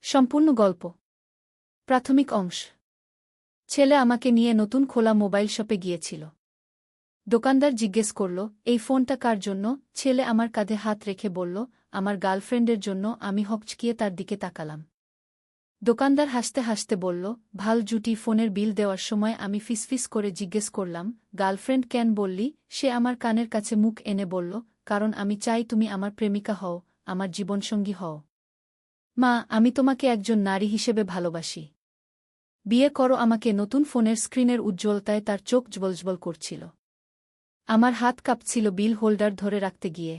সম্পূর্ণ গল্প। প্রাথমিক অংশ। ছেলে আমাকে নিয়ে নতুন খোলা মোবাইল শপে গিয়েছিল। দোকানদার জিজ্ঞেস করল, এই ফোনটা কার জন্য? ছেলে আমার কাঁধে হাত রেখে বলল, আমার গার্লফ্রেন্ডের জন্য। আমি হকচকিয়ে তার দিকে তাকালাম। দোকানদার হাসতে হাসতে বলল, ভাল জুটি। ফোনের বিল দেওয়ার সময় আমি ফিসফিস করে জিজ্ঞেস করলাম, গার্লফ্রেন্ড কেন বললি? সে আমার কানের কাছে মুখ এনে বলল, কারণ আমি চাই তুমি আমার প্রেমিকা হও, আমার জীবনসঙ্গী হও। মা, আমি তোমাকে একজন নারী হিসেবে ভালোবাসি। বিয়ে করো আমাকে। নতুন ফোনের স্ক্রিনের উজ্জ্বলতায় তার চোখ জ্বলজ্বল করছিল। আমার হাত কাঁপছিল বিল হোল্ডার ধরে রাখতে গিয়ে।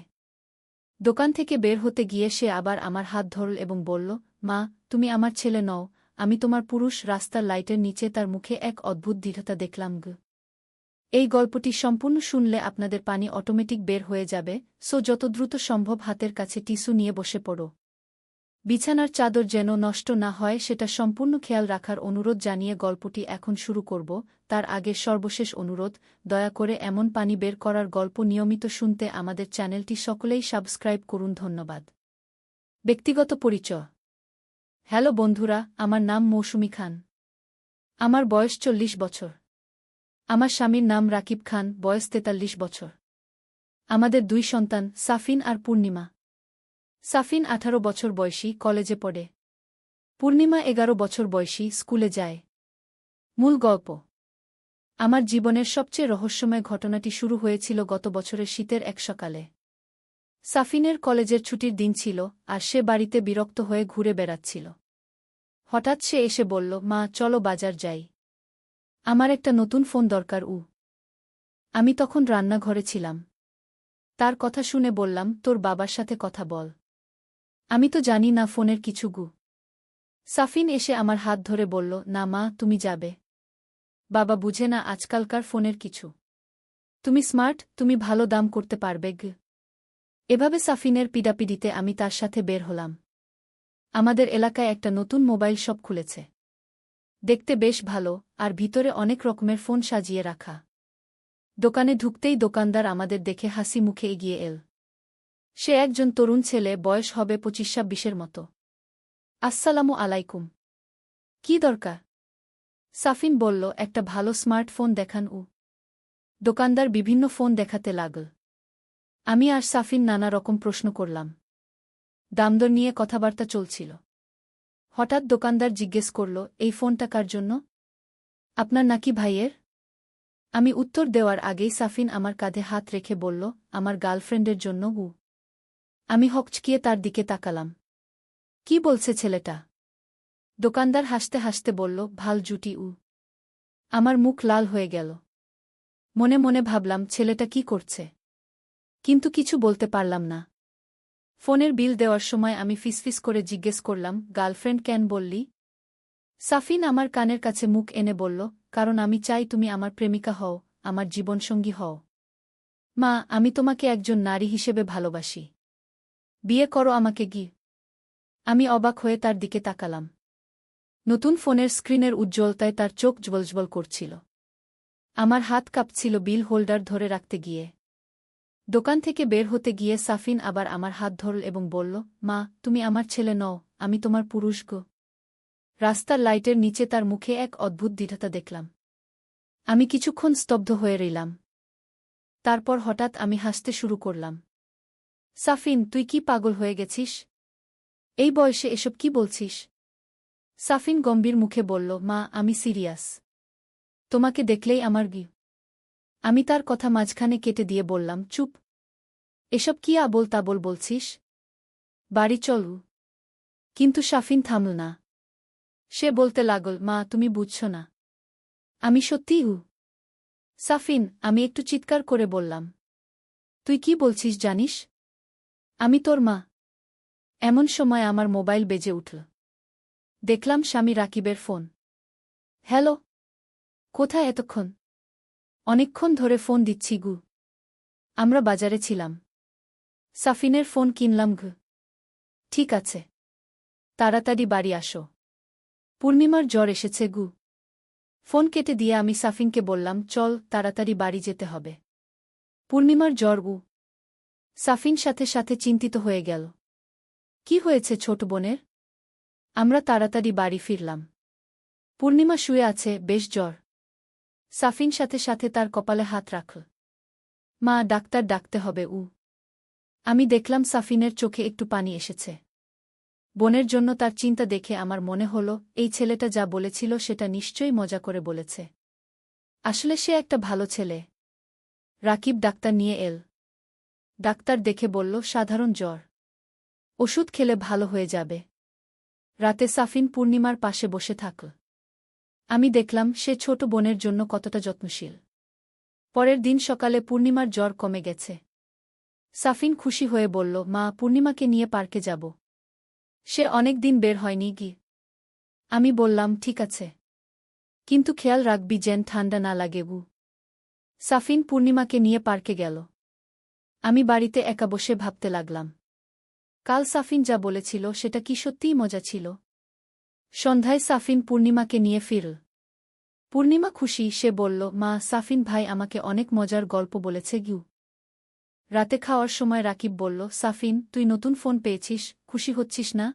দোকান থেকে বের হতে গিয়ে সে আবার আমার হাত ধরল এবং বলল, মা, তুমি আমার ছেলে নও, আমি তোমার পুরুষ। রাস্তার লাইটের নিচে তার মুখে এক অদ্ভুত দৃঢ়তা দেখলাম। এই গল্পটি সম্পূর্ণ শুনলে আপনাদের পানি অটোমেটিক বের হয়ে যাবে, সো যত দ্রুত সম্ভব হাতের কাছে টিস্যু নিয়ে বসে পড়ো। বিছানার চাদর যেন নষ্ট না হয় সেটা সম্পূর্ণ খেয়াল রাখার অনুরোধ জানিয়ে গল্পটি এখন শুরু করব। তার আগে সর্বশেষ অনুরোধ, দয়া করে এমন পানি বের করার গল্প নিয়মিত শুনতে আমাদের চ্যানেলটি সকলেই সাবস্ক্রাইব করুন। ধন্যবাদ। ব্যক্তিগত পরিচয়। হ্যালো বন্ধুরা, আমার নাম মৌসুমী খান। আমার বয়স 40 বছর। আমার স্বামীর নাম রাকিব খান, বয়স 43 বছর। আমাদের 2 সন্তান, সাফিন আর পূর্ণিমা। সাফিন 18 বছর বয়সী, কলেজে পড়ে। পূর্ণিমা 11 বছর বয়সী, স্কুলে যায়। মূল গল্প। আমার জীবনের সবচেয়ে রহস্যময় ঘটনাটি শুরু হয়েছিল গত বছরের শীতের এক সকালে। সাফিনের কলেজের ছুটির দিন ছিল, আর সে বাড়িতে বিরক্ত হয়ে ঘুরে বেড়াচ্ছিল। হঠাৎ সে এসে বলল, মা, চলো বাজার যাই। আমার একটা নতুন ফোন দরকার। আমি তখন রান্নাঘরে ছিলাম। তার কথা শুনে বললাম, তোর বাবার সাথে কথা বল। আমি তো জানি না ফোনের কিছু। সাফিন এসে আমার হাত ধরে বলল, না মা, তুমি যাবে। বাবা বুঝে না আজকালকার ফোনের কিছু। তুমি স্মার্ট, তুমি ভালো দাম করতে পারবে। এভাবে সাফিনের পিডাপিডিতে আমি তার সাথে বের হলাম। আমাদের এলাকায় একটা নতুন মোবাইল শপ খুলেছে। দেখতে বেশ ভালো, আর ভিতরে অনেক রকমের ফোন সাজিয়ে রাখা। দোকানে ঢুকতেই দোকানদার আমাদের দেখে হাসি মুখে এগিয়ে এল। সে একজন তরুণ ছেলে, বয়স হবে 25-26 মতো। আসসালামু আলাইকুম। কি দরকার? সাফিন বলল, একটা ভালো স্মার্টফোন দেখান। দোকানদার বিভিন্ন ফোন দেখাতে লাগল। আমি আর সাফিন নানা রকম প্রশ্ন করলাম। দামদর নিয়ে কথাবার্তা চলছিল। হঠাৎ দোকানদার জিজ্ঞেস করল, এই ফোনটা কার জন্য? আপনার নাকি ভাইয়ের? আমি উত্তর দেওয়ার আগেই সাফিন আমার কাঁধে হাত রেখে বলল, আমার গার্লফ্রেন্ডের জন্য। আমি হকচকিয়ে তার দিকে তাকালাম। কি বলছে ছেলেটা? দোকানদার হাসতে হাসতে বলল, ভাল জুটি। আমার মুখ লাল হয়ে গেল। মনে মনে ভাবলাম, ছেলেটা কি করছে? কিন্তু কিছু বলতে পারলাম না। ফোনের বিল দেওয়ার সময় আমি ফিসফিস করে জিজ্ঞেস করলাম, গার্লফ্রেন্ড কেন বললি? সাফিন আমার কানের কাছে মুখ এনে বলল, কারণ আমি চাই তুমি আমার প্রেমিকা হও, আমার জীবনসঙ্গী হও। মা, আমি তোমাকে একজন নারী হিসেবে ভালোবাসি। বিয়ে করো আমাকে। আমি অবাক হয়ে তার দিকে তাকালাম। নতুন ফোনের স্ক্রিনের উজ্জ্বলতায় তার চোখ জ্বলজ্বল করছিল। আমার হাত কাঁপছিল বিল হোল্ডার ধরে রাখতে গিয়ে। দোকান থেকে বের হতে গিয়ে সাফিন আবার আমার হাত ধরল এবং বলল, মা, তুমি আমার ছেলে নও, আমি তোমার পুরুষ। রাস্তার লাইটের নিচে তার মুখে এক অদ্ভুত দৃঢ়তা দেখলাম। আমি কিছুক্ষণ স্তব্ধ হয়ে রইলাম। তারপর হঠাৎ আমি হাসতে শুরু করলাম। সাফিন, তুই কি পাগল হয়ে গেছিস? এই বয়সে এসব কি বলছিস? সাফিন গম্ভীর মুখে বলল, মা, আমি সিরিয়াস। তোমাকে দেখলেই আমার আমি তার কথা মাঝখানে কেটে দিয়ে বললাম, চুপ। এসব কি আবোল তাবোল বলছিস? বাড়ি চল। কিন্তু সাফিন থামল না। সে বলতে লাগল, মা, তুমি বুঝছ না। আমি সত্যিই। সাফিন, আমি একটু চিৎকার করে বললাম, তুই কি বলছিস জানিস? আমি তোর মা। এমন সময় আমার মোবাইল বেজে উঠল। দেখলাম স্বামী রাকিবের ফোন। হ্যালো। কোথায় এতক্ষণ? অনেকক্ষণ ধরে ফোন দিচ্ছি। আমরা বাজারে ছিলাম। সাফিনের ফোন কিনলাম। ঠিক আছে। তাড়াতাড়ি বাড়ি আসো। পূর্ণিমার জ্বর এসেছে। ফোন কেটে দিয়ে আমি সাফিনকে বললাম, চল, তাড়াতাড়ি বাড়ি যেতে হবে। পূর্ণিমার জ্বর। সাফিন সাথে সাথে চিন্তিত হয়ে গেল। কি হয়েছে ছোট বোনের? আমরা তাড়াতাড়ি বাড়ি ফিরলাম। পূর্ণিমা শুয়ে আছে, বেশ জ্বর। সাফিন সাথে সাথে তার কপালে হাত রাখল। মা, ডাক্তার ডাকতে হবে। আমি দেখলাম সাফিনের চোখে একটু পানি এসেছে। বোনের জন্য তার চিন্তা দেখে আমার মনে হল, এই ছেলেটা যা বলেছিল সেটা নিশ্চয়ই মজা করে বলেছে। আসলে সে একটা ভালো ছেলে। রাকিব ডাক্তার নিয়ে এল। ডাক্তার দেখে বলল, সাধারণ জ্বর, ওষুধ খেলে ভালো হয়ে যাবে। রাতে সাফিন পূর্ণিমার পাশে বসে থাকল। আমি দেখলাম সে ছোট বোনের জন্য কতটা যত্নশীল। পরের দিন সকালে পূর্ণিমার জ্বর কমে গেছে। সাফিন খুশি হয়ে বলল, মা, পূর্ণিমাকে নিয়ে পার্কে যাব। সে অনেক দিন বের হয়নি গি। আমি বললাম, ঠিক আছে, কিন্তু খেয়াল রাখবি যেন ঠান্ডা না লাগে। সাফিন পূর্ণিমাকে নিয়ে পার্কে গেল। আমি বাড়িতে একা বসে ভাবতে লাগলাম, কাল সাফিন যা বলেছিল সেটা কি সত্যিই মজা ছিল? সন্ধ্যায় সাফিন পূর্ণিমাকে নিয়ে ফিরল। পূর্ণিমা খুশি, সে বলল, মা, সাফিন ভাই আমাকে অনেক মজার গল্প বলেছে গিউ। রাতে খাওয়ার সময় রাকিব বলল, সাফিন, তুই নতুন ফোন পেয়েছিস, খুশি হচ্ছিস না?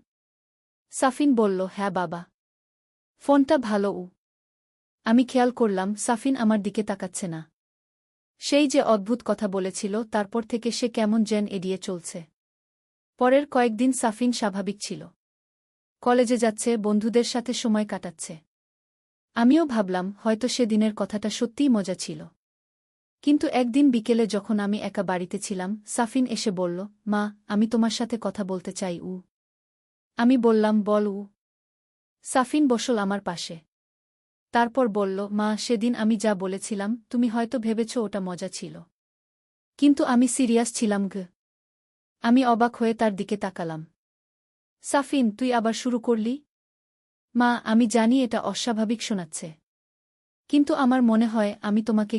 সাফিন বলল, হ্যাঁ বাবা, ফোনটা ভালো। আমি খেয়াল করলাম সাফিন আমার দিকে তাকাচ্ছে না। সেই যে অদ্ভুত কথা বলেছিল তারপর থেকে সে কেমন যেন এড়িয়ে চলছে। পরের কয়েকদিন সাফিন স্বাভাবিক ছিল। কলেজে যাচ্ছে, বন্ধুদের সাথে সময় কাটাচ্ছে। আমিও ভাবলাম হয়তো সেদিনের কথাটা সত্যিই মজা ছিল। কিন্তু একদিন বিকেলে যখন আমি একা বাড়িতে ছিলাম, সাফিন এসে বলল, মা, আমি তোমার সাথে কথা বলতে চাই। আমি বললাম, বল। সাফিন বসল আমার পাশে। তারপর বলল, মা, সেদিন আমি যা বলেছিলাম তুমি হয়তো ভেবেছ ওটা মজা ছিল, কিন্তু আমি সিরিয়াস ছিলাম। আমি অবাক হয়ে তার দিকে তাকালাম। সাফিন, তুই আবার শুরু করলি? মা, আমি জানি এটা অস্বাভাবিক শোনাচ্ছে, কিন্তু আমার মনে হয় আমি তোমাকে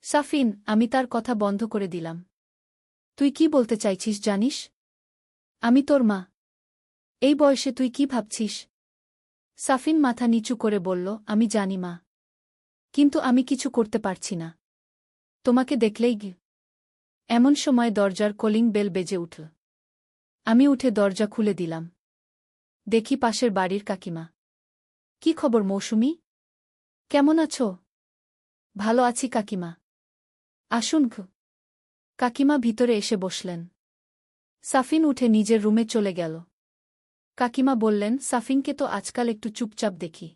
সাফিন, আমি তার কথা বন্ধ করে দিলাম। তুই কি বলতে চাইছিস জানিস? আমি তোর মা। এই বয়সে তুই কি ভাবছিস? সাফিন মাথা নিচু করে বলল, আমি জানি মা, কিন্তু আমি কিছু করতে পারছি না। তোমাকে দেখলেই এমন সময় দরজার কলিং বেল বেজে উঠল। আমি উঠে দরজা খুলে দিলাম। দেখি পাশের বাড়ির কাকিমা। কি খবর মৌসুমি, কেমন আছো? ভালো আছি কাকিমা। আসুন। কাকিমা ভিতরে এসে বসলেন। সাফিন উঠে নিজের রুমে চলে গেল। কাকিমা বললেন, সাফিনকে তো আজকাল একটু চুপচাপ দেখি,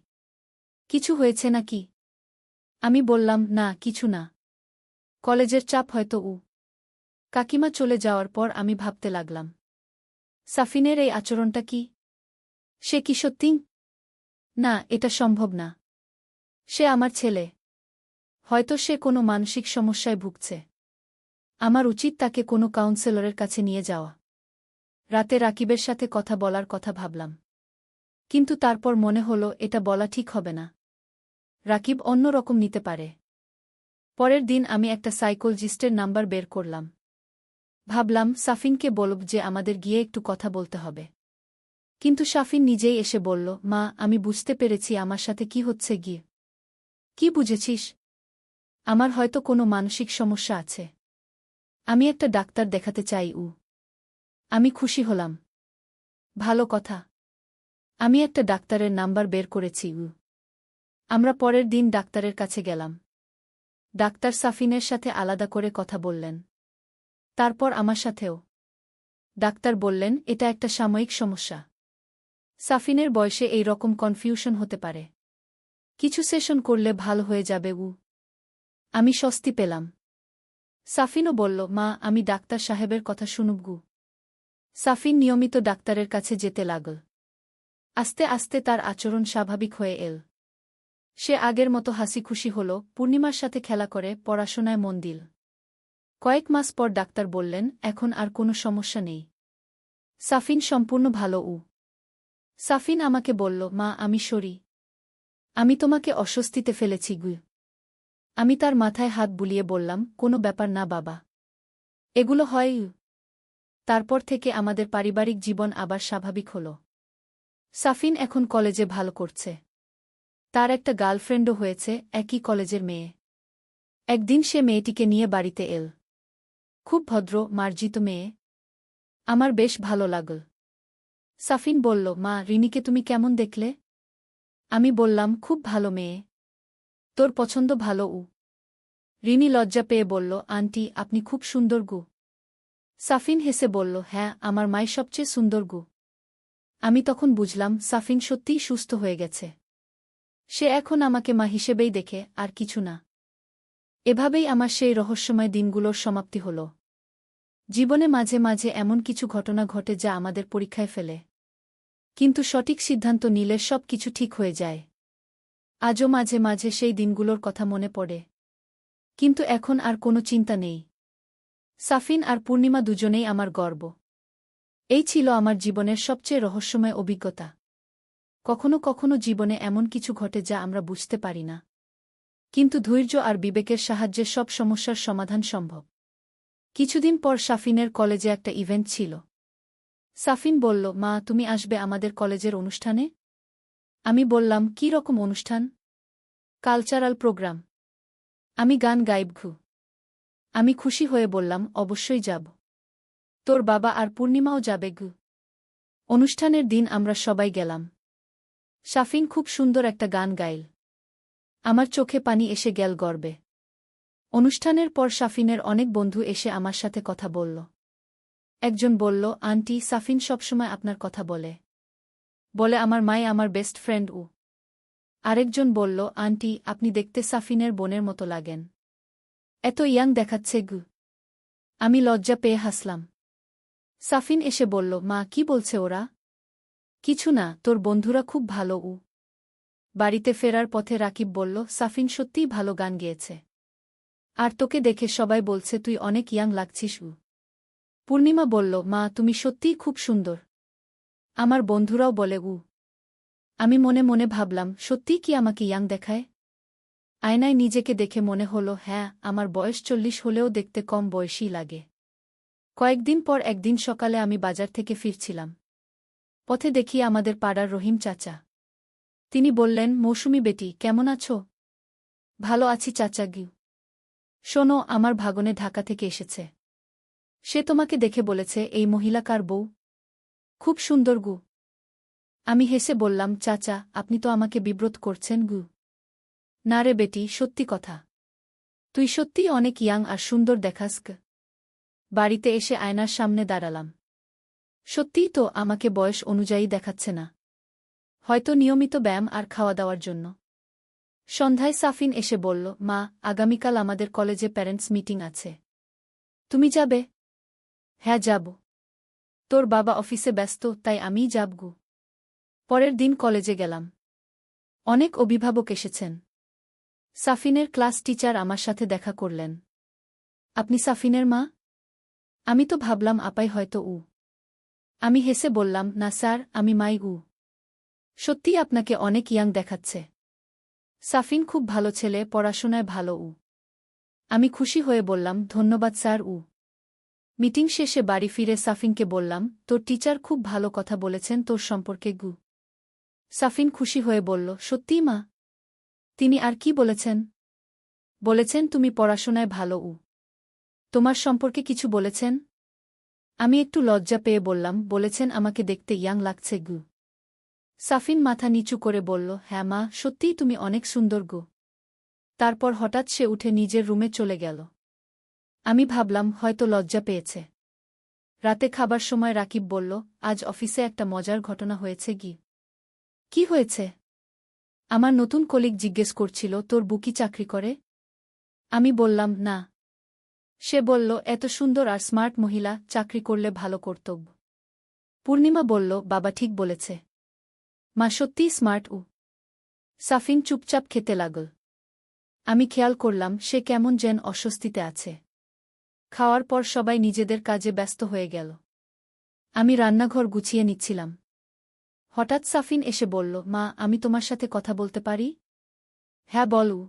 কিছু হয়েছে নাকি? আমি বললাম, না, কিছু না, কলেজের চাপ হয়তো। কাকিমা চলে যাওয়ার পর আমি ভাবতে লাগলাম, সাফিনের এই আচরণটা কি? সে কি সত্যি? না, এটা সম্ভব না। সে আমার ছেলে। হয়তো সে কোনো মানসিক সমস্যায় ভুগছে। আমার উচিত তাকে কোনো কাউন্সেলরের কাছে নিয়ে যাওয়া। রাতে রাকিবের সাথে কথা বলার কথা ভাবলাম, কিন্তু তারপর মনে হলো এটা বলা ঠিক হবে না। রাকিব অন্য রকম নিতে পারে। পরের দিন আমি একটা সাইকোলজিস্টের নাম্বার বের করলাম। ভাবলাম সাফিনকে বলব যে আমাদের গিয়ে একটু কথা বলতে হবে। কিন্তু সাফিন নিজেই এসে বলল, মা, আমি বুঝতে পেরেছি আমার সাথে কি হচ্ছে। কি বুঝেছিস? আমার হয়তো কোনো মানসিক সমস্যা আছে। আমি একটা ডাক্তার দেখাতে চাই। আমি খুশি হলাম। ভালো কথা। আমি একটা ডাক্তারের নাম্বার বের করেছি। আমরা পরের দিন ডাক্তারের কাছে গেলাম। ডাক্তার সাফিনের সাথে আলাদা করে কথা বললেন। তারপর আমার সাথেও। ডাক্তার বললেন, এটা একটা সাময়িক সমস্যা। সাফিনের বয়সে এই রকম কনফিউশন হতে পারে। কিছু সেশন করলে ভালো হয়ে যাবে। আমি স্বস্তি পেলাম। সাফিনও বলল, মা, আমি ডাক্তার সাহেবের কথা শুনুব। সাফিন নিয়মিত ডাক্তারের কাছে যেতে লাগল। আস্তে আস্তে তার আচরণ স্বাভাবিক হয়ে এল। সে আগের মতো হাসি খুশি হল, পূর্ণিমার সাথে খেলা করে পড়াশোনায় মন দিল। কয়েক মাস পর ডাক্তার বললেন, এখন আর কোনো সমস্যা নেই। সাফিন সম্পূর্ণ ভালো। সাফিন আমাকে বলল, মা, আমি সরি। আমি তোমাকে অস্বস্তিতে ফেলেছি। আমি তার মাথায় হাত বুলিয়ে বললাম, কোনো ব্যাপার না বাবা, এগুলো হয়। তারপর থেকে আমাদের পারিবারিক জীবন আবার স্বাভাবিক হল। সাফিন এখন কলেজে ভালো করছে। তার একটা গার্লফ্রেন্ডও হয়েছে, একই কলেজের মেয়ে। একদিন সে মেয়েটিকে নিয়ে বাড়িতে এল। খুব ভদ্র, মার্জিত মেয়ে। আমার বেশ ভালো লাগল। সাফিন বলল, মা, রিনিকে তুমি কেমন দেখলে? আমি বললাম, খুব ভালো মেয়ে। তোর পছন্দ ভালো উ। রিনি লজ্জা পেয়ে বলল, আন্টি, আপনি খুব সুন্দর গু। সাফিন হেসে বলল, হ্যাঁ, আমার মাই সবচেয়ে সুন্দর গু। আমি তখন বুঝলাম সাফিন সত্যিই সুস্থ হয়ে গেছে। সে এখন আমাকে মা হিসেবেই দেখে, আর কিছু না। এভাবেই আমার সেই রহস্যময় দিনগুলোর সমাপ্তি হল। জীবনে মাঝে মাঝে এমন কিছু ঘটনা ঘটে যা আমাদের পরীক্ষায় ফেলে, কিন্তু সঠিক সিদ্ধান্ত নিলে সব কিছু ঠিক হয়ে যায়। আজও মাঝে মাঝে সেই দিনগুলোর কথা মনে পড়ে, কিন্তু এখন আর কোনো চিন্তা নেই। সাফিন আর পূর্ণিমা দুজনেই আমার গর্ব। এই ছিল আমার জীবনের সবচেয়ে রহস্যময় অভিজ্ঞতা। কখনো কখনো জীবনে এমন কিছু ঘটে যা আমরা বুঝতে পারি না, কিন্তু ধৈর্য আর বিবেকের সাহায্যে সব সমস্যার সমাধান সম্ভব। কিছুদিন পর সাফিনের কলেজে একটা ইভেন্ট ছিল। সাফিন বলল, মা, তুমি আসবে আমাদের কলেজের অনুষ্ঠানে? আমি বললাম, কী রকম অনুষ্ঠান? Cultural programme. আমি গান গাইব। আমি খুশি হয়ে বললাম, অবশ্যই যাব। তোর বাবা আর পূর্ণিমাও যাবে গু। অনুষ্ঠানের দিন আমরা সবাই গেলাম। সাফিন খুব সুন্দর একটা গান গাইল। আমার চোখে পানি এসে গেল গর্বে। অনুষ্ঠানের পর সাফিনের অনেক বন্ধু এসে আমার সাথে কথা বলল। একজন বলল, আন্টি, সাফিন সবসময় আপনার কথা বলে। বলে আমার মাই আমার বেস্ট ফ্রেন্ড উ। আরেকজন বলল, আন্টি, আপনি দেখতে সাফিনের বোনের মতো লাগেন। এত ইয়াং দেখাচ্ছে গু। আমি লজ্জা পেয়ে হাসলাম। সাফিন এসে বলল, মা, কি বলছে ওরা? কিছু না, তোর বন্ধুরা খুব ভালো উ। বাড়িতে ফেরার পথে রাকিব বলল, সাফিন সত্যিই ভালো গান গেয়েছে। আর তোকে দেখে সবাই বলছে তুই অনেক ইয়াং লাগছিস উ। পূর্ণিমা বলল, মা, তুমি সত্যিই খুব সুন্দর। আমার বন্ধুরাও বলে উ। আমি মনে মনে ভাবলাম, সত্যিই কি আমাকে ইয়াং দেখায়? আয়নায় নিজেকে দেখে মনে হলো, হ্যাঁ, আমার বয়স 40 হলেও দেখতে কম বয়সী লাগে। কয়েকদিন পর একদিন সকালে আমি বাজার থেকে ফিরছিলাম। পথে দেখি আমাদের পাড়ার রহিম চাচা। তিনি বললেন, মৌসুমী বেটি, কেমন আছো? ভালো আছি চাচা গিউ। শোনো, আমার ভাগনে ঢাকা থেকে এসেছে। সে তোমাকে দেখে বলেছে এই মহিলা কার বউ। খুব সুন্দর গু। আমি হেসে বললাম, চাচা, আপনি তো আমাকে বিব্রত করছেন গু। না রে বেটি, সত্যি কথা। তুই সত্যিই অনেক ইয়াং আর সুন্দর দেখাস গ। বাড়িতে এসে আয়নার সামনে দাঁড়ালাম। সত্যিই তো আমাকে বয়স অনুযায়ী দেখাচ্ছে না। হয়তো নিয়মিত ব্যায়াম আর খাওয়া দাওয়ার জন্য। সন্ধ্যায় সাফিন এসে বলল, মা, আগামীকাল আমাদের কলেজে প্যারেন্টস মিটিং আছে। তুমি যাবে? হ্যাঁ, যাব। তোর বাবা অফিসে ব্যস্ত, তাই আমিই যাবগু। পরের দিন কলেজে গেলাম। অনেক অভিভাবক এসেছেন। সাফিনের ক্লাস টিচার আমার সাথে দেখা করলেন। আপনি সাফিনের মা? আমি তো ভাবলাম আপাই হয়তো উ। আমি হেসে বললাম, না স্যার, আমি মাই উ। সত্যিই আপনাকে অনেক ইয়াং দেখাচ্ছে। সাফিন খুব ভালো ছেলে, পড়াশোনায় ভালো উ। আমি খুশি হয়ে বললাম, ধন্যবাদ স্যার উ। মিটিং শেষে বাড়ি ফিরে সাফিনকে বললাম, তোর টিচার খুব ভালো কথা বলেছেন তোর সম্পর্কে গু। সাফিন খুশি হয়ে বলল, সত্যিই মা? তিনি আর কি বলেছেন? বলেছেন তুমি পড়াশোনায় ভালো উ। তোমার সম্পর্কে কিছু বলেছেন? আমি একটু লজ্জা পেয়ে বললাম, বলেছেন আমাকে দেখতে ইয়াং লাগছে গু। সাফিন মাথা নিচু করে বলল, হ্যাঁ মা, সত্যিই তুমি অনেক সুন্দর গো। তারপর হঠাৎ সে উঠে নিজের রুমে চলে গেল। আমি ভাবলাম হয়তো লজ্জা পেয়েছে। রাতে খাবার সময় রাকিব বলল, আজ অফিসে একটা মজার ঘটনা হয়েছে গি। কি হয়েছে? আমার নতুন কলিগ জিজ্ঞেস করছিল, তোর বুকি চাকরি করে? আমি বললাম, না। সে বলল, এত সুন্দর আর স্মার্ট মহিলা, চাকরি করলে ভালো কর্তব্য। পূর্ণিমা বলল, বাবা ঠিক বলেছে। মা সত্যিই স্মার্ট উ। সাফিন চুপচাপ খেতে লাগল। আমি খেয়াল করলাম সে কেমন যেন অস্বস্তিতে আছে। খাওয়ার পর সবাই নিজেদের কাজে ব্যস্ত হয়ে গেল। আমি রান্নাঘর গুছিয়ে নিচ্ছিলাম। হঠাৎ সাফিন এসে বলল, মা, আমি তোমার সাথে কথা বলতে পারি? হ্যাঁ, বলু।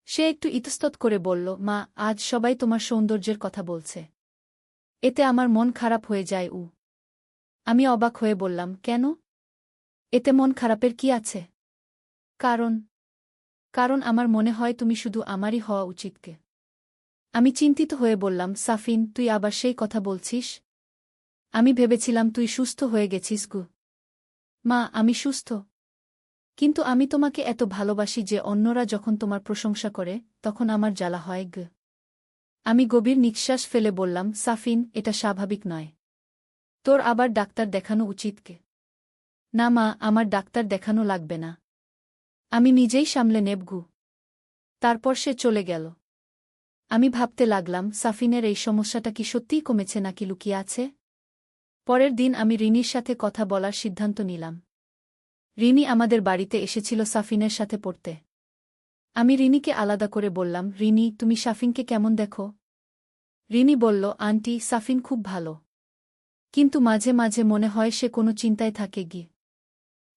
সে একটু ইতস্তত করে বলল, মা, আজ সবাই তোমার সৌন্দর্যের কথা বলছে। এতে আমার মন খারাপ হয়ে যায় উ। আমি অবাক হয়ে বললাম, কেন? এতে মন খারাপের কি আছে? কারণ কারণ আমার মনে হয় তুমি শুধু আমারই হওয়া উচিতকে। আমি চিন্তিত হয়ে বললাম, সাফিন, তুই আবার সেই কথা বলছিস? আমি ভেবেছিলাম তুই সুস্থ হয়ে গেছিস গু। মা, আমি সুস্থ। কিন্তু আমি তোমাকে এত ভালোবাসি যে অন্যরা যখন তোমার প্রশংসা করে তখন আমার জ্বালা হয় গ। আমি গভীর নিঃশ্বাস ফেলে বললাম, সাফিন, এটা স্বাভাবিক নয়। তোর আবার ডাক্তার দেখানো উচিত কে? না মা, আমার ডাক্তার দেখানো লাগবে না। আমি নিজেই সামলে নেব গু। তারপর সে চলে গেল। আমি ভাবতে লাগলাম, সাফিনের এই সমস্যাটা কি সত্যিই কমেছে নাকি লুকিয়ে আছে? পরের দিন আমি রিনির সাথে কথা বলার সিদ্ধান্ত নিলাম। রিনি আমাদের বাড়িতে এসেছিল সাফিনের সাথে পড়তে। আমি রিনিকে আলাদা করে বললাম, রিনি, তুমি সাফিনকে কেমন দেখো? রিনি বলল, আন্টি, সাফিন খুব ভালো। কিন্তু মাঝে মাঝে মনে হয় সে কোনো চিন্তায় থাকে গি।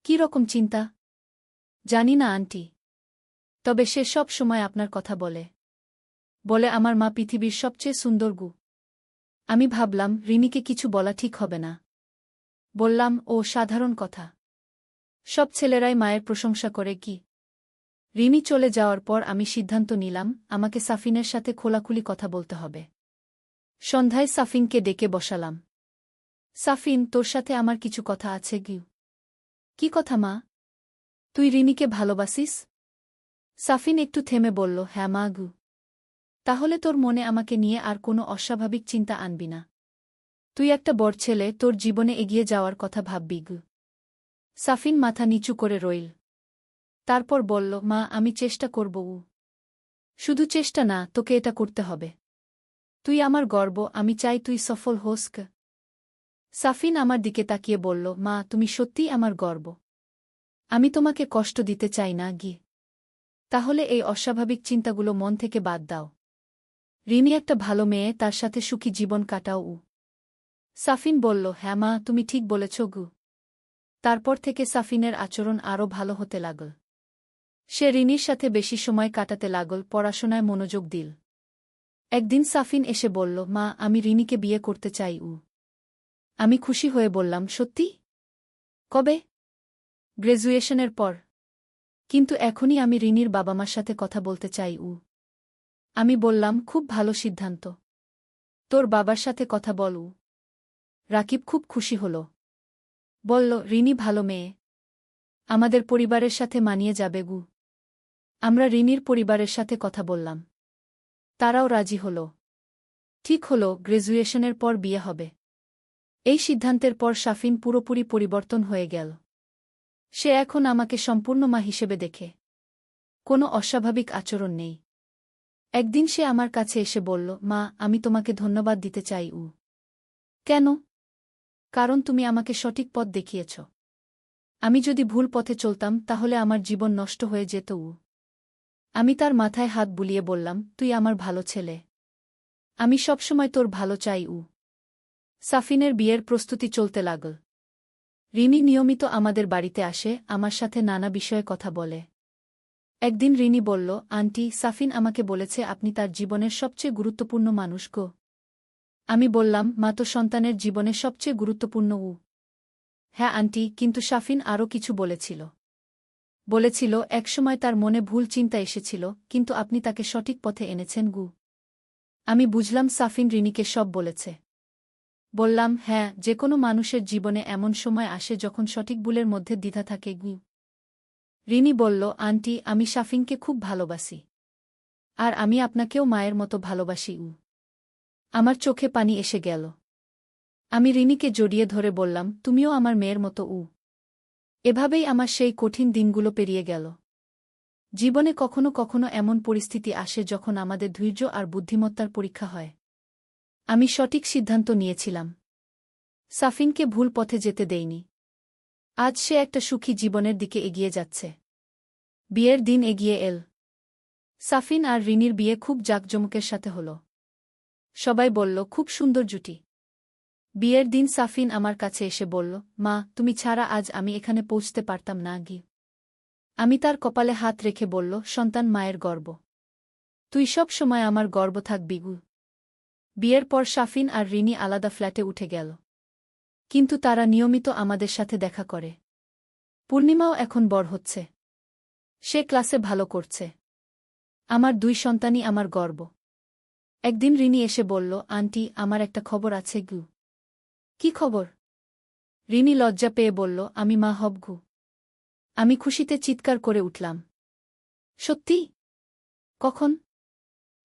কী রকম চিন্তা? জানি না আন্টি। তবে সে সব সময় আপনার কথা বলে। বলে আমার মা পৃথিবীর সবচেয়ে সুন্দর গু। আমি ভাবলাম, রিনিকে কিছু বলা ঠিক হবে না। বললাম, ও সাধারণ কথা। সব ছেলেরাই মায়ের প্রশংসা করে কি? রিনি চলে যাওয়ার পর আমি সিদ্ধান্ত নিলাম, আমাকে সাফিনের সাথে খোলাখুলি কথা বলতে হবে। সন্ধ্যায় সাফিনকে ডেকে বসালাম। সাফিন, তোর সাথে আমার কিছু কথা আছে গিউ। কি কথা মা? তুই রিনিকে ভালোবাসিস? সাফিন একটু থেমে বলল, হ্যাঁ মা গু। তাহলে তোর মনে আমাকে নিয়ে আর কোনো অস্বাভাবিক চিন্তা আনবি না। তুই একটা বড় ছেলে, তোর জীবনে এগিয়ে যাওয়ার কথা ভাববি গু। সাফিন মাথা নিচু করে রইল। তারপর বলল, মা, আমি চেষ্টা করব। শুধু চেষ্টা না, তোকে এটা করতে হবে। তুই আমার গর্ব, আমি চাই তুই সফল হোস ক। সাফিন আমার দিকে তাকিয়ে বলল, মা, তুমি সত্যিই আমার গর্ব। আমি তোমাকে কষ্ট দিতে চাই না গি। তাহলে এই অস্বাভাবিক চিন্তাগুলো মন থেকে বাদ দাও। রিনি একটা ভালো মেয়ে, তার সাথে সুখী জীবন কাটাও। সাফিন বলল, হ্যাঁ মা, তুমি ঠিক বলেছ গু। তারপর থেকে সাফিনের আচরণ আরও ভালো হতে লাগল। সে রিনির সাথে বেশি সময় কাটাতে লাগল, পড়াশোনায় মনোযোগ দিল। একদিন সাফিন এসে বলল, মা, আমি রিনিকে বিয়ে করতে চাই। আমি খুশি হয়ে বললাম, সত্যি? কবে? গ্র্যাজুয়েশনের পর। কিন্তু এখনই আমি রিনির বাবা মার সাথে কথা বলতে চাই। আমি বললাম, খুব ভালো সিদ্ধান্ত। তোর বাবার সাথে কথা বল। রাকিব খুব খুশি হল। বলল, রিনি ভালো মেয়ে। আমাদের পরিবারের সাথে মানিয়ে যাবে গু। আমরা রিনির পরিবারের সাথে কথা বললাম। তারাও রাজি হল। ঠিক হল, গ্র্যাজুয়েশনের পর বিয়ে হবে। এই সিদ্ধান্তের পর সাফিন পুরোপুরি পরিবর্তন হয়ে গেল। সে এখন আমাকে সম্পূর্ণ মা হিসেবে দেখে। কোনো অস্বাভাবিক আচরণ নেই। একদিন সে আমার কাছে এসে বলল, মা, আমি তোমাকে ধন্যবাদ দিতে চাই। কেন? কারণ তুমি আমাকে সঠিক পথ দেখিয়েছ। আমি যদি ভুল পথে চলতাম তাহলে আমার জীবন নষ্ট হয়ে যেত। আমি তার মাথায় হাত বুলিয়ে বললাম, তুই আমার ভালো ছেলে। আমি সবসময় তোর ভালো চাই। সাফিনের বিয়ের প্রস্তুতি চলতে লাগল। রিনি নিয়মিত আমাদের বাড়িতে আসে, আমার সাথে নানা বিষয়ে কথা বলে। একদিন রিনি বলল, আন্টি, সাফিন আমাকে বলেছে আপনি তার জীবনের সবচেয়ে গুরুত্বপূর্ণ মানুষ গো। আমি বললাম, মা তো সন্তানের জীবনে সবচেয়ে গুরুত্বপূর্ণ। হ্যাঁ আন্টি, কিন্তু সাফিন আরও কিছু বলেছিল। বলেছিল, একসময় তার মনে ভুল চিন্তা এসেছিল, কিন্তু আপনি তাকে সঠিক পথে এনেছেন গু। আমি বুঝলাম সাফিন রিনিকে সব বলেছে। বললাম, হ্যাঁ, যে কোনো মানুষের জীবনে এমন সময় আসে যখন সঠিক ভুলের মধ্যে দ্বিধা থাকে গু। রিনি বলল, আন্টি, আমি সাফিনকে খুব ভালোবাসি। আর আমি আপনাকেও মায়ের মতো ভালোবাসি। আমার চোখে পানি এসে গেল। আমি রিনিকে জড়িয়ে ধরে বললাম, তুমিও আমার মেয়ের মতো। এভাবেই আমার সেই কঠিন দিনগুলো পেরিয়ে গেল। জীবনে কখনো কখনো এমন পরিস্থিতি আসে যখন আমাদের ধৈর্য আর বুদ্ধিমত্তার পরীক্ষা হয়। আমি সঠিক সিদ্ধান্ত নিয়েছিলাম। সাফিনকে ভুল পথে যেতে দেইনি। আজ সে একটা সুখী জীবনের দিকে এগিয়ে যাচ্ছে। বিয়ের দিন এগিয়ে এল। সাফিন আর রিনির বিয়ে খুব জাঁকজমকের সাথে হল। সবাই বলল, খুব সুন্দর জুটি। বিয়ের দিন সাফিন আমার কাছে এসে বলল, মা, তুমি ছাড়া আজ আমি এখানে পৌঁছতে পারতাম না গি। আমি তার কপালে হাত রেখে বলল, সন্তান মায়ের গর্ব। তুই সব সময় আমার গর্ব থাকবি গু। বিয়ের পর সাফিন আর রিনি আলাদা ফ্ল্যাটে উঠে গেল। কিন্তু তারা নিয়মিত আমাদের সাথে দেখা করে। পূর্ণিমাও এখন বড় হচ্ছে। সে ক্লাসে ভালো করছে। আমার দুই সন্তানই আমার গর্ব। একদিন রিনি এসে বলল, আন্টি, আমার একটা খবর আছে গু। কি খবর? রিনি লজ্জা পেয়ে বলল, আমি মা হবগু। আমি খুশিতে চিৎকার করে উঠলাম। সত্যি? কখন?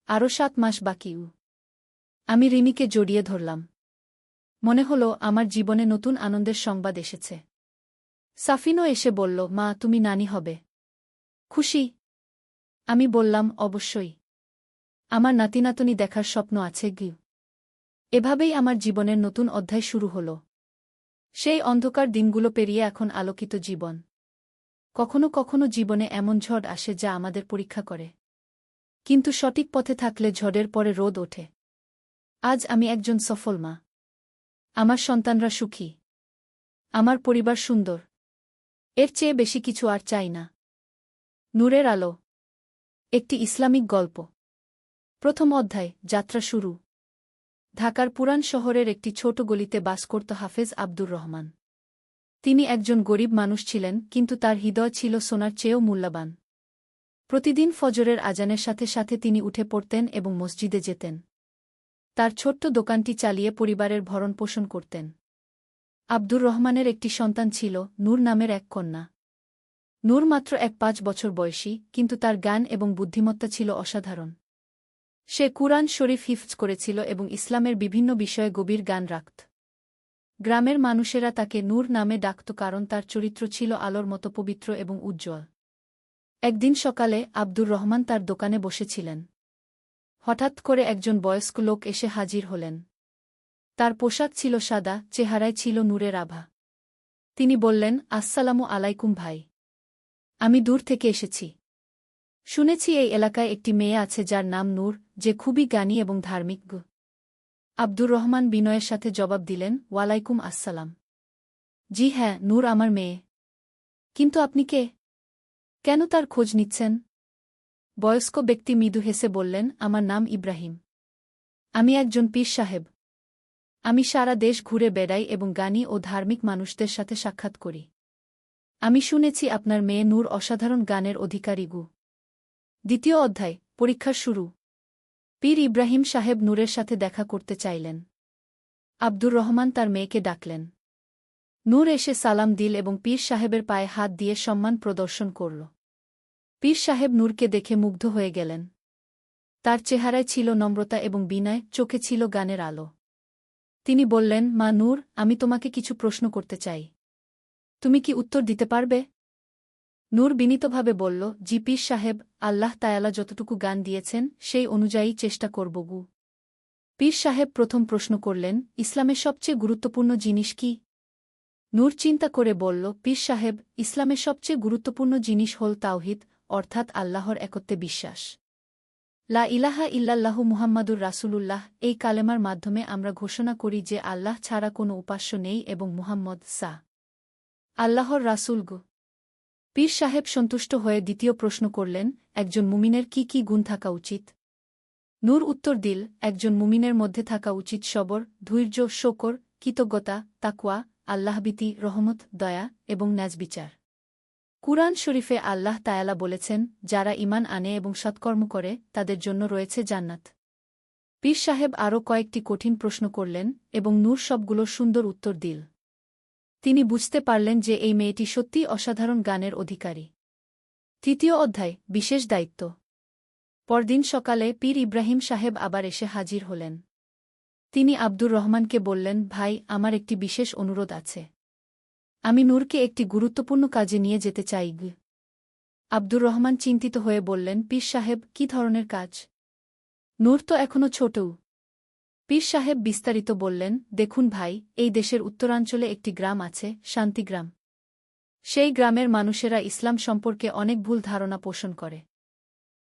আরও 7 মাস বাকি। আমি রিনিকে জড়িয়ে ধরলাম। মনে হলো আমার জীবনে নতুন আনন্দের সংবাদ এসেছে। সাফিনও এসে বলল, মা তুমি নানি হবে। খুশি? আমি বললাম, অবশ্যই। আমার নাতিনাতনি দেখার স্বপ্ন আছে গি। এভাবেই আমার জীবনের নতুন অধ্যায় শুরু হল। সেই অন্ধকার দিনগুলো পেরিয়ে এখন আলোকিত জীবন। কখনো কখনো জীবনে এমন ঝড় আসে যা আমাদের পরীক্ষা করে। কিন্তু সঠিক পথে থাকলে ঝড়ের পরে রোদ ওঠে। আজ আমি একজন সফল মা। আমার সন্তানরা সুখী। আমার পরিবার সুন্দর। এর চেয়ে বেশি কিছু আর চাই না। নূরের আলো। একটি ইসলামিক গল্প। প্রথম অধ্যায়, যাত্রা শুরু। ঢাকার পুরান শহরের একটি ছোট গলিতে বাস করত হাফেজ আব্দুর রহমান। তিনি একজন গরিব মানুষ ছিলেন, কিন্তু তার হৃদয় ছিল সোনার চেয়েও মূল্যবান। প্রতিদিন ফজরের আজানের সাথে সাথে তিনি উঠে পড়তেন এবং মসজিদে যেতেন। তার ছোট্ট দোকানটি চালিয়ে পরিবারের ভরণপোষণ করতেন। আব্দুর রহমানের একটি সন্তান ছিল, নূর নামের এক কন্যা। নূর মাত্র 5 বছর বয়সী, কিন্তু তার জ্ঞান এবং বুদ্ধিমত্তা ছিল অসাধারণ। সে কুরআন শরীফ হিফজ করেছিল এবং ইসলামের বিভিন্ন বিষয়ে গভীর জ্ঞান রাখত। গ্রামের মানুষেরা তাকে নূর নামে ডাকত কারণ তার চরিত্র ছিল আলোর মতো পবিত্র এবং উজ্জ্বল। একদিন সকালে আব্দুর রহমান তার দোকানে বসেছিলেন। হঠাৎ করে একজন বয়স্ক লোক এসে হাজির হলেন। তার পোশাক ছিল সাদা, চেহারায় ছিল নূরের আভা। তিনি বললেন, আসসালামু আলাইকুম ভাই। আমি দূর থেকে এসেছি। শুনেছি এই এলাকায় একটি মেয়ে আছে যার নাম নূর, যে খুবই জ্ঞানী এবং ধার্মিক। আব্দুর রহমান বিনয়ের সাথে জবাব দিলেন, ওয়ালাইকুম আসসালাম। জি হ্যাঁ, নূর আমার মেয়ে। কিন্তু আপনি কে? কেন তার খোঁজ নিচ্ছেন? বয়স্ক ব্যক্তি মৃদু হেসে বললেন, আমার নাম ইব্রাহিম। আমি একজন পীর সাহেব। আমি সারা দেশ ঘুরে বেড়াই এবং জ্ঞানী ও ধার্মিক মানুষদের সাথে সাক্ষাৎ করি। আমি শুনেছি আপনার মেয়ে নূর অসাধারণ জ্ঞানের অধিকারী। দ্বিতীয় অধ্যায়, পরীক্ষার শুরু। পীর ইব্রাহিম সাহেব নূরের সাথে দেখা করতে চাইলেন। আব্দুর রহমান তার মেয়েকে ডাকলেন। নূর এসে সালাম দিল এবং পীর সাহেবের পায়ে হাত দিয়ে সম্মান প্রদর্শন করল। পীর সাহেব নূরকে দেখে মুগ্ধ হয়ে গেলেন। তার চেহারায় ছিল নম্রতা এবং বিনয়, চোখে ছিল জ্ঞানের আলো। তিনি বললেন, মা নূর, আমি তোমাকে কিছু প্রশ্ন করতে চাই। তুমি কি উত্তর দিতে পারবে? নূর বিনীতভাবে বলল, জি পীর সাহেব, আল্লাহ তায়ালা যতটুকু জ্ঞান দিয়েছেন সেই অনুযায়ী চেষ্টা করব। পীর সাহেব প্রথম প্রশ্ন করলেন, ইসলামের সবচেয়ে গুরুত্বপূর্ণ জিনিস কি? নূর চিন্তা করে বলল, পীর সাহেব, ইসলামের সবচেয়ে গুরুত্বপূর্ণ জিনিস হল তাওহীদ, অর্থাৎ আল্লাহর একত্বে বিশ্বাস। লা ইলাহা ইল্লাল্লাহু মুহাম্মাদুর রাসূলুল্লাহ, এই কালেমার মাধ্যমে আমরা ঘোষণা করি যে আল্লাহ ছাড়া কোনো উপাস্য নেই এবং মুহাম্মদ আল্লাহর রাসূল। পীর সাহেব সন্তুষ্ট হয়ে দ্বিতীয় প্রশ্ন করলেন, একজন মুমিনের কি কি গুণ থাকা উচিত? নূর উত্তর দিল, একজন মুমিনের মধ্যে থাকা উচিত সবর, ধৈর্য, শকর, কৃতজ্ঞতা, তাকওয়া, আল্লাহভীতি, রহমত, দয়া এবং ন্যায়বিচার। কুরআন শরীফে আল্লাহ তায়ালা বলেছেন, যারা ঈমান আনে এবং সৎকর্ম করে তাদের জন্য রয়েছে জান্নাত। পীর সাহেব আরও কয়েকটি কঠিন প্রশ্ন করলেন এবং নূর সবগুলোর সুন্দর উত্তর দিল। তিনি বুঝতে পারলেন যে এই মেয়েটি সত্যিই অসাধারণ জ্ঞানের অধিকারী। তৃতীয় অধ্যায়, বিশেষ দায়িত্ব। পরদিন সকালে পীর ইব্রাহিম সাহেব আবার এসে হাজির হলেন। তিনি আব্দুর রহমানকে বললেন, ভাই, আমার একটি বিশেষ অনুরোধ আছে। আমি নূরকে একটি গুরুত্বপূর্ণ কাজে নিয়ে যেতে চাই। আব্দুর রহমান চিন্তিত হয়ে বললেন, পীর সাহেব, কি ধরনের কাজ? নূর তো এখনও ছোট। পীর সাহেব বিস্তারিত বললেন, দেখুন ভাই, এই দেশের উত্তরাঞ্চলে একটি গ্রাম আছে, শান্তিগ্রাম। সেই গ্রামের মানুষেরা ইসলাম সম্পর্কে অনেক ভুল ধারণা পোষণ করে।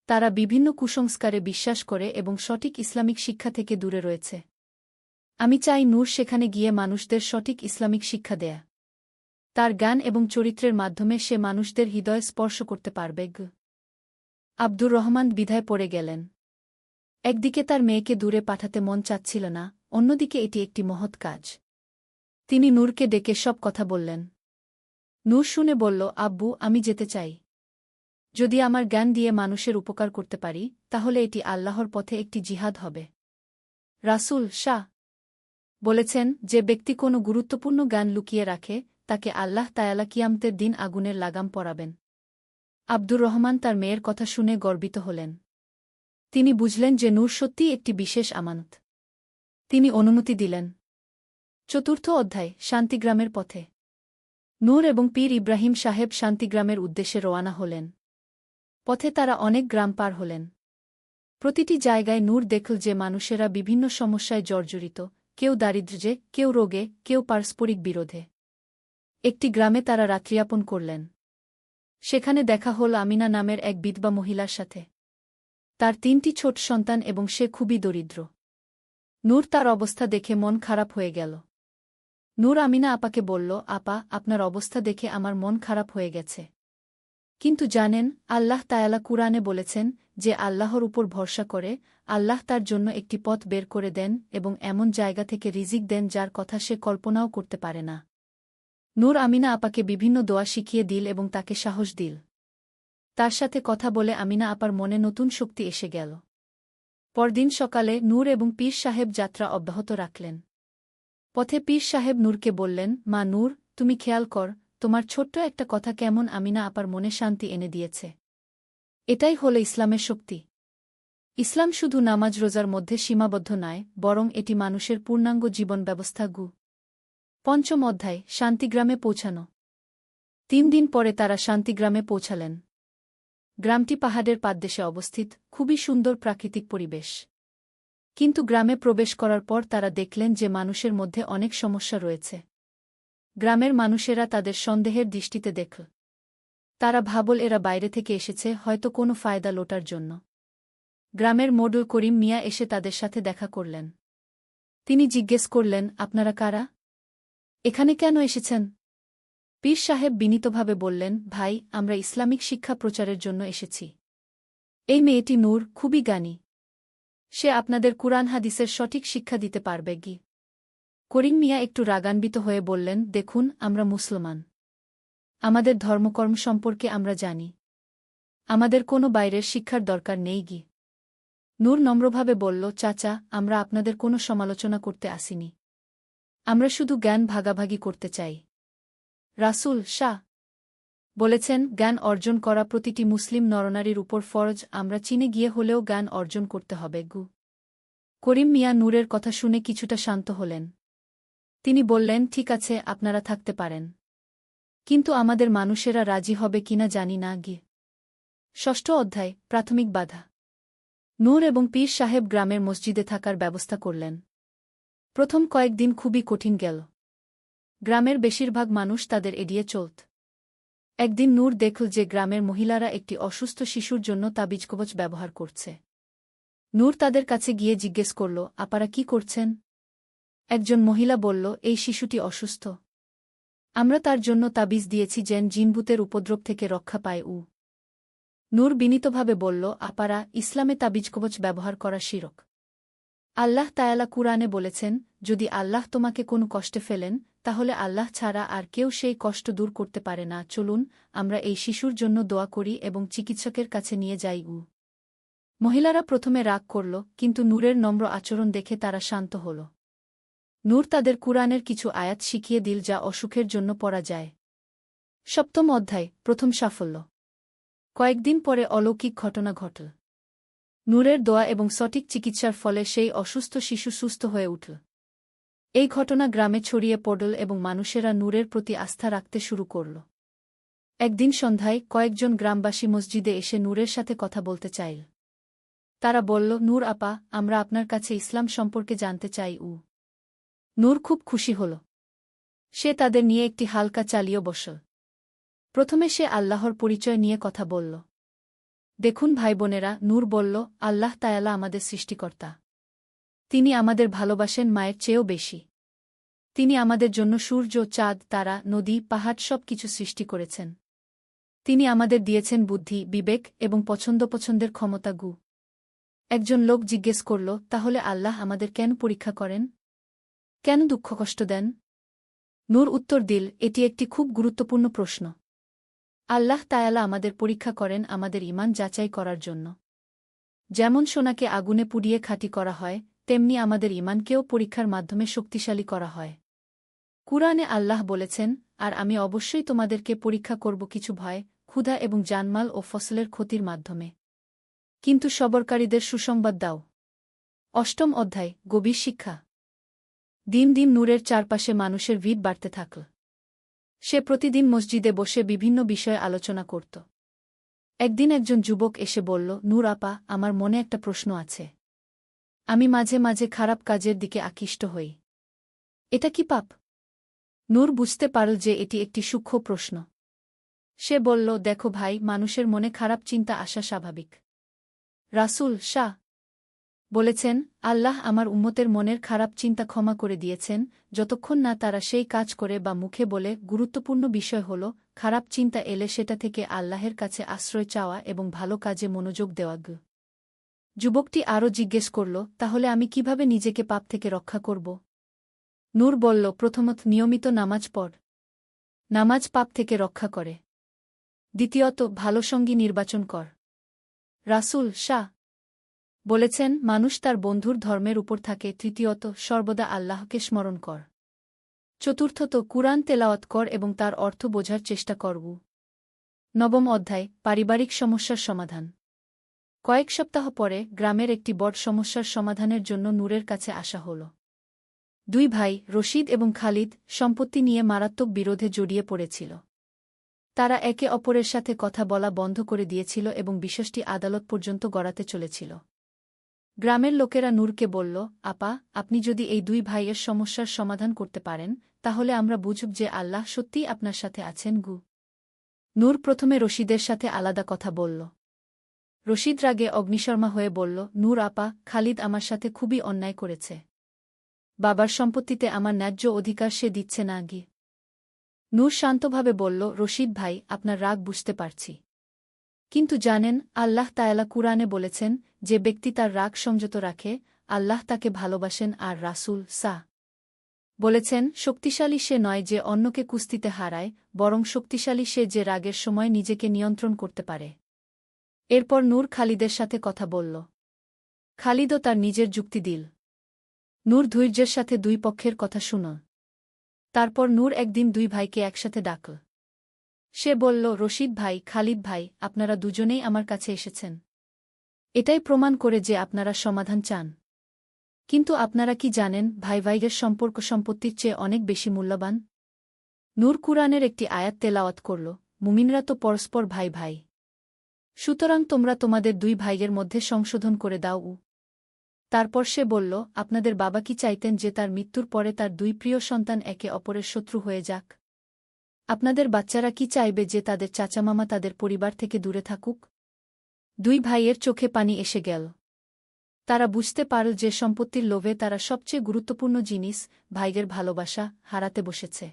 তারা বিভিন্ন কুসংস্কারে বিশ্বাস করে এবং সঠিক ইসলামিক শিক্ষা থেকে দূরে রয়েছে। আমি চাই নূর সেখানে গিয়ে মানুষদের সঠিক ইসলামিক শিক্ষা দেয়া। তার জ্ঞান এবং চরিত্রের মাধ্যমে সে মানুষদের হৃদয় স্পর্শ করতে পারবে। আব্দুর রহমান দ্বিধায় পড়ে গেলেন। একদিকে তার মেয়েকে দূরে পাঠাতে মন চাচ্ছিল না, অন্যদিকে এটি একটি মহৎ কাজ। তিনি নূরকে ডেকে সব কথা বললেন। নূর শুনে বলল, আব্বু, আমি যেতে চাই। যদি আমার জ্ঞান দিয়ে মানুষের উপকার করতে পারি, তাহলে এটি আল্লাহর পথে একটি জিহাদ হবে। রাসূল বলেছেন, যে ব্যক্তি কোনো গুরুত্বপূর্ণ জ্ঞান লুকিয়ে রাখে তাকে আল্লাহ তায়ালা কিয়ামতের দিন আগুনের লাগাম পরাবেন। আব্দুর রহমান তার মেয়ের কথা শুনে গর্বিত হলেন। তিনি বুঝলেন যে নূর সত্যিই একটি বিশেষ আমানত। তিনি অনুমতি দিলেন। চতুর্থ অধ্যায়, শান্তিগ্রামের পথে। নূর এবং পীর ইব্রাহিম সাহেব শান্তিগ্রামের উদ্দেশ্যে রওয়ানা হলেন। পথে তারা অনেক গ্রাম পার হলেন। প্রতিটি জায়গায় নূর দেখল যে মানুষেরা বিভিন্ন সমস্যায় জর্জরিত, কেউ দারিদ্র্যে, কেউ রোগে, কেউ পারস্পরিক বিরোধে। একটি গ্রামে তারা রাত্রিযাপন করলেন। সেখানে দেখা হল আমিনা নামের এক বিধবা মহিলার সাথে। তার 3টি ছোট সন্তান এবং সে খুবই দরিদ্র। নূর তার অবস্থা দেখে মন খারাপ হয়ে গেল। নূর আমিনা আপাকে বলল, আপা, আপনার অবস্থা দেখে আমার মন খারাপ হয়ে গেছে। কিন্তু জানেন, আল্লাহ তায়ালা কুরআনে বলেছেন, যে আল্লাহর উপর ভরসা করে, আল্লাহ তার জন্য একটি পথ বের করে দেন এবং এমন জায়গা থেকে রিজিক দেন যার কথা সে কল্পনাও করতে পারে না। নূর আমিনা আপাকে বিভিন্ন দোয়া শিখিয়ে দিল এবং তাকে সাহস দিল। তার সাথে কথা বলে আমিনা আপার মনে নতুন শক্তি এসে গেল। পরদিন সকালে নূর এবং পীর সাহেব যাত্রা অব্যাহত রাখলেন। পথে পীর সাহেব নূরকে বললেন, মা নূর, তুমি খেয়াল কর, তোমার ছোট্ট একটা কথা কেমন আমিনা আপার মনে শান্তি এনে দিয়েছে। এটাই হল ইসলামের শক্তি। ইসলাম শুধু নামাজ রোজার মধ্যে সীমাবদ্ধ নয়, বরং এটি মানুষের পূর্ণাঙ্গ জীবন ব্যবস্থা। পঞ্চম অধ্যায়, শান্তিগ্রামে পৌঁছানো। 3 দিন পরে তারা শান্তিগ্রামে পৌঁছালেন। গ্রামটি পাহাড়ের পাদদেশে অবস্থিত, খুবই সুন্দর প্রাকৃতিক পরিবেশ। কিন্তু গ্রামে প্রবেশ করার পর তারা দেখলেন যে মানুষের মধ্যে অনেক সমস্যা রয়েছে। গ্রামের মানুষেরা তাদের সন্দেহের দৃষ্টিতে দেখল। তারা ভাবল এরা বাইরে থেকে এসেছে, হয়তো কোনো ফায়দা লোটার জন্য। গ্রামের মোড়ল করিম মিয়া এসে তাদের সাথে দেখা করলেন। তিনি জিজ্ঞেস করলেন, আপনারা কারা? এখানে কেন এসেছেন? পীর সাহেব বিনীতভাবে বললেন, ভাই, আমরা ইসলামিক শিক্ষা প্রচারের জন্য এসেছি। এই মেয়েটি নূর খুবই জ্ঞানী। সে আপনাদের কুরআন হাদিসের সঠিক শিক্ষা দিতে পারবে। করিম মিয়া একটু রাগান্বিত হয়ে বললেন, দেখুন, আমরা মুসলমান। আমাদের ধর্মকর্ম সম্পর্কে আমরা জানি। আমাদের কোনো বাইরের শিক্ষার দরকার নেই। নূর নম্রভাবে বলল, চাচা, আমরা আপনাদের কোনো সমালোচনা করতে আসিনি। আমরা শুধু জ্ঞান ভাগাভাগি করতে চাই। রাসূল শাহ বলেছেন, জ্ঞান অর্জন করা প্রতিটি মুসলিম নরনারীর উপর ফরজ। আমরা চীনে গিয়ে হলেও জ্ঞান অর্জন করতে হবে। করিম মিয়া নূরের কথা শুনে কিছুটা শান্ত হলেন। তিনি বললেন, ঠিক আছে, আপনারা থাকতে পারেন। কিন্তু আমাদের মানুষেরা রাজি হবে কিনা জানি না। ষষ্ঠ অধ্যায়, প্রাথমিক বাধা। নূর এবং পীর সাহেব গ্রামের মসজিদে থাকার ব্যবস্থা করলেন। প্রথম কয়েকদিন খুবই কঠিন গেল। গ্রামের বেশিরভাগ মানুষ তাদের এড়িয়ে চলত। একদিন নূর দেখল যে গ্রামের মহিলারা একটি অসুস্থ শিশুর জন্য তাবিজকবচ ব্যবহার করছে। নূর তাদের কাছে গিয়ে জিজ্ঞেস করল, আপনারা কি করছেন? একজন মহিলা বলল, এই শিশুটি অসুস্থ। আমরা তার জন্য তাবিজ দিয়েছি যেন জিনভূতের উপদ্রব থেকে রক্ষা পায়। নূর বিনীতভাবে বলল, আপারা, ইসলামে তাবিজকবচ ব্যবহার করা শিরক। আল্লাহ তায়ালা কুরআনে বলেছেন, যদি আল্লাহ তোমাকে কোনো কষ্টে ফেলেন, তাহলে আল্লাহ ছাড়া আর কেউ সেই কষ্ট দূর করতে পারে না। চলুন, আমরা এই শিশুর জন্য দোয়া করি এবং চিকিৎসকের কাছে নিয়ে যাই। মহিলারা প্রথমে রাগ করল, কিন্তু নূরের নম্র আচরণ দেখে তারা শান্ত হল। নূর তাদের কুরআনের কিছু আয়াত শিখিয়ে দিল যা অসুখের জন্য পড়া যায়। সপ্তম অধ্যায়, প্রথম সাফল্য। কয়েকদিন পরে অলৌকিক ঘটনা ঘটল। নূরের দোয়া এবং সঠিক চিকিৎসার ফলে সেই অসুস্থ শিশু সুস্থ হয়ে উঠল। এই ঘটনা গ্রামে ছড়িয়ে পড়ল এবং মানুষেরা নূরের প্রতি আস্থা রাখতে শুরু করল। একদিন সন্ধ্যায় কয়েকজন গ্রামবাসী মসজিদে এসে নূরের সাথে কথা বলতে চাইল। তারা বলল, নূর আপা, আমরা আপনার কাছে ইসলাম সম্পর্কে জানতে চাই। নূর খুব খুশি হল। সে তাদের নিয়ে একটি হালকা চালিয়ে বসল। প্রথমে সে আল্লাহর পরিচয় নিয়ে কথা বলল। দেখুন ভাইবোনেরা, নূর বলল, আল্লাহ তায়ালা আমাদের সৃষ্টিকর্তা। তিনি আমাদের ভালোবাসেন মায়ের চেয়েও বেশি। তিনি আমাদের জন্য সূর্য, চাঁদ, তারা, নদী, পাহাড় সব কিছু সৃষ্টি করেছেন। তিনি আমাদের দিয়েছেন বুদ্ধি, বিবেক এবং পছন্দের ক্ষমতা। একজন লোক জিজ্ঞেস করল, তাহলে আল্লাহ আমাদের কেন পরীক্ষা করেন? কেন দুঃখ কষ্ট দেন? নূর উত্তর দিল, এটি একটি খুব গুরুত্বপূর্ণ প্রশ্ন। আল্লাহ তায়ালা আমাদের পরীক্ষা করেন আমাদের ঈমান যাচাই করার জন্য। যেমন সোনাকে আগুনে পুড়িয়ে খাঁটি করা হয়, তেমনি আমাদের ঈমানকেও পরীক্ষার মাধ্যমে শক্তিশালী করা হয়। কুরআনে আল্লাহ বলেছেন, আর আমি অবশ্যই তোমাদেরকে পরীক্ষা করব কিছু ভয়, ক্ষুধা এবং জানমাল ও ফসলের ক্ষতির মাধ্যমে। কিন্তু সবরকারীদের সুসংবাদ দাও। অষ্টম অধ্যায়, গভীর শিক্ষা। দিন দিন নূরের চারপাশে মানুষের ভিড় বাড়তে থাকল। সে প্রতিদিন মসজিদে বসে বিভিন্ন বিষয়ে আলোচনা করত। একদিন একজন যুবক এসে বলল, নূর আপা, আমার মনে একটা প্রশ্ন আছে। আমি মাঝে মাঝে খারাপ কাজের দিকে আকৃষ্ট হই। এটা কি পাপ? নূর বুঝতে পারল যে এটি একটি সূক্ষ্ম প্রশ্ন। সে বলল, দেখো ভাই, মানুষের মনে খারাপ চিন্তা আসা স্বাভাবিক। রাসূল শাহ বলেছেন, আল্লাহ আমার উম্মতের মনের খারাপ চিন্তা ক্ষমা করে দিয়েছেন, যতক্ষণ না তারা সেই কাজ করে বা মুখে বলে। গুরুত্বপূর্ণ বিষয় হল, খারাপ চিন্তা এলে সেটা থেকে আল্লাহের কাছে আশ্রয় চাওয়া এবং ভালো কাজে মনোযোগ দেওয়া। যুবকটি আরও জিজ্ঞেস করল, তাহলে আমি কিভাবে নিজেকে পাপ থেকে রক্ষা করব? নূর বলল, প্রথমত নিয়মিত নামাজ পড়। নামাজ পাপ থেকে রক্ষা করে। দ্বিতীয়ত, ভালো সঙ্গী নির্বাচন কর। রাসূল শাহ বলেছেন, মানুষ তার বন্ধুর ধর্মের উপর থাকে। তৃতীয়ত, সর্বদা আল্লাহকে স্মরণ কর। চতুর্থত, কুরআন তেলাওয়াত কর এবং তার অর্থ বোঝার চেষ্টা করব। নবম অধ্যায়, পারিবারিক সমস্যার সমাধান। কয়েক সপ্তাহ পরে গ্রামের একটি বড় সমস্যার সমাধানের জন্য নূরের কাছে আসা হল। দুই ভাই, রশিদ এবং খালিদ, সম্পত্তি নিয়ে মারাত্মক বিরোধে জড়িয়ে পড়েছিল। তারা একে অপরের সাথে কথা বলা বন্ধ করে দিয়েছিল এবং বিষয়টি আদালত পর্যন্ত গড়াতে চলেছিল। গ্রামের লোকেরা নূরকে বলল, আপা, আপনি যদি এই দুই ভাইয়ের সমস্যার সমাধান করতে পারেন, তাহলে আমরা বুঝব যে আল্লাহ সত্যিই আপনার সাথে আছেন। নূর প্রথমে রশিদের সাথে আলাদা কথা বলল। রশিদ রাগে অগ্নিশর্মা হয়ে বলল, নূর আপা, খালিদ আমার সাথে খুবই অন্যায় করেছে। বাবার সম্পত্তিতে আমার ন্যায্য অধিকার সে দিচ্ছে না। নূর শান্তভাবে বলল, রশিদ ভাই, আপনার রাগ বুঝতে পারছি। কিন্তু জানেন, আল্লাহ তাআলা কুরআনে বলেছেন, যে ব্যক্তি তার রাগ সংযত রাখে, আল্লাহ তাকে ভালোবাসেন। আর রাসূল সা বলেছেন, শক্তিশালী সে নয় যে অন্যকে কুস্তিতে হারায়, বরং শক্তিশালী সে যে রাগের সময় নিজেকে নিয়ন্ত্রণ করতে পারে। এরপর নূর খালিদের সাথে কথা বলল। খালিদও তার নিজের যুক্তি দিল। নূর ধৈর্যের সাথে দুই পক্ষের কথা শুনল। তারপর নূর একদিন দুই ভাইকে একসাথে ডাকল। সে বলল, রশিদ ভাই, খালিদ ভাই, আপনারা দুজনেই আমার কাছে এসেছেন। এটাই প্রমাণ করে যে আপনারা সমাধান চান। কিন্তু আপনারা কি জানেন, ভাই ভাইয়ের সম্পর্ক সম্পত্তির চেয়ে অনেক বেশি মূল্যবান? নূর কুরআনের একটি আয়াত তেলাওয়াত করল, মুমিনরা তো পরস্পর ভাই ভাই। সুতরাং তোমরা তোমাদের দুই ভাইয়ের মধ্যে সংশোধন করে দাও। তারপর সে বলল, আপনাদের বাবা কি চাইতেন যে তার মৃত্যুর পরে তার দুই প্রিয় সন্তান একে অপরের শত্রু হয়ে যাক? আপনাদের বাচ্চারা কি চাইবে যে তাদের চাচামামা তাদের পরিবার থেকে দূরে থাকুক? দুই ভাইয়ের চোখে পানি এসে গেল। তারা বুঝতে পারল যে সম্পত্তির লোভে তারা সবচেয়ে গুরুত্বপূর্ণ জিনিস, ভাইয়ের ভালোবাসা, হারাতে বসেছে।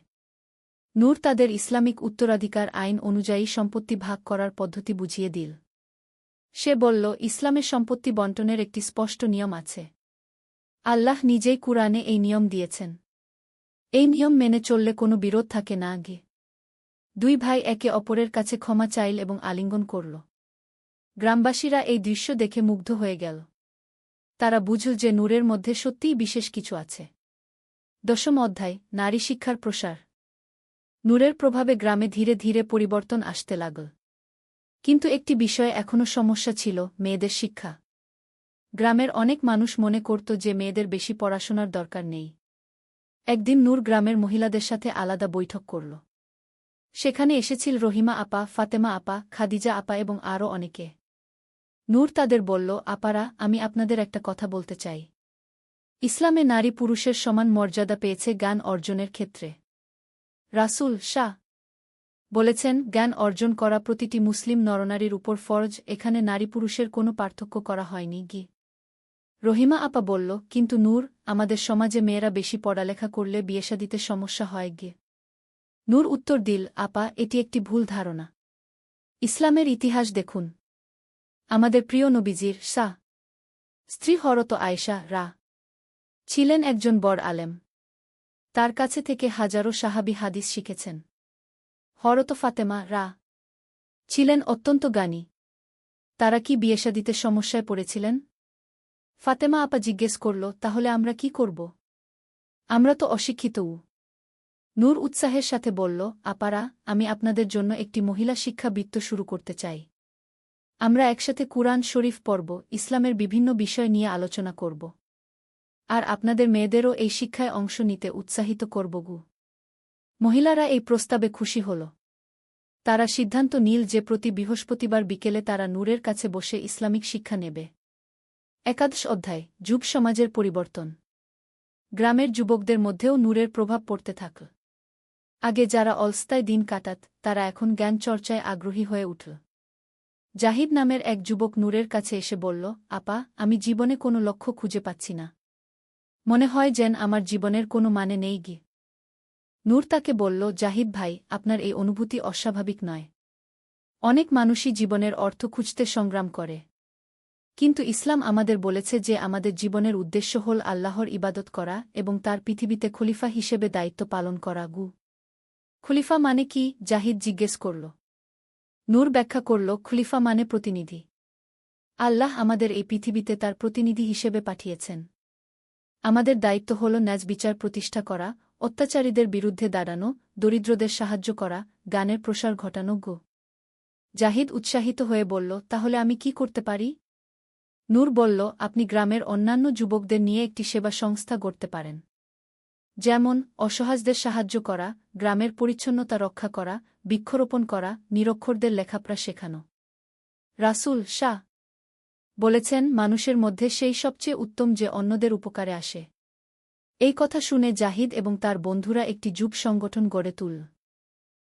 নূর তাদের ইসলামিক উত্তরাধিকার আইন অনুযায়ী সম্পত্তি ভাগ করার পদ্ধতি বুঝিয়ে দিল। সে বলল, ইসলামে সম্পত্তি বণ্টনের একটি স্পষ্ট নিয়ম আছে। আল্লাহ নিজেই কুরআনে এই নিয়ম দিয়েছেন। এই নিয়ম মেনে চললে কোনো বিরোধ থাকে না। দুই ভাই একে অপরের কাছে ক্ষমা চাইল এবং আলিঙ্গন করল। গ্রামবাসীরা এই দৃশ্য দেখে মুগ্ধ হয়ে গেল। তারা বুঝল যে নূরের মধ্যে সত্যিই বিশেষ কিছু আছে। দশম অধ্যায়, নারী শিক্ষার প্রসার। নূরের প্রভাবে গ্রামে ধীরে ধীরে পরিবর্তন আসতে লাগল। কিন্তু একটি বিষয়ে এখনও সমস্যা ছিল, মেয়েদের শিক্ষা। গ্রামের অনেক মানুষ মনে করত যে মেয়েদের বেশি পড়াশোনার দরকার নেই। একদিন নূর গ্রামের মহিলাদের সাথে আলাদা বৈঠক করল। সেখানে এসেছিল রহিমা আপা, ফাতেমা আপা, খাদিজা আপা এবং আরও অনেকে। নূর তাদের বলল, আপারা, আমি আপনাদের একটা কথা বলতে চাই। ইসলামে নারী পুরুষের সমান মর্যাদা পেয়েছে জ্ঞান অর্জনের ক্ষেত্রে। রাসূল শাহ বলেছেন, জ্ঞান অর্জন করা প্রতিটি মুসলিম নরনারীর উপর ফরজ। এখানে নারী পুরুষের কোনো পার্থক্য করা হয়নি। রহিমা আপা বলল, কিন্তু নূর, আমাদের সমাজে মেয়েরা বেশি পড়ালেখা করলে বিয়েশাদিতে সমস্যা হয়। নূর উত্তর দিল, আপা, এটি একটি ভুল ধারণা। ইসলামের ইতিহাস দেখুন। আমাদের প্রিয় নবীজির স্ত্রী হযরত আয়েশা ছিলেন একজন বড় আলেম। তার কাছে থেকে হাজারো সাহাবী হাদিস শিখেছেন। হযরত ফাতেমা ছিলেন অত্যন্ত জ্ঞানী। তারা কি বিয়েশাদিতে সমস্যায় পড়েছিলেন? ফাতেমা আপা জিজ্ঞেস করল, তাহলে আমরা কি করব? আমরা তো অশিক্ষিত। নূর উৎসাহের সাথে বলল, আপারা, আমি আপনাদের জন্য একটি মহিলা শিক্ষা বৃত্ত শুরু করতে চাই। আমরা একসাথে কুরআন শরীফ পড়ব, ইসলামের বিভিন্ন বিষয় নিয়ে আলোচনা করব। আর আপনাদের মেয়েদেরও এই শিক্ষায় অংশ নিতে উৎসাহিত করব গু। মহিলারা এই প্রস্তাবে খুশি হল। তারা সিদ্ধান্ত নিল যে প্রতি বৃহস্পতিবার বিকেলে তারা নূরের কাছে বসে ইসলামিক শিক্ষা নেবে। একাদশ অধ্যায়, যুব সমাজের পরিবর্তন। গ্রামের যুবকদের মধ্যেও নূরের প্রভাব পড়তে থাকল। আগে যারা অলস্তায় দিন কাটাত, তারা এখন জ্ঞান চর্চায় আগ্রহী হয়ে উঠল। জাহিদ নামের এক যুবক নূরের কাছে এসে বলল, আপা, আমি জীবনে কোনো লক্ষ্য খুঁজে পাচ্ছি না। মনে হয় যেন আমার জীবনের কোনো মানে নেই গি। নূর তাকে বলল, জাহিদ ভাই, আপনার এই অনুভূতি অস্বাভাবিক নয়। অনেক মানুষই জীবনের অর্থ খুঁজতে সংগ্রাম করে। কিন্তু ইসলাম আমাদের বলেছে যে আমাদের জীবনের উদ্দেশ্য হল আল্লাহর ইবাদত করা এবং তার পৃথিবীতে খলিফা হিসেবে দায়িত্ব পালন করা গু। খলিফা মানে কি? জাহিদ জিজ্ঞেস করল। নূর ব্যাখ্যা করল, খলিফা মানে প্রতিনিধি। আল্লাহ আমাদের এই পৃথিবীতে তার প্রতিনিধি হিসেবে পাঠিয়েছেন। আমাদের দায়িত্ব হল ন্যায় বিচার প্রতিষ্ঠা করা, অত্যাচারীদের বিরুদ্ধে দাঁড়ানো, দরিদ্রদের সাহায্য করা, জ্ঞানের প্রসার ঘটানো গো। জাহিদ উৎসাহিত হয়ে বলল, তাহলে আমি কি করতে পারি? নূর বলল, আপনি গ্রামের অন্যান্য যুবকদের নিয়ে একটি সেবা সংস্থা গড়তে পারেন। যেমন অসহায়দের সাহায্য করা, গ্রামের পরিচ্ছন্নতা রক্ষা করা, বৃক্ষরোপণ করা, নিরক্ষরদের লেখাপড়া শেখানো। রাসূল শাহ বলেছেন, মানুষের মধ্যে সেই সবচেয়ে উত্তম যে অন্যদের উপকারে আসে। এই কথা শুনে জাহিদ এবং তার বন্ধুরা একটি যুব সংগঠন গড়ে তুলল।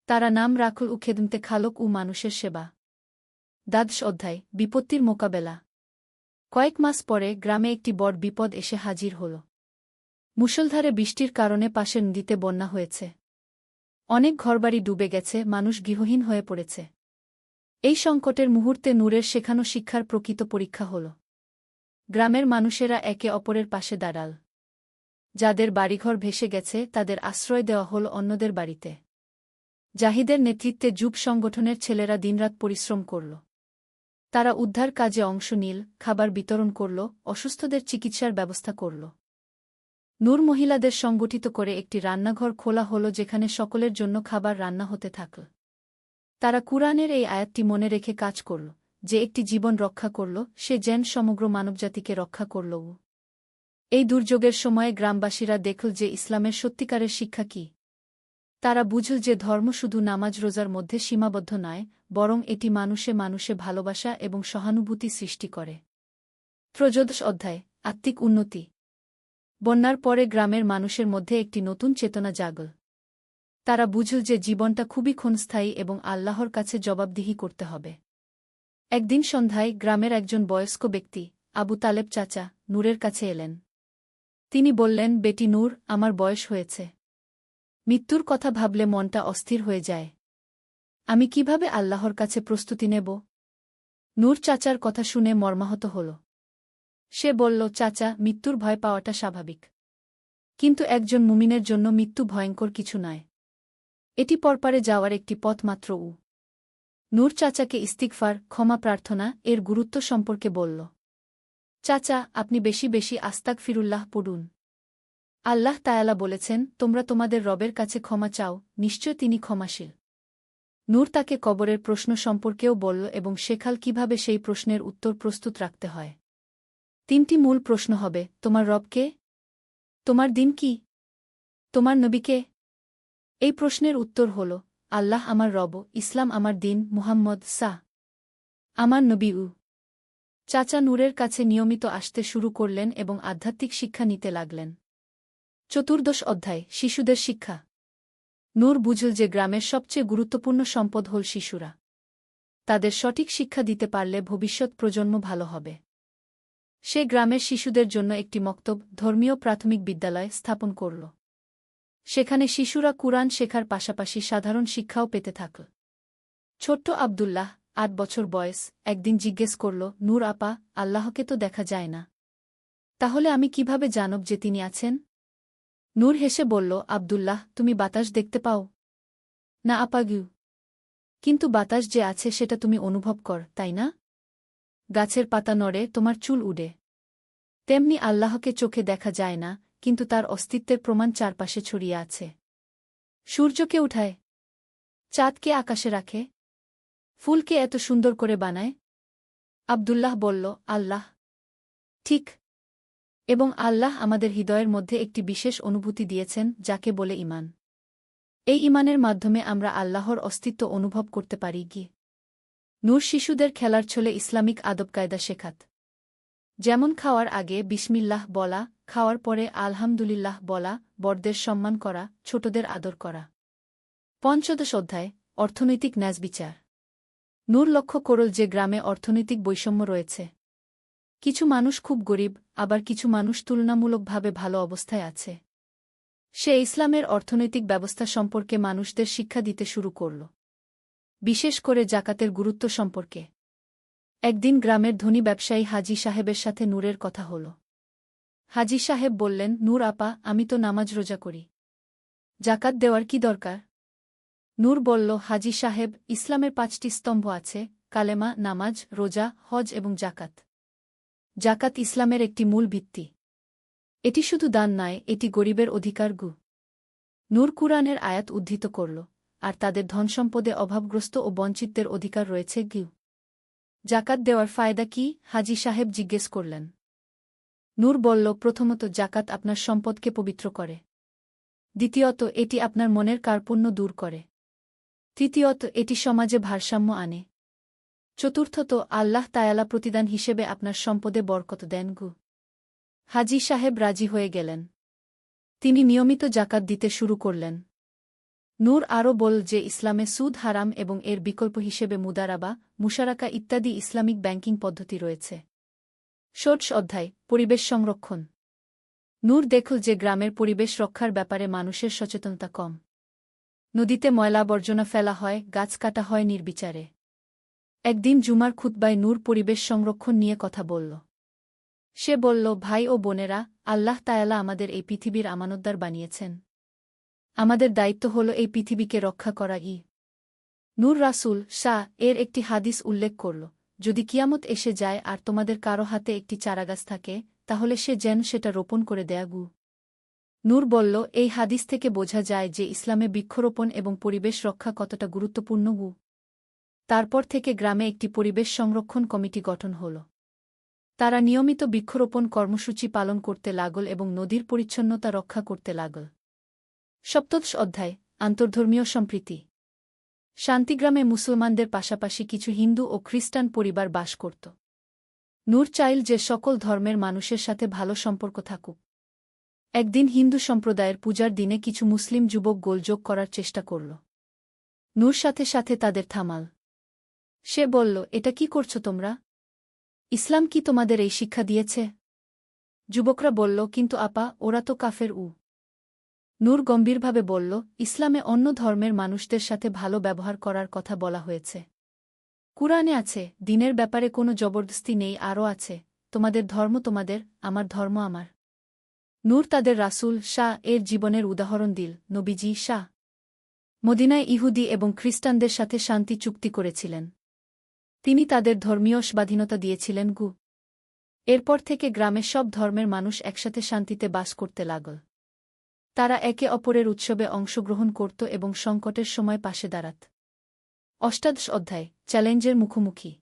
তারা নাম রাখল খেদমতে খালক ও মানুষের সেবা। দ্বাদশ অধ্যায়, বিপত্তির মোকাবেলা। কয়েক মাস পরে গ্রামে একটি বড় বিপদ এসে হাজির হল। মুষলধারে বৃষ্টির কারণে পাশের নদীতে বন্যা হয়েছে। অনেক ঘরবাড়ি ডুবে গেছে, মানুষ গৃহহীন হয়ে পড়েছে। এই সংকটের মুহূর্তে নূরের শেখানো শিক্ষার প্রকৃত পরীক্ষা হল। গ্রামের মানুষেরা একে অপরের পাশে দাঁড়াল। যাদের বাড়িঘর ভেসে গেছে তাদের আশ্রয় দেওয়া হল অন্যদের বাড়িতে। জাহিদের নেতৃত্বে যুব সংগঠনের ছেলেরা দিনরাত পরিশ্রম করল। তারা উদ্ধার কাজে অংশ নিল, খাবার বিতরণ করল, অসুস্থদের চিকিৎসার ব্যবস্থা করল। নূর মহিলাদের সংগঠিত করে একটি রান্নাঘর খোলা হল যেখানে সকলের জন্য খাবার রান্না হতে থাকল। তারা কুরআনের এই আয়াতটি মনে রেখে কাজ করল, যে একটি জীবন রক্ষা করল সে যেন সমগ্র মানবজাতিকে রক্ষা করল। এই দুর্যোগের সময়ে গ্রামবাসীরা দেখল যে ইসলামের সত্যিকারের শিক্ষা কি। তারা বুঝল যে ধর্ম শুধু নামাজ রোজার মধ্যে সীমাবদ্ধ নয়, বরং এটি মানুষে মানুষে ভালোবাসা এবং সহানুভূতি সৃষ্টি করে। ত্রয়োদশ অধ্যায়, আত্মিক উন্নতি। বন্যার পরে গ্রামের মানুষের মধ্যে একটি নতুন চেতনা জাগল। তারা বুঝল যে জীবনটা খুবই ক্ষণস্থায়ী এবং আল্লাহর কাছে জবাবদিহি করতে হবে। একদিন সন্ধ্যায় গ্রামের একজন বয়স্ক ব্যক্তি, আবু তালেব চাচা, নূরের কাছে এলেন। তিনি বললেন, বেটি নূর, আমার বয়স হয়েছে। মৃত্যুর কথা ভাবলে মনটা অস্থির হয়ে যায়। আমি কিভাবে আল্লাহর কাছে প্রস্তুতি নেব? নূর চাচার কথা শুনে মর্মাহত হল। সে বলল, চাচা, মৃত্যুর ভয় পাওয়াটা স্বাভাবিক। কিন্তু একজন মুমিনের জন্য মৃত্যু ভয়ঙ্কর কিছু নয়। এটি পরপারে যাওয়ার একটি পথ মাত্র। নূর চাচাকে ইস্তিগফার, ক্ষমা প্রার্থনা এর গুরুত্ব সম্পর্কে বলল। চাচা, আপনি বেশি বেশি আস্তাগফিরুল্লাহ পড়ুন। আল্লাহ তায়ালা বলেছেন, তোমরা তোমাদের রবের কাছে ক্ষমা চাও, নিশ্চয় তিনি ক্ষমাশীল। নূর তাকে কবরের প্রশ্ন সম্পর্কেও বলল এবং শেখাল কিভাবে সেই প্রশ্নের উত্তর প্রস্তুত রাখতে হয়। 3টি মূল প্রশ্ন হবে, তোমার রব কে? তোমার দিন কি? তোমার নবী কে? এই প্রশ্নের উত্তর হল, আল্লাহ আমার রব, ইসলাম আমার দিন, মুহাম্মদ আমার নবী। চাচা নূরের কাছে নিয়মিত আসতে শুরু করলেন এবং আধ্যাত্মিক শিক্ষা নিতে লাগলেন। চতুর্দশ অধ্যায়, শিশুদের শিক্ষা। নূর বুঝল যে গ্রামের সবচেয়ে গুরুত্বপূর্ণ সম্পদ হল শিশুরা। তাদের সঠিক শিক্ষা দিতে পারলে ভবিষ্যৎ প্রজন্ম ভালো হবে। সে গ্রামের শিশুদের জন্য একটি মক্তব, ধর্মীয় প্রাথমিক বিদ্যালয় স্থাপন করল। সেখানে শিশুরা কুরআন শেখার পাশাপাশি সাধারণ শিক্ষাও পেতে থাকল। ছোট্ট আব্দুল্লাহ, 8 বছর বয়স, একদিন জিজ্ঞেস করল, নূর আপা, আল্লাহকে তো দেখা যায় না। তাহলে আমি কিভাবে জানব যে তিনি আছেন? নূর হেসে বলল, আব্দুল্লাহ, তুমি বাতাস দেখতে পাও না আপা গু? কিন্তু বাতাস যে আছে সেটা তুমি অনুভব কর, তাই না? গাছের পাতা নড়ে, তোমার চুল উড়ে। তেমনি আল্লাহকে চোখে দেখা যায় না, কিন্তু তার অস্তিত্বের প্রমাণ চারপাশে ছড়িয়ে আছে। সূর্যকে উঠায়, চাঁদকে আকাশে রাখে, ফুলকে এত সুন্দর করে বানায়। আব্দুল্লাহ বলল, আল্লাহ। ঠিক। এবং আল্লাহ আমাদের হৃদয়ের মধ্যে একটি বিশেষ অনুভূতি দিয়েছেন, যাকে বলে ঈমান। এই ঈমানের মাধ্যমে আমরা আল্লাহর অস্তিত্ব অনুভব করতে পারি। নূর শিশুদের খেলার ছলে ইসলামিক আদব-কায়দা শেখাত। যেমন খাওয়ার আগে বিসমিল্লাহ বলা, খাওয়ার পরে আলহামদুলিল্লাহ বলা, বড়দের সম্মান করা, ছোটদের আদর করা। পঞ্চদশ অধ্যায়, অর্থনৈতিক ন্যায়বিচার। নূর লক্ষ্য করল যে গ্রামে অর্থনৈতিক বৈষম্য রয়েছে। কিছু মানুষ খুব গরিব, আবার কিছু মানুষ তুলনামূলকভাবে ভালো অবস্থায় আছে। সে ইসলামের অর্থনৈতিক ব্যবস্থা সম্পর্কে মানুষদের শিক্ষা দিতে শুরু করল, বিশেষ করে জাকাতের গুরুত্ব সম্পর্কে। একদিন গ্রামের ধনী ব্যবসায়ী হাজী সাহেবের সাথে নূরের কথা হল। হাজী সাহেব বললেন, নূর আপা, আমি তো নামাজ রোজা করি, জাকাত দেওয়ার কি দরকার? নূর বলল, হাজী সাহেব, ইসলামের 5টি স্তম্ভ আছে: কালেমা, নামাজ, রোজা, হজ এবং জাকাত। জাকাত ইসলামের একটি মূল ভিত্তি। এটি শুধু দান নয়, এটি গরিবের অধিকার। নূর কুরআনের আয়াত উদ্ধৃত করল, আর তাদের ধনসম্পদে অভাবগ্রস্ত ও বঞ্চিতদের অধিকার রয়েছে। জাকাত দেওয়ার ফায়দা কি? হাজী সাহেব জিজ্ঞেস করলেন। নূর বলল, প্রথমত, জাকাত আপনার সম্পদকে পবিত্র করে। দ্বিতীয়ত, এটি আপনার মনের কার্পণ্য দূর করে। তৃতীয়ত, এটি সমাজে ভারসাম্য আনে। চতুর্থত, আল্লাহ তায়ালা প্রতিদান হিসেবে আপনার সম্পদে বরকত দেন। হাজী সাহেব রাজি হয়ে গেলেন। তিনি নিয়মিত জাকাত দিতে শুরু করলেন। নূর আরও বল যে ইসলামে সুদ হারাম এবং এর বিকল্প হিসেবে মুদারাবা, মুশারাকা ইত্যাদি ইসলামিক ব্যাংকিং পদ্ধতি রয়েছে। ষোড়শ অধ্যায়, পরিবেশ সংরক্ষণ। নূর দেখল যে গ্রামের পরিবেশ রক্ষার ব্যাপারে মানুষের সচেতনতা কম। নদীতে ময়লা আবর্জনা ফেলা হয়, গাছ কাটা হয় নির্বিচারে। একদিন জুমার খুতবায় নূর পরিবেশ সংরক্ষণ নিয়ে কথা বলল। সে বলল, ভাই ও বোনেরা, আল্লাহ তায়ালা আমাদের এই পৃথিবীর আমানতদার বানিয়েছেন। আমাদের দায়িত্ব হল এই পৃথিবীকে রক্ষা করা। নূর রাসূল শাহ এর একটি হাদিস উল্লেখ করল, যদি কিয়ামত এসে যায় আর তোমাদের কারো হাতে একটি চারাগাছ থাকে, তাহলে সে যেন সেটা রোপণ করে দেয়া। নূর বলল, এই হাদিস থেকে বোঝা যায় যে ইসলামে বৃক্ষরোপণ এবং পরিবেশ রক্ষা কতটা গুরুত্বপূর্ণ। তারপর থেকে গ্রামে একটি পরিবেশ সংরক্ষণ কমিটি গঠন হল। তারা নিয়মিত বৃক্ষরোপণ কর্মসূচি পালন করতে লাগল এবং নদীর পরিচ্ছন্নতা রক্ষা করতে লাগল। সপ্তদশ অধ্যায়, আন্তর্ধর্মীয় সম্প্রীতি। শান্তিগ্রামে মুসলমানদের পাশাপাশি কিছু হিন্দু ও খ্রিস্টান পরিবার বাস করত। নূর চাইল যে সকল ধর্মের মানুষের সাথে ভালো সম্পর্ক থাকুক। একদিন হিন্দু সম্প্রদায়ের পূজার দিনে কিছু মুসলিম যুবক গোলযোগ করার চেষ্টা করল। নূর সাথে সাথে তাদের থামাল। সে বলল, এটা কি করছ তোমরা? ইসলাম কি তোমাদের এই শিক্ষা দিয়েছে? যুবকরা বলল, কিন্তু আপা, ওরা তো কাফের। নূর গম্ভীরভাবে বলল, ইসলামে অন্য ধর্মের মানুষদের সাথে ভালো ব্যবহার করার কথা বলা হয়েছে। কুরআনে আছে, দিনের ব্যাপারে কোনো জবরদস্তি নেই, আরও আছে, তোমাদের ধর্ম তোমাদের, আমার ধর্ম আমার। নূর তাদের রাসূল শাহ এর জীবনের উদাহরণ দিল। নবীজি শাহ মদিনায় ইহুদি এবং খ্রিস্টানদের সাথে শান্তি চুক্তি করেছিলেন। তিনি তাদের ধর্মীয় স্বাধীনতা দিয়েছিলেন। এরপর থেকে গ্রামের সব ধর্মের মানুষ একসাথে শান্তিতে বাস করতে লাগল। তারা একে অপরের উৎসবে অংশগ্রহণ করত এবং সংকটের সময় পাশে দাঁড়াত। অষ্টাদশ অধ্যায়, চ্যালেঞ্জের মুখোমুখি।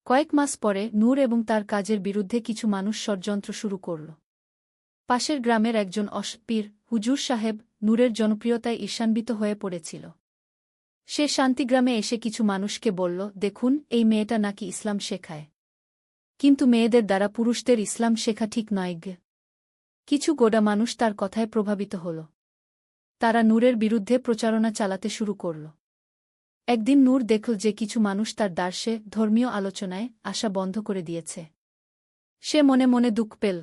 কয়েক মাস পরে নূর এবং তার কাজের বিরুদ্ধে কিছু মানুষ ষড়যন্ত্র শুরু করল। পাশের গ্রামের একজন পীর হুজুর সাহেব নূরের জনপ্রিয়তায় ঈর্ষান্বিত হয়ে পড়েছিল। সে শান্তিগ্রামে এসে কিছু মানুষকে বলল, দেখুন, এই মেয়েটা নাকি ইসলাম শেখায়, কিন্তু মেয়েদের দ্বারা পুরুষদের ইসলাম শেখা ঠিক নয়। কিছু গোডা মানুষ তার কথায় প্রভাবিত হল। তারা নূরের বিরুদ্ধে প্রচারণা চালাতে শুরু করল। একদিন নূর দেখল যে কিছু মানুষ তার দার্শে ধর্মীয় আলোচনায় আসা বন্ধ করে দিয়েছে। সে মনে মনে দুঃখ পেল।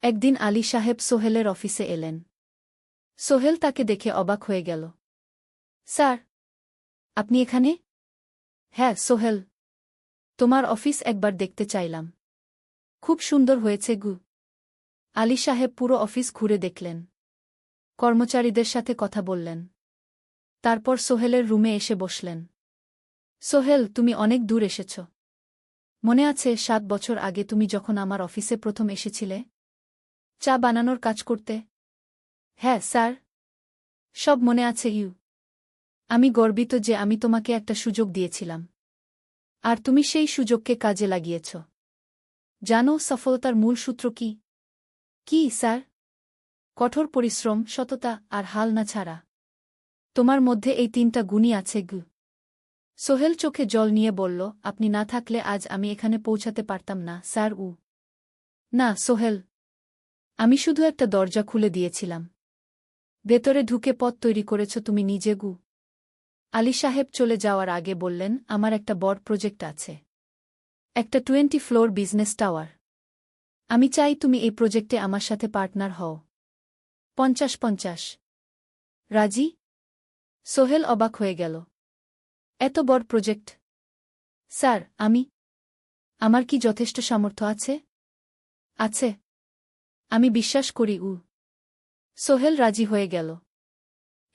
একদিন আলী সাহেব সোহেলের অফিসে এলেন। সোহেল তাকে দেখে অবাক হয়ে গেল। স্যার, আপনি এখানে? হ্যাঁ সোহেল, তোমার অফিস একবার দেখতে চাইলাম। খুব সুন্দর হয়েছে। আলী সাহেব পুরো অফিস ঘুরে দেখলেন, কর্মচারীদের সাথে কথা বললেন। তারপর সোহেলের রুমে এসে বসলেন। সোহেল, তুমি অনেক দূর এসেছ। মনে আছে ৭ বছর আগে তুমি যখন আমার অফিসে প্রথম এসেছিলে চা বানানোর কাজ করতে? হ্যাঁ স্যার, সব মনে আছে ইউ। আমি গর্বিত যে আমি তোমাকে একটা সুযোগ দিয়েছিলাম আর তুমি সেই সুযোগকে কাজে লাগিয়েছ। জানো সফলতার মূল সূত্র কি? কি স্যার? কঠোর পরিশ্রম, সততা আর হাল না ছাড়া। তোমার মধ্যে এই ৩টা গুণই আছে গু। সোহেল চোখে জল নিয়ে বলল, আপনি না থাকলে আজ আমি এখানে পৌঁছাতে পারতাম না স্যার। না সোহেল, আমি শুধু একটা দরজা খুলে দিয়েছিলাম। ভেতরে ঢুকে পথ তৈরি করেছ তুমি নিজে গু। আলী সাহেব চলে যাওয়ার আগে বললেন, আমার একটা বড় প্রজেক্ট আছে, একটা 20 ফ্লোর বিজনেস টাওয়ার। আমি চাই তুমি এই প্রজেক্টে আমার সাথে পার্টনার হও। ৫০-৫০। রাজি? সোহেল অবাক হয়ে গেল। এত বড় প্রজেক্ট? স্যার, আমার কি যথেষ্ট সামর্থ্য আছে? আছে। আমি বিশ্বাস করি সোহেল রাজি হয়ে গেল।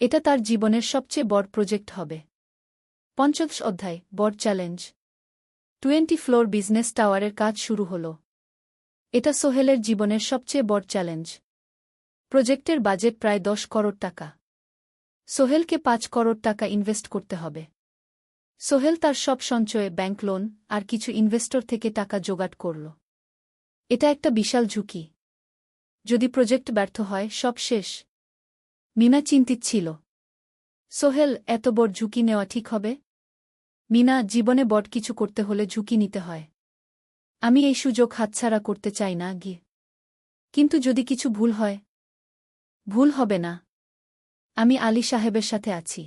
এটা তার জীবনের সবচেয়ে বড় প্রজেক্ট হবে। ৫০ অধ্যায়, বড় চ্যালেঞ্জ। 20 ফ্লোর বিজনেস টাওয়ারের কাজ শুরু হল। এটা সোহেলের জীবনের সবচেয়ে বড় চ্যালেঞ্জ। প্রজেক্টের বাজেট প্রায় ১০ করোড় টাকা। সোহেলকে ৫ করোড় টাকা ইনভেস্ট করতে হবে। সোহেল তার সব সঞ্চয়ে, ব্যাংক লোন আর কিছু ইনভেস্টর থেকে টাকা জোগাড় করল। এটা একটা বিশাল ঝুঁকি। যদি প্রজেক্ট ব্যর্থ হয়, সব শেষ। মিনা চিন্তিত ছিল। সোহেল, এত বড় ঝুঁকি নেওয়া ঠিক হবে? মিনা, জীবনে বড় কিছু করতে হলে ঝুঁকি নিতে হয়। আমি এই সুযোগ হাতছাড়া করতে চাই না গিয়ে। কিন্তু যদি কিছু ভুল হয়? ভুল হবে না। আমি আলী সাহেবের সাথে আছি।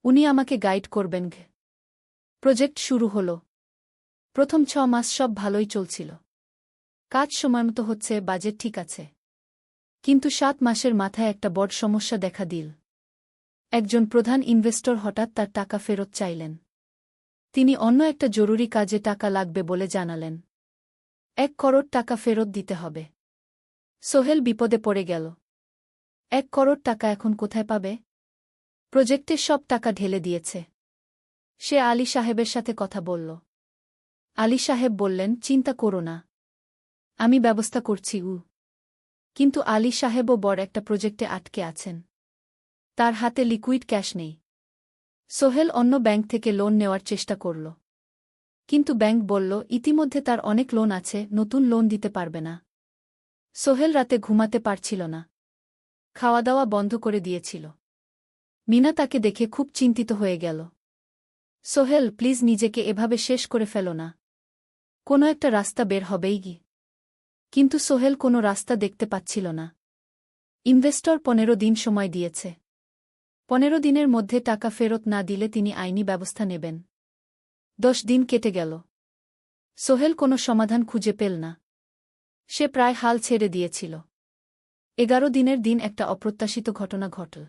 উনি আমাকে গাইড করবেন। প্রজেক্ট শুরু হল। প্রথম ৬ মাস সব ভালোই চলছিল। কাজ সময়মতো হচ্ছে, বাজেট ঠিক আছে। কিন্তু ৭ মাসের মাথায় একটা বড় সমস্যা দেখা দিল। একজন প্রধান ইনভেস্টর হঠাৎ তার টাকা ফেরত চাইলেন। তিনি অন্য একটা জরুরি কাজে টাকা লাগবে বলে জানালেন। ১ করোড় টাকা ফেরত দিতে হবে। সোহেল বিপদে পড়ে গেল। ১ করোড় টাকা এখন কোথায় পাবে? প্রজেক্টে সব টাকা ঢেলে দিয়েছে। সে আলী সাহেবের সাথে কথা বলল। আলী সাহেব বললেন, চিন্তা করো না, আমি ব্যবস্থা করছি। কিন্তু আলী সাহেবও বড় একটা প্রজেক্টে আটকে আছেন। তার হাতে লিকুইড ক্যাশ নেই। সোহেল অন্য ব্যাংক থেকে লোন নেওয়ার চেষ্টা করল। কিন্তু ব্যাংক বলল, ইতিমধ্যে তার অনেক লোন আছে, নতুন লোন দিতে পারবে না। সোহেল রাতে ঘুমাতে পারছিল না। খাওয়া দাওয়া বন্ধ করে দিয়েছিল। মিনা তাকে দেখে খুব চিন্তিত হয়ে গেল। সোহেল, প্লিজ নিজেকে এভাবে শেষ করে ফেলো না। কোনো একটা রাস্তা বের হবেই কি। কিন্তু সোহেল কোনো রাস্তা দেখতে পাচ্ছিল না। ইনভেস্টর ১৫ দিন সময় দিয়েছে। ১৫ দিনের মধ্যে টাকা ফেরত না দিলে তিনি আইনি ব্যবস্থা নেবেন। ১০ দিন কেটে গেল। সোহেল কোনো সমাধান খুঁজে পেল না। সে প্রায় হাল ছেড়ে দিয়েছিল। ১১ দিনের দিন একটা অপ্রত্যাশিত ঘটনা ঘটল।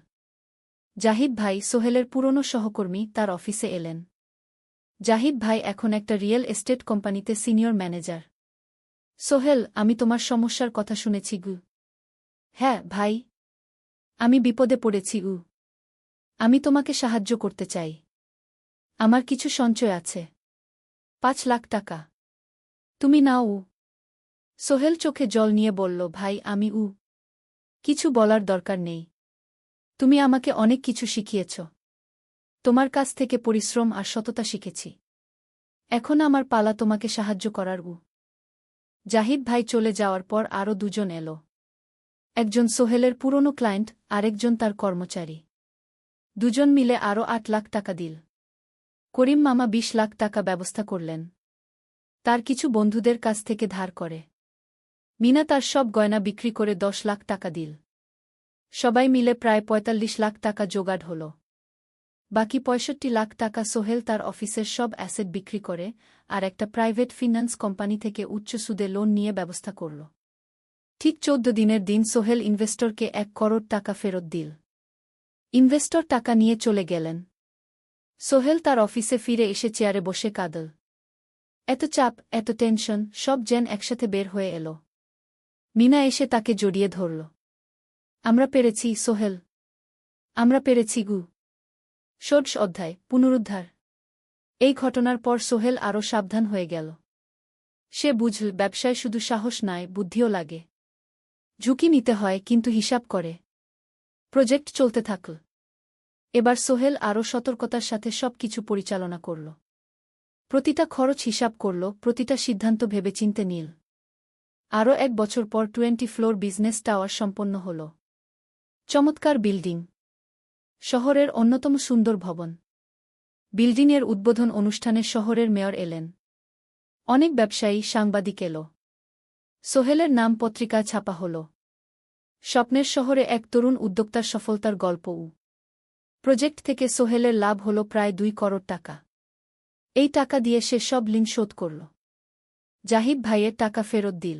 জাহিদ ভাই, সোহেলের পুরনো সহকর্মী, তার অফিসে এলেন। জাহিদ ভাই এখন একটা রিয়েল এস্টেট কোম্পানিতে সিনিয়র ম্যানেজার। সোহেল, আমি তোমার সমস্যার কথা শুনেছি গু। হ্যাঁ ভাই, আমি বিপদে পড়েছি আমি তোমাকে সাহায্য করতে চাই। আমার কিছু সঞ্চয় আছে, ৫ লাখ টাকা। তুমি নাও। সোহেল চোখে জল নিয়ে বলল, ভাই আমি কিছু বলার দরকার নেই। তুমি আমাকে অনেক কিছু শিখিয়েছ। তোমার কাছ থেকে পরিশ্রম আর সততা শিখেছি। এখন আমার পালা তোমাকে সাহায্য করার। জাহিদ ভাই চলে যাওয়ার পর আরও দুজন এলো। একজন সোহেলের পুরনো ক্লায়েন্ট, আরেকজন তার কর্মচারী। দুজন মিলে আরও ৮ লাখ টাকা দিল। করিম মামা ২০ লাখ টাকা ব্যবস্থা করলেন। তার কিছু বন্ধুদের কাছ থেকে ধার করে। মিনা তার সব গয়না বিক্রি করে ১০ লাখ টাকা দিল। সবাই মিলে প্রায় ৪৫ লাখ টাকা জোগাড় হল। বাকি ৬৫ লাখ টাকা সোহেল তার অফিসের সব অ্যাসেট বিক্রি করে আর একটা প্রাইভেট ফিন্যান্স কোম্পানি থেকে উচ্চ সুদে লোন নিয়ে ব্যবস্থা করল। ঠিক ১৪ দিনের দিন সোহেল ইনভেস্টরকে ১ করোড় টাকা ফেরত দিল। ইনভেস্টর টাকা নিয়ে চলে গেলেন। সোহেল তার অফিসে ফিরে এসে চেয়ারে বসে কাঁদল। এত চাপ, এত টেনশন, সব যেন একসাথে বের হয়ে এল। মিনা এসে তাকে জড়িয়ে ধরল। আমরা পেরেছি সোহেল, আমরা পেরেছি গু। ১৬ অধ্যায়, পুনরুদ্ধার। এই ঘটনার পর সোহেল আরও সাবধান হয়ে গেল। সে বুঝল ব্যবসায় শুধু সাহস নয়, বুদ্ধিও লাগে। ঝুঁকি নিতে হয়, কিন্তু হিসাব করে। প্রজেক্ট চলতে থাকল। এবার সোহেল আরও সতর্কতার সাথে সবকিছু পরিচালনা করল। প্রতিটা খরচ হিসাব করল, প্রতিটা সিদ্ধান্ত ভেবেচিন্তে নিল। আরও 1 বছর পর 20 ফ্লোর বিজনেস টাওয়ার সম্পন্ন হল। চমৎকার বিল্ডিং, শহরের অন্যতম সুন্দর ভবন। বিল্ডিংয়ের উদ্বোধন অনুষ্ঠানে শহরের মেয়র এলেন। অনেক ব্যবসায়ী, সাংবাদিক এল। সোহেলের নাম পত্রিকায় ছাপা হল। স্বপ্নের শহরে এক তরুণ উদ্যোক্তার সফলতার গল্পও। প্রজেক্ট থেকে সোহেলের লাভ হল প্রায় 2 করোড় টাকা। এই টাকা দিয়ে সে সব ঋণ শোধ করল। জাহিদ ভাইয়ের টাকা ফেরত দিল।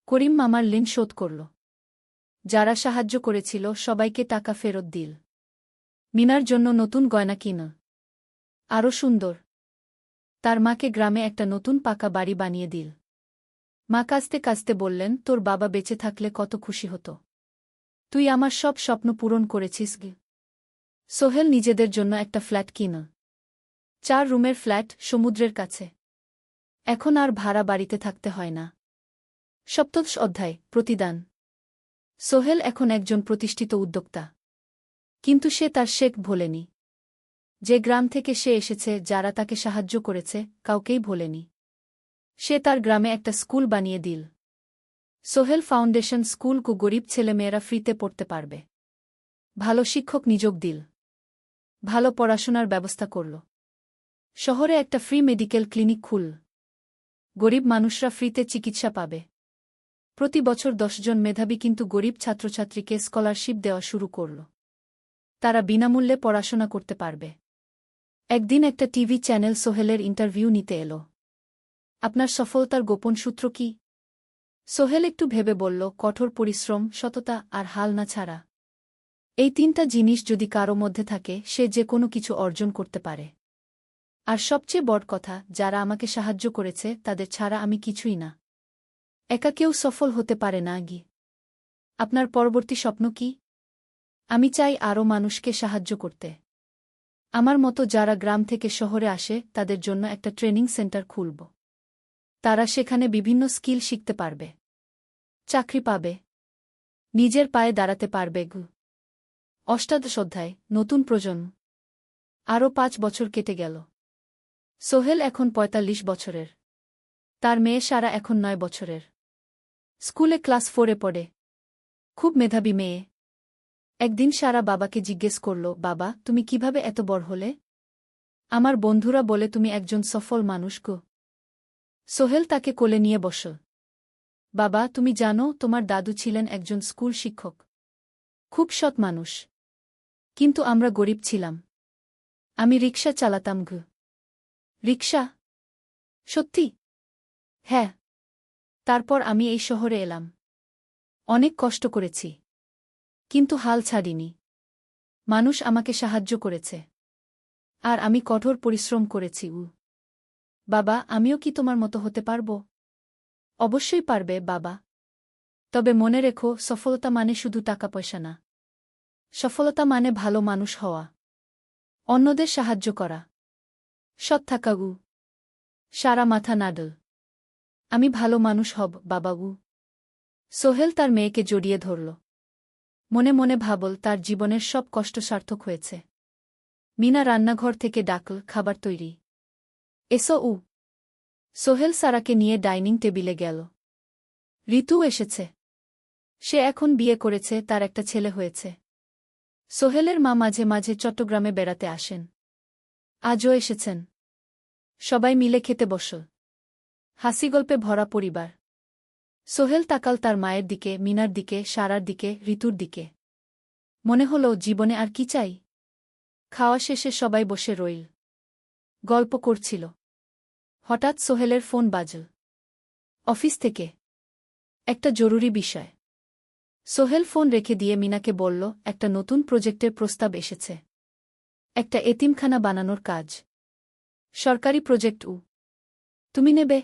করিম মামার ঋণ শোধ করল। যারা সাহায্য করেছিল সবাইকে টাকা ফেরত দিল। মিনার জন্য নতুন গয়না কিন। আরও সুন্দর। তার মাকে গ্রামে একটা নতুন পাকা বাড়ি বানিয়ে দিল। মা কাঁদতে কাঁদতে বললেন, তোর বাবা বেঁচে থাকলে কত খুশি হতো। তুই আমার সব স্বপ্ন পূরণ করেছিস গে। সোহেল নিজেদের জন্য একটা ফ্ল্যাট কিন। 4 রুমের ফ্ল্যাট, সমুদ্রের কাছে। এখন আর ভাড়া বাড়িতে থাকতে হয় না। 7ম অধ্যায়, প্রতিদান। সোহেল এখন একজন প্রতিষ্ঠিত উদ্যোক্তা। কিন্তু সে তার শেখ ভোলেনি। যে গ্রাম থেকে সে এসেছে, যারা তাকে সাহায্য করেছে, কাউকেই ভোলেনি। সে তার গ্রামে একটা স্কুল বানিয়ে দিল। সোহেল ফাউন্ডেশন স্কুল কু গরিব ছেলেমেয়েরা ফ্রিতে পড়তে পারবে। ভালো শিক্ষক নিযোগ দিল। ভালো পড়াশোনার ব্যবস্থা করল। শহরে একটা ফ্রি মেডিকেল ক্লিনিক খুল। গরিব মানুষরা ফ্রিতে চিকিৎসা পাবে। প্রতি বছর 10 জন মেধাবী কিন্তু গরিব ছাত্রছাত্রীকে স্কলারশিপ দেওয়া শুরু করল। তারা বিনামূল্যে পড়াশোনা করতে পারবে। একদিন একটা টিভি চ্যানেল সোহেলের ইন্টারভিউ নিতে এল। আপনার সফলতার গোপন সূত্র কি? সোহেল একটু ভেবে বলল, কঠোর পরিশ্রম, সততা আর হাল না ছাড়া। এই 3টা জিনিস যদি কারো মধ্যে থাকে, সে যে কোনো কিছু অর্জন করতে পারে। আর সবচেয়ে বড় কথা, যারা আমাকে সাহায্য করেছে তাদের ছাড়া আমি কিছুই না। একা কেউ সফল হতে পারে না গি। আপনার পরবর্তী স্বপ্ন কি? আমি চাই আরও মানুষকে সাহায্য করতে। আমার মতো যারা গ্রাম থেকে শহরে আসে তাদের জন্য একটা ট্রেনিং সেন্টার খুলব। তারা সেখানে বিভিন্ন স্কিল শিখতে পারবে, চাকরি পাবে, নিজের পায়ে দাঁড়াতে পারবে। 8ম অধ্যায়, নতুন প্রজন্ম। আরও 5 বছর কেটে গেল। সোহেল এখন 45 বছরের। তার মেয়ে সারা এখন 9 বছরের। স্কুলে ক্লাস 4-এ পড়ে। খুব মেধাবী মেয়ে। একদিন সারা বাবাকে জিজ্ঞেস করল, বাবা, তুমি কিভাবে এত বড় হলে? আমার বন্ধুরা বলে তুমি একজন সফল মানুষ গো। সোহেল তাকে কোলে নিয়ে বসল। বাবা, তুমি জানো তোমার দাদু ছিলেন একজন স্কুল শিক্ষক। খুব সৎ মানুষ। কিন্তু আমরা গরিব ছিলাম। আমি রিকশা চালাতাম গো। রিকশা? সত্যি? হ্যাঁ। তারপর আমি এই শহরে এলাম। অনেক কষ্ট করেছি। কিন্তু হাল ছাড়িনি। মানুষ আমাকে সাহায্য করেছে। আর আমি কঠোর পরিশ্রম করেছি। বাবা, আমিও কি তোমার মতো হতে পারব? অবশ্যই পারবে বাবা। তবে মনে রেখো, সফলতা মানে শুধু টাকা পয়সা না। সফলতা মানে ভালো মানুষ হওয়া, অন্যদের সাহায্য করা, সৎ থাকা। সারা মাথা নাডল। আমি ভালো মানুষ হব বাবা। সোহেল তার মেয়েকে জড়িয়ে ধরল। মনে মনে ভাবল, তার জীবনের সব কষ্ট সার্থক হয়েছে। মিনা রান্নাঘর থেকে ডাকল, খাবার তৈরি। এসো। সোহেল সারাকে নিয়ে ডাইনিং টেবিলে গেল। ঋতু এসেছে। সে এখন বিয়ে করেছে, তার একটা ছেলে হয়েছে। সোহেলের মা মাঝে মাঝে চট্টগ্রামে বেড়াতে আসেন। আজও এসেছেন। সবাই মিলে খেতে বসল। হাসিগল্পে ভরা পরিবার। সোহেল তাকাল তার মায়ের দিকে, মিনার দিকে, সারার দিকে, ঋতুর দিকে। মনে হল, জীবনে আর কি চাই? খাওয়া শেষে সবাই বসে রইল। গল্প করছিল। হঠাৎ সোহেলের ফোন বাজল। অফিস থেকে। একটা জরুরি বিষয়। সোহেল ফোন রেখে দিয়ে মিনাকে বলল, একটা নতুন প্রজেক্টের প্রস্তাব এসেছে। একটা এতিমখানা বানানোর কাজ। সরকারি প্রজেক্ট। তুমি নেবে?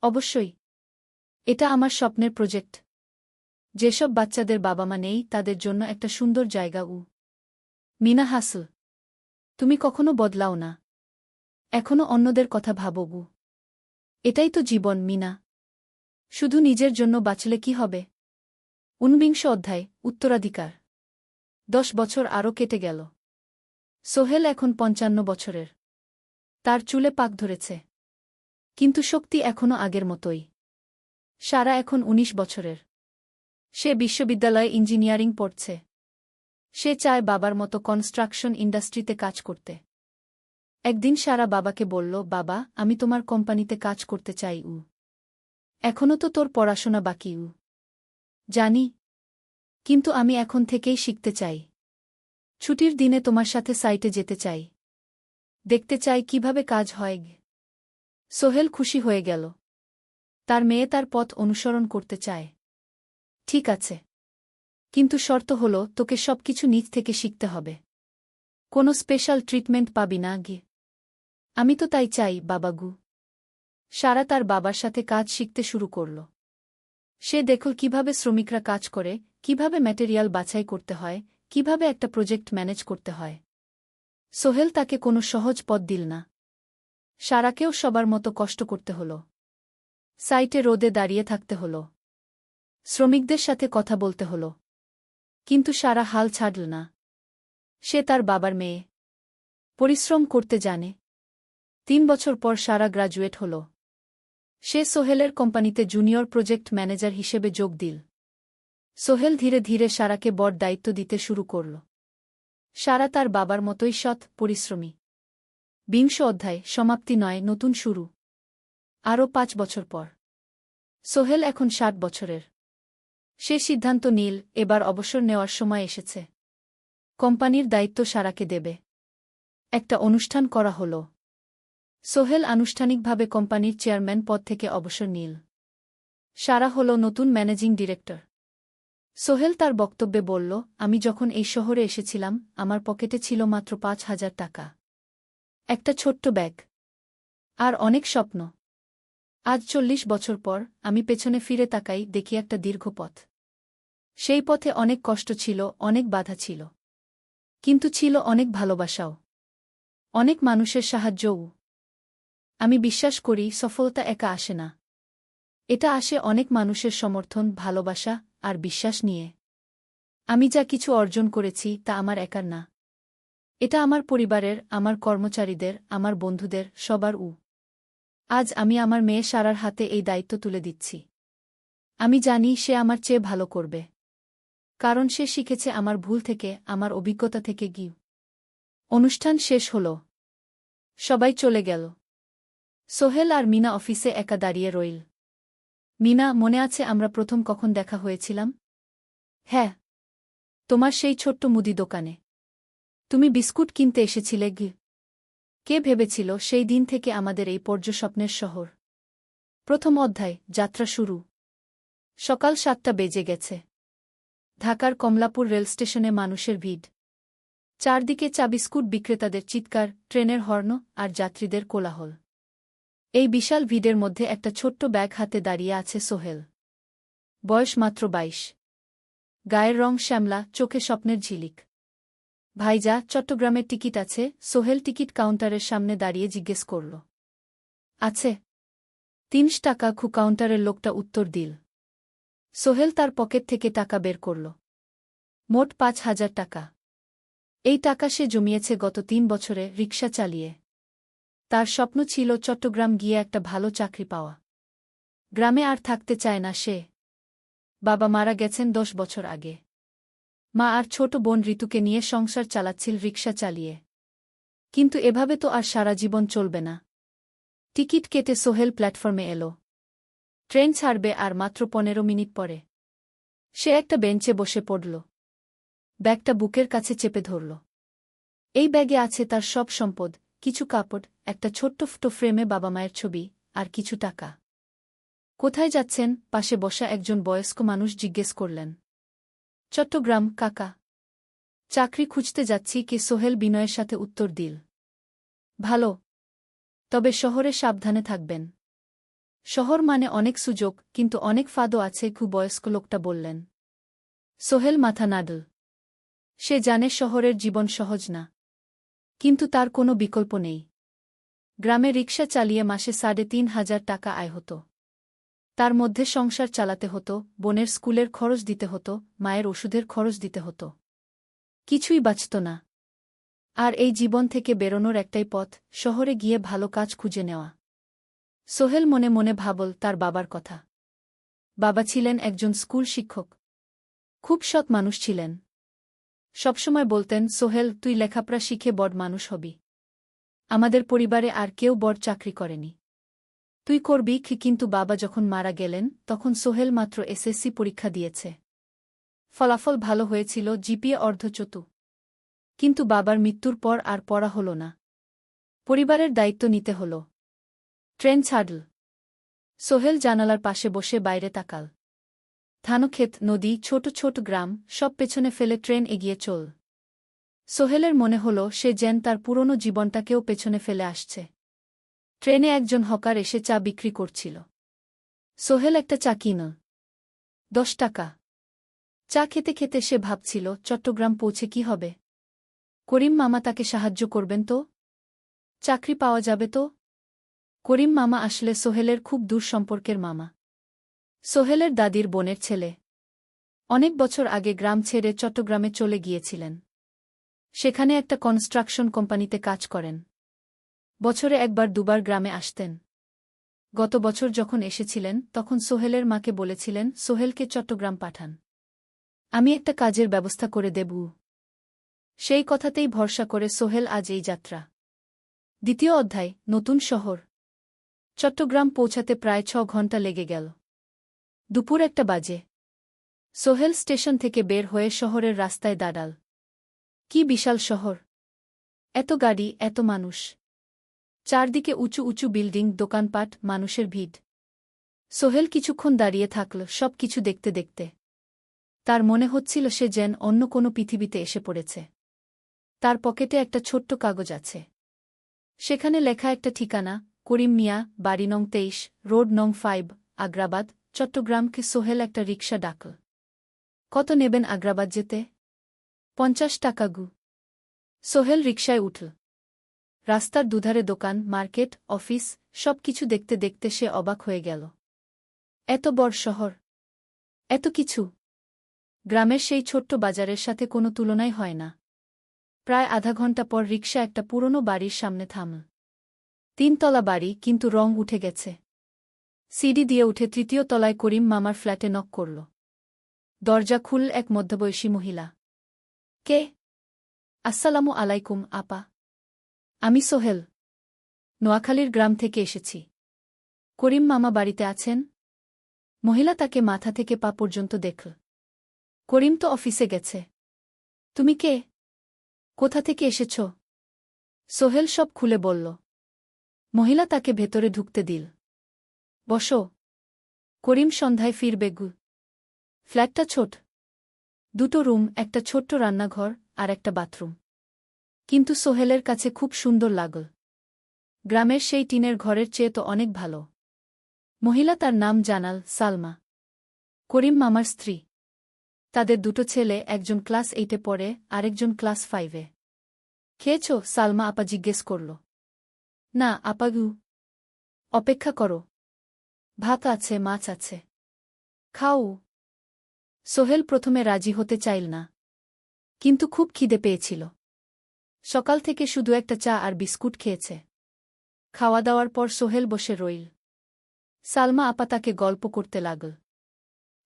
অবশ্যই। এটা আমার স্বপ্নের প্রজেক্ট। যেসব বাচ্চাদের বাবা মা নেই তাদের জন্য একটা সুন্দর জায়গা। মিনা হাসল। তুমি কখনো বদলাও না। এখনো অন্যদের কথা ভাবো। এটাই তো জীবন, মিনা। শুধু নিজের জন্য বাঁচলে কি হবে? 49 অধ্যায়, উত্তরাধিকার। 10 বছর আরও কেটে গেল। সোহেল এখন 55 বছরের। তার চুলে পাক ধরেছে। কিন্তু শক্তি এখনও আগের মতোই। সারা এখন 19 বছরের। সে বিশ্ববিদ্যালয়ে ইঞ্জিনিয়ারিং পড়ছে। সে চায় বাবার মতো কনস্ট্রাকশন ইন্ডাস্ট্রিতে কাজ করতে। একদিন সারা বাবাকে বলল, বাবা, আমি তোমার কোম্পানিতে কাজ করতে চাই। এখনও তো তোর পড়াশোনা বাকি। জানি, কিন্তু আমি এখন থেকেই শিখতে চাই। ছুটির দিনে তোমার সাথে সাইটে যেতে চাই। দেখতে চাই কিভাবে কাজ হয়। সোহেল খুশি হয়ে গেল। তার মেয়ে তার পথ অনুসরণ করতে চায়। ঠিক আছে, কিন্তু শর্ত হল তোকে সবকিছু নিজ থেকে শিখতে হবে। কোনো স্পেশাল ট্রিটমেন্ট পাবি না। আমি তো তাই চাই, বাবাগু। সারা তার বাবার সাথে কাজ শিখতে শুরু করল। সে দেখল কিভাবে শ্রমিকরা কাজ করে, কিভাবে ম্যাটেরিয়াল বাছাই করতে হয়, কিভাবে একটা প্রজেক্ট ম্যানেজ করতে হয়। সোহেল তাকে কোনো সহজ পথ দিল না। সারাকেও সবার মতো কষ্ট করতে হল। সাইটে রোদে দাঁড়িয়ে থাকতে হল। শ্রমিকদের সাথে কথা বলতে হল। কিন্তু সারা হাল ছাড়ল না। সে তার বাবার মেয়ে। পরিশ্রম করতে জানে। 3 বছর পর সারা গ্রাজুয়েট হল। সে সোহেলের কোম্পানিতে জুনিয়র প্রজেক্ট ম্যানেজার হিসেবে যোগ দিল। সোহেল ধীরে ধীরে সারাকে বড় দায়িত্ব দিতে শুরু করল। সারা তার বাবার মতোই সৎ, পরিশ্রমী। 20 অধ্যায়, সমাপ্তি নয়, নতুন শুরু। আরও 5 বছর পর সোহেল এখন 60 বছরের। সে সিদ্ধান্ত নিল, এবার অবসর নেওয়ার সময় এসেছে। কোম্পানির দায়িত্ব সারাকে দেবে। একটা অনুষ্ঠান করা হল। সোহেল আনুষ্ঠানিকভাবে কোম্পানির চেয়ারম্যান পদ থেকে অবসর নিল। সারা হল নতুন ম্যানেজিং ডিরেক্টর। সোহেল তার বক্তব্যে বলল, আমি যখন এই শহরে এসেছিলাম আমার পকেটে ছিল মাত্র 5,000 টাকা। একটা ছোট্ট ব্যাগ। আর অনেক স্বপ্ন। আজ 40 বছর পর আমি পেছনে ফিরে তাকাই, দেখি একটা দীর্ঘ পথ। সেই পথে অনেক কষ্ট ছিল, অনেক বাধা ছিল। কিন্তু ছিল অনেক ভালোবাসাও। অনেক মানুষের সাহায্যও। আমি বিশ্বাস করি সফলতা একা আসে না। এটা আসে অনেক মানুষের সমর্থন, ভালোবাসা আর বিশ্বাস নিয়ে। আমি যা কিছু অর্জন করেছি তা আমার একার না। এটা আমার পরিবারের, আমার কর্মচারীদের, আমার বন্ধুদের, সবার। আজ আমি আমার মেয়ে সারার হাতে এই দায়িত্ব তুলে দিচ্ছি। আমি জানি সে আমার চেয়ে ভালো করবে। কারণ সে শিখেছে আমার ভুল থেকে, আমার অভিজ্ঞতা থেকে। অনুষ্ঠান শেষ হল। সবাই চলে গেল। সোহেল আর মিনা অফিসে একা দাঁড়িয়ে রইল। মিনা, মনে আছে আমরা প্রথম কখন দেখা হয়েছিলাম? হ্যাঁ, তোমার সেই ছোট্ট মুদি দোকানে। তুমি বিস্কুট কিনতে এসেছিলে। কে ভেবেছিল সেই দিন থেকে আমাদের এই পর্যস্বপ্নের শহর। প্রথম অধ্যায়, যাত্রা শুরু। সকাল 7টা বেজে গেছে। ঢাকার কমলাপুর রেলস্টেশনে মানুষের ভিড়। চারদিকে চা বিস্কুট বিক্রেতাদের চিৎকার, ট্রেনের হর্ন আর যাত্রীদের কোলাহল। এই বিশাল ভিড়ের মধ্যে একটা ছোট্ট ব্যাগ হাতে দাঁড়িয়ে আছে সোহেল। বয়স মাত্র 22। গায়ের রং শ্যামলা, চোখে স্বপ্নের ঝিলিক। ভাইজা, চট্টগ্রামের টিকিট আছে? সোহেল টিকিট কাউন্টারের সামনে দাঁড়িয়ে জিজ্ঞেস করল। আছে। 3 টাকা। কাউন্টারের লোকটা উত্তর দিল। সোহেল তার পকেট থেকে টাকা বের করল। মোট 5,000 টাকা। এই টাকা সে জমিয়েছে গত 3 বছরে রিকশা চালিয়ে। তার স্বপ্ন ছিল চট্টগ্রাম গিয়ে একটা ভালো চাকরি পাওয়া। গ্রামে আর থাকতে চায় না সে। বাবা মারা গেছেন 10 বছর আগে। মা আর ছোট বোন ঋতুকে নিয়ে সংসার চালাচ্ছিল রিকশা চালিয়ে। কিন্তু এভাবে তো আর সারা জীবন চলবে না। টিকিট কেটে সোহেল প্ল্যাটফর্মে এলো। ট্রেন ছাড়বে আর মাত্র 15 মিনিট পরে। সে একটা বেঞ্চে বসে পড়ল। ব্যাগটা বুকের কাছে চেপে ধরল। এই ব্যাগে আছে তার সব সম্পদ, কিছু কাপড়, একটা ছোট্ট ফটো ফ্রেমে বাবা মায়ের ছবি, আর কিছু টাকা। কোথায় যাচ্ছেন? পাশে বসা একজন বয়স্ক মানুষ জিজ্ঞেস করলেন। চট্টগ্রাম, কাকা। চাকরি খুঁজতে যাচ্ছি। কে? সোহেল বিনয়ের সাথে উত্তর দিল। ভালো। তবে শহরে সাবধানে থাকবেন। শহর মানে অনেক সুযোগ, কিন্তু অনেক ফাঁদও আছে। বয়স্ক লোকটা বললেন। সোহেল মাথা নাড়ল। সে জানে শহরের জীবন সহজ না। কিন্তু তার কোনো বিকল্প নেই। গ্রামে রিকশা চালিয়ে মাসে ৩,৫০০ টাকা আয় হতো। তার মধ্যে সংসার চালাতে হতো, বোনের স্কুলের খরচ দিতে হতো, মায়ের ওষুধের খরচ দিতে হতো। কিছুই বাঁচত না। আর এই জীবন থেকে বেরোনোর একটাই পথ, শহরে গিয়ে ভালো কাজ খুঁজে নেওয়া। সোহেল মনে মনে ভাবল তার বাবার কথা। বাবা ছিলেন একজন স্কুল শিক্ষক। খুব সৎ মানুষ ছিলেন। সবসময় বলতেন, সোহেল, তুই লেখাপড়া শিখে বড় মানুষ হবি। আমাদের পরিবারে আর কেউ বড় চাকরি করেনি। তুই করবি কি? কিন্তু বাবা যখন মারা গেলেন তখন সোহেল মাত্র এসএসসি পরীক্ষা দিয়েছে। ফলাফল ভালো হয়েছিল, জিপিএ অর্ধচতু। কিন্তু বাবার মৃত্যুর পর আর পড়া হল না। পরিবারের দায়িত্ব নিতে হল। ট্রেন ছাড়ল। সোহেল জানালার পাশে বসে বাইরে তাকাল। ধানক্ষেত, নদী, ছোট ছোট গ্রাম, সব পেছনে ফেলে ট্রেন এগিয়ে চল। সোহেলের মনে হল সে যেন তার পুরনো জীবনটাকেও পেছনে ফেলে আসছে। ট্রেনে একজন হকার এসে চা বিক্রি করছিল। সোহেল একটা চা কিনল। 10 টাকা। চা খেতে খেতে সে ভাবছিল, চট্টগ্রাম পৌঁছে কি হবে? করিম মামা তাকে সাহায্য করবেন তো? চাকরি পাওয়া যাবে তো? করিম মামা আসলে সোহেলের খুব দূর সম্পর্কের মামা। সোহেলের দাদির বোনের ছেলে। অনেক বছর আগে গ্রাম ছেড়ে চট্টগ্রামে চলে গিয়েছিলেন। সেখানে একটা কনস্ট্রাকশন কোম্পানিতে কাজ করেন। বছরে একবার দুবার গ্রামে আসতেন। গত বছর যখন এসেছিলেন তখন সোহেলের মাকে বলেছিলেন সোহেলকে চট্টগ্রাম পাঠান। আমি একটা কাজের ব্যবস্থা করে দেব। সেই কথাতেই ভরসা করে সোহেল আজ এই যাত্রা। দ্বিতীয় অধ্যায়, নতুন শহর। চট্টগ্রাম পৌঁছাতে প্রায় 6 ঘণ্টা লেগে গেল। দুপুর 1টা বাজে। সোহেল স্টেশন থেকে বের হয়ে শহরের রাস্তায় দাঁড়াল। কি বিশাল শহর! এত গাড়ি, এত মানুষ। চারদিকে উঁচু উঁচু বিল্ডিং, দোকানপাট, মানুষের ভিড়। সোহেল কিছুক্ষণ দাঁড়িয়ে থাকল সব কিছু দেখতে দেখতে। তার মনে হচ্ছিল সে যেন অন্য কোনো পৃথিবীতে এসে পড়েছে। তার পকেটে একটা ছোট্ট কাগজ আছে। সেখানে লেখা একটা ঠিকানা, করিম মিয়া, বাড়ি নং 23, রোড নং 5, আগ্রাবাদ, চট্টগ্রামকে। সোহেল একটা রিকশা ডাকল। কত নেবেন আগ্রাবাদ যেতে? 50 টাকা গু। সোহেল রিকশায় উঠল। রাস্তার দুধারে দোকান, মার্কেট, অফিস, সব কিছু দেখতে দেখতে সে অবাক হয়ে গেল। এত বড় শহর, এত কিছু! গ্রামের সেই ছোট্ট বাজারের সাথে কোনো তুলনাই হয় না। প্রায় আধা ঘণ্টা পর রিকশা একটা পুরনো বাড়ির সামনে থামল। 3 তলা বাড়ি, কিন্তু রং উঠে গেছে। সিঁড়ি দিয়ে উঠে 3য় তলায় করিম মামার ফ্ল্যাটে নক করল। দরজা খুলল এক মধ্যবয়সী মহিলা। কে? আসসালামু আলাইকুম আপা। আমি সোহেল। নোয়াখালীর গ্রাম থেকে এসেছি। করিম মামা বাড়িতে আছেন? মহিলা তাকে মাথা থেকে পা পর্যন্ত দেখল। করিম তো অফিসে গেছে। তুমি কে? কোথা থেকে এসেছ? সোহেল সব খুলে বলল। মহিলা তাকে ভেতরে ঢুকতে দিল। বসো। করিম সন্ধ্যায় ফিরবে গু। ফ্ল্যাটটা ছোট। 2টো রুম, একটা ছোট্ট রান্নাঘর আর একটা বাথরুম। কিন্তু সোহেলের কাছে খুব সুন্দর লাগল। গ্রামের সেই টিনের ঘরের চেয়ে তো অনেক ভালো। মহিলা তার নাম জানাল, সালমা। করিম মামার স্ত্রী। তাদের 2টো ছেলে, একজন ক্লাস 8-এ পড়ে, আরেকজন ক্লাস 5-এ। খেয়েছ? সালমা আপা জিজ্ঞেস করল। না আপা গু। অপেক্ষা করো। ভাত আছে, মাছ আছে। খাও। সোহেল প্রথমে রাজি হতে চাইল না। কিন্তু খুব খিদে পেয়েছিল। সকাল থেকে শুধু একটা চা আর বিস্কুট খেয়েছে। খাওয়া দাওয়ার পর সোহেল বসে রইল। সালমা আপা তাকে গল্প করতে লাগল।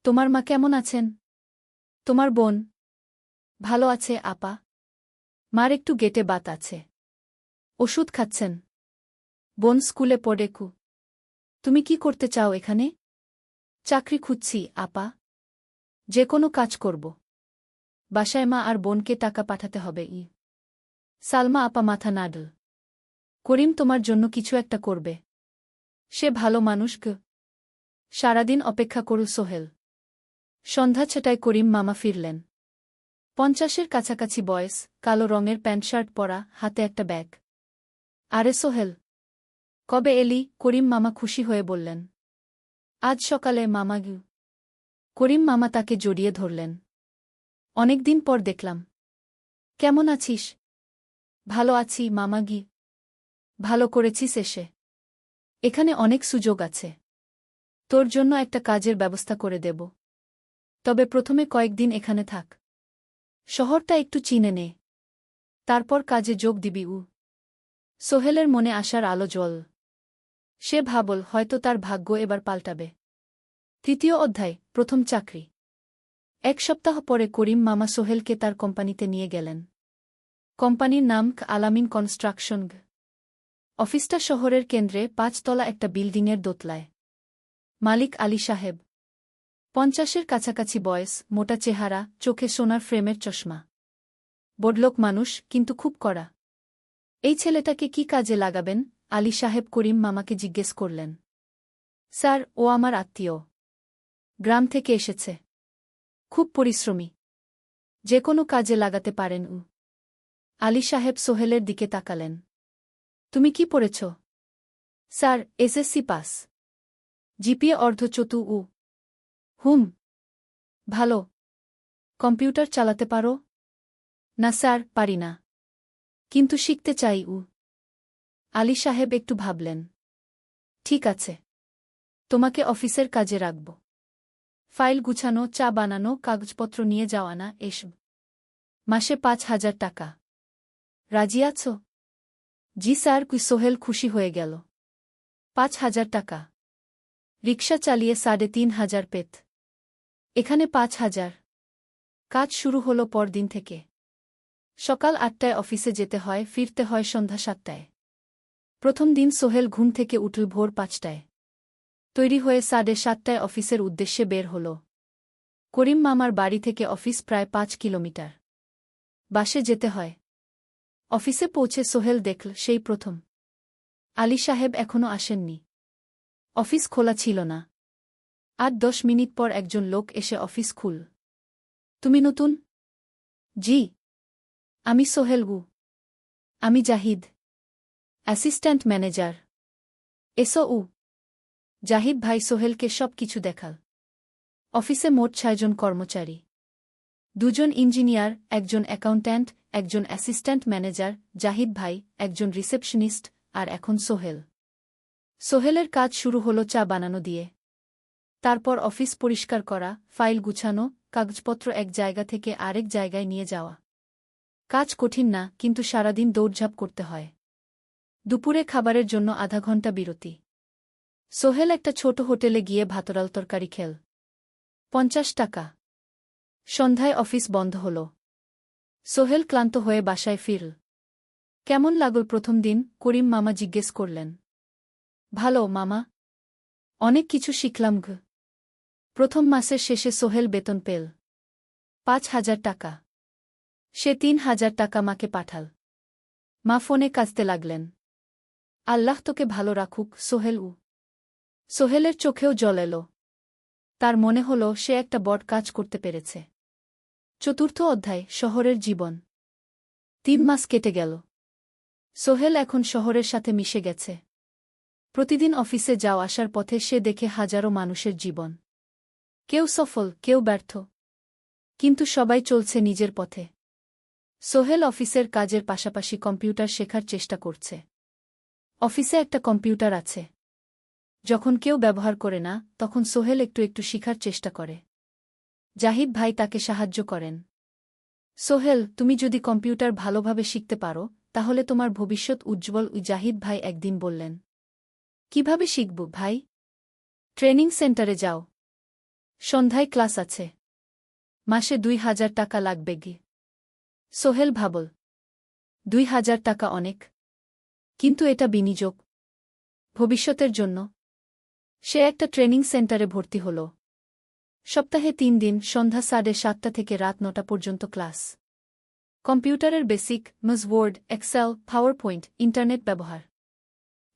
তোমার মা কেমন আছেন? তোমার বোন? ভালো আছে আপা। মার একটু গেটে বাত আছে। ওষুধ খাচ্ছেন। বোন স্কুলে পড়ে কু। তুমি কি করতে চাও এখানে? চাকরি খুঁজছি আপা। যে কোনো কাজ করব। বাসায় মা আর বোনকে টাকা পাঠাতে হবে। সালমা আপা মাথা নাড়ল। করিম তোমার জন্য কিছু একটা করবে। সে ভালো মানুষ গ। সারাদিন অপেক্ষা করল সোহেল। সন্ধ্যা 6টায় করিম মামা ফিরলেন। 50-এর কাছাকাছি বয়স, কালো রঙের প্যান্ট শার্ট পরা, হাতে একটা ব্যাগ। আরে সোহেল, কবে এলি? করিম মামা খুশি হয়ে বললেন। আজ সকালে মামা গু। করিম মামা তাকে জড়িয়ে ধরলেন। অনেকদিন পর দেখলাম। কেমন আছিস? ভালো আছি মামা গি। ভালো করেছিস এসে। এখানে অনেক সুযোগ আছে। তোর জন্য একটা কাজের ব্যবস্থা করে দেব। তবে প্রথমে কয়েকদিন এখানে থাক। শহরটা একটু চিনে নে। তারপর কাজে যোগ দিবি। সোহেলের মনে আসার আলো জ্বল। সে ভাবল হয়তো তার ভাগ্য এবার পাল্টাবে। তৃতীয় অধ্যায়, প্রথম চাকরি। এক সপ্তাহ পরে করিম মামা সোহেলকে তার কোম্পানিতে নিয়ে গেলেন। কোম্পানির নাম আলামিন কনস্ট্রাকশন। অফিসটা শহরের কেন্দ্রে ৫ তলা একটা বিল্ডিংয়ের দোতলায়। মালিক আলী সাহেব। ৫০-এর কাছাকাছি বয়স, মোটা চেহারা, চোখে সোনার ফ্রেমের চশমা। বড়লোক মানুষ, কিন্তু খুব কড়া। এই ছেলেটাকে কি কাজে লাগাবেন? আলী সাহেব করিম মামাকে জিজ্ঞেস করলেন। স্যার, ও আমার আত্মীয়। গ্রাম থেকে এসেছে। খুব পরিশ্রমী। যে কোনো কাজে লাগাতে পারেন। আলী সাহেব সোহেলের দিকে তাকালেন। তুমি কি পড়েছ? Sir, SSC pass. জিপিএ অর্ধচতু। হুম। ভালো। কম্পিউটার চালাতে পারো? না স্যার, পারি না। কিন্তু শিখতে চাই। আলী সাহেব একটু ভাবলেন। ঠিক আছে। তোমাকে অফিসের কাজে রাখব। ফাইল গুছানো, চা বানানো, কাগজপত্র নিয়ে যাওয়া, না এসব। মাসে ৫,০০০ টাকা। রাজি আছো? জি স্যার। সোহেল খুশি হয়ে গেল। ৫,০০০ টাকা। রিকশা চালিয়ে ৩,৫০০ পেত। এখানে ৫,০০০। কাজ শুরু হল পরদিন থেকে। সকাল ৮টায় অফিসে যেতে হয়, ফিরতে হয় সন্ধ্যা ৭টায়। প্রথম দিন সোহেল ঘুম থেকে উঠল ভোর ৫টায়। তৈরি হয়ে ৭:৩০টায় অফিসের উদ্দেশ্যে বের হল। করিম মামার বাড়ি থেকে অফিস প্রায় ৫ কিলোমিটার। বাসে যেতে হয়। অফিসে পৌঁছে সোহেল দেখল সেই প্রথম আলী সাহেব এখনও আসেননি। অফিস খোলা ছিল না। ৮-১০ মিনিট পর একজন লোক এসে অফিস খুল। তুমি নতুন? জি। আমি সোহেল। আমি জাহিদ, অ্যাসিস্ট্যান্ট ম্যানেজার। এসো। জাহিদ ভাই সোহেলকে সব কিছু দেখাল। অফিসে মোট ৬ জন কর্মচারী। ২ জন ইঞ্জিনিয়ার, একজন অ্যাকাউন্ট্যান্ট, একজন অ্যাসিস্ট্যান্ট ম্যানেজার, জাহিদ ভাই, একজন রিসেপশনিস্ট, আর এখন সোহেল। সোহেলের কাজ শুরু হল চা বানানো দিয়ে। তারপর অফিস পরিষ্কার করা, ফাইল গুছানো, কাগজপত্র এক জায়গা থেকে আরেক জায়গায় নিয়ে যাওয়া। কাজ কঠিন না, কিন্তু সারাদিন দৌড়ঝাঁপ করতে হয়। দুপুরে খাবারের জন্য আধা ঘণ্টা বিরতি। সোহেল একটা ছোট হোটেলে গিয়ে ভাতডাল তরকারি খেল। ৫০ টাকা। সন্ধ্যায় অফিস বন্ধ হল। সোহেল ক্লান্ত হয়ে বাসায় ফিরল। কেমন লাগল প্রথম দিন? করিম মামা জিজ্ঞেস করলেন। ভালো মামা। অনেক কিছু শিখলাম। প্রথম মাসের শেষে সোহেল বেতন পেল ৫,০০০ টাকা। সে ৩,০০০ টাকা মাকে পাঠাল। মা ফোনে কাঁদতে লাগলেন। আল্লাহ তোকে ভালো রাখুক সোহেল। সোহেলের চোখেও জল এল। তার মনে হল সে একটা বড় কাজ করতে পেরেছে। চতুর্থ অধ্যায়, শহরের জীবন। ৩ মাস কেটে গেল। সোহেল এখন শহরের সাথে মিশে গেছে। প্রতিদিন অফিসে যাওয়া আসার পথে সে দেখে হাজারো মানুষের জীবন। কেউ সফল, কেউ ব্যর্থ। কিন্তু সবাই চলছে নিজের পথে। সোহেল অফিসের কাজের পাশাপাশি কম্পিউটার শেখার চেষ্টা করছে। অফিসে একটা কম্পিউটার আছে। যখন কেউ ব্যবহার করে না, তখন সোহেল একটু একটু শিখার চেষ্টা করে। জাহিদ ভাই তাকে সাহায্য করেন। সোহেল, তুমি যদি কম্পিউটার ভালোভাবে শিখতে পারো, তাহলে তোমার ভবিষ্যৎ উজ্জ্বল। জাহিদ ভাই একদিন বললেন। কিভাবে শিখব ভাই? ট্রেনিং সেন্টারে যাও। সন্ধ্যায় ক্লাস আছে। মাসে ২,০০০ টাকা লাগবে। সোহেল ভাবল, ২,০০০ টাকা অনেক। কিন্তু এটা বিনিয়োগ। ভবিষ্যতের জন্য। সে একটা ট্রেনিং সেন্টারে ভর্তি হল। সপ্তাহে ৩ দিন, সন্ধ্যা ৭:৩০ থেকে রাত ৯টা পর্যন্ত ক্লাস। কম্পিউটারের basic, Word, Excel, PowerPoint, internet ব্যবহার।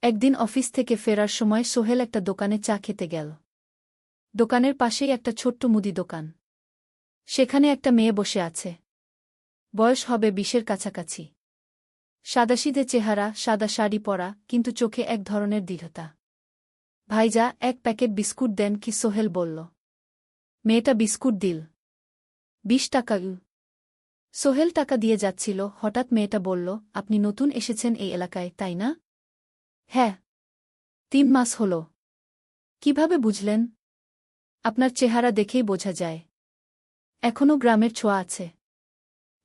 একদিন অফিস থেকে ফেরার সময় সোহেল একটা দোকানে চা খেতে গেল। দোকানের পাশেই একটা ছোট্ট মুদি দোকান। সেখানে একটা মেয়ে বসে আছে। বয়স হবে ২০-এর কাছাকাছি। সাদাসিধে চেহারা, সাদা শাড়ি পরা, কিন্তু চোখে এক ধরনের দৃঢ়তা। ভাইজা, এক প্যাকেট বিস্কুট দেন কি? সোহেল বলল। মেয়েটা বিস্কুট দিল। ২০ টাকা। সোহেল টাকা দিয়ে যাচ্ছিল, হঠাৎ মেয়েটা বলল, আপনি নতুন এসেছেন এই এলাকায়, তাই না? হ্যাঁ, 3 মাস হল। কিভাবে বুঝলেন? আপনার চেহারা দেখেই বোঝা যায়। এখনও গ্রামের ছোঁয়া আছে।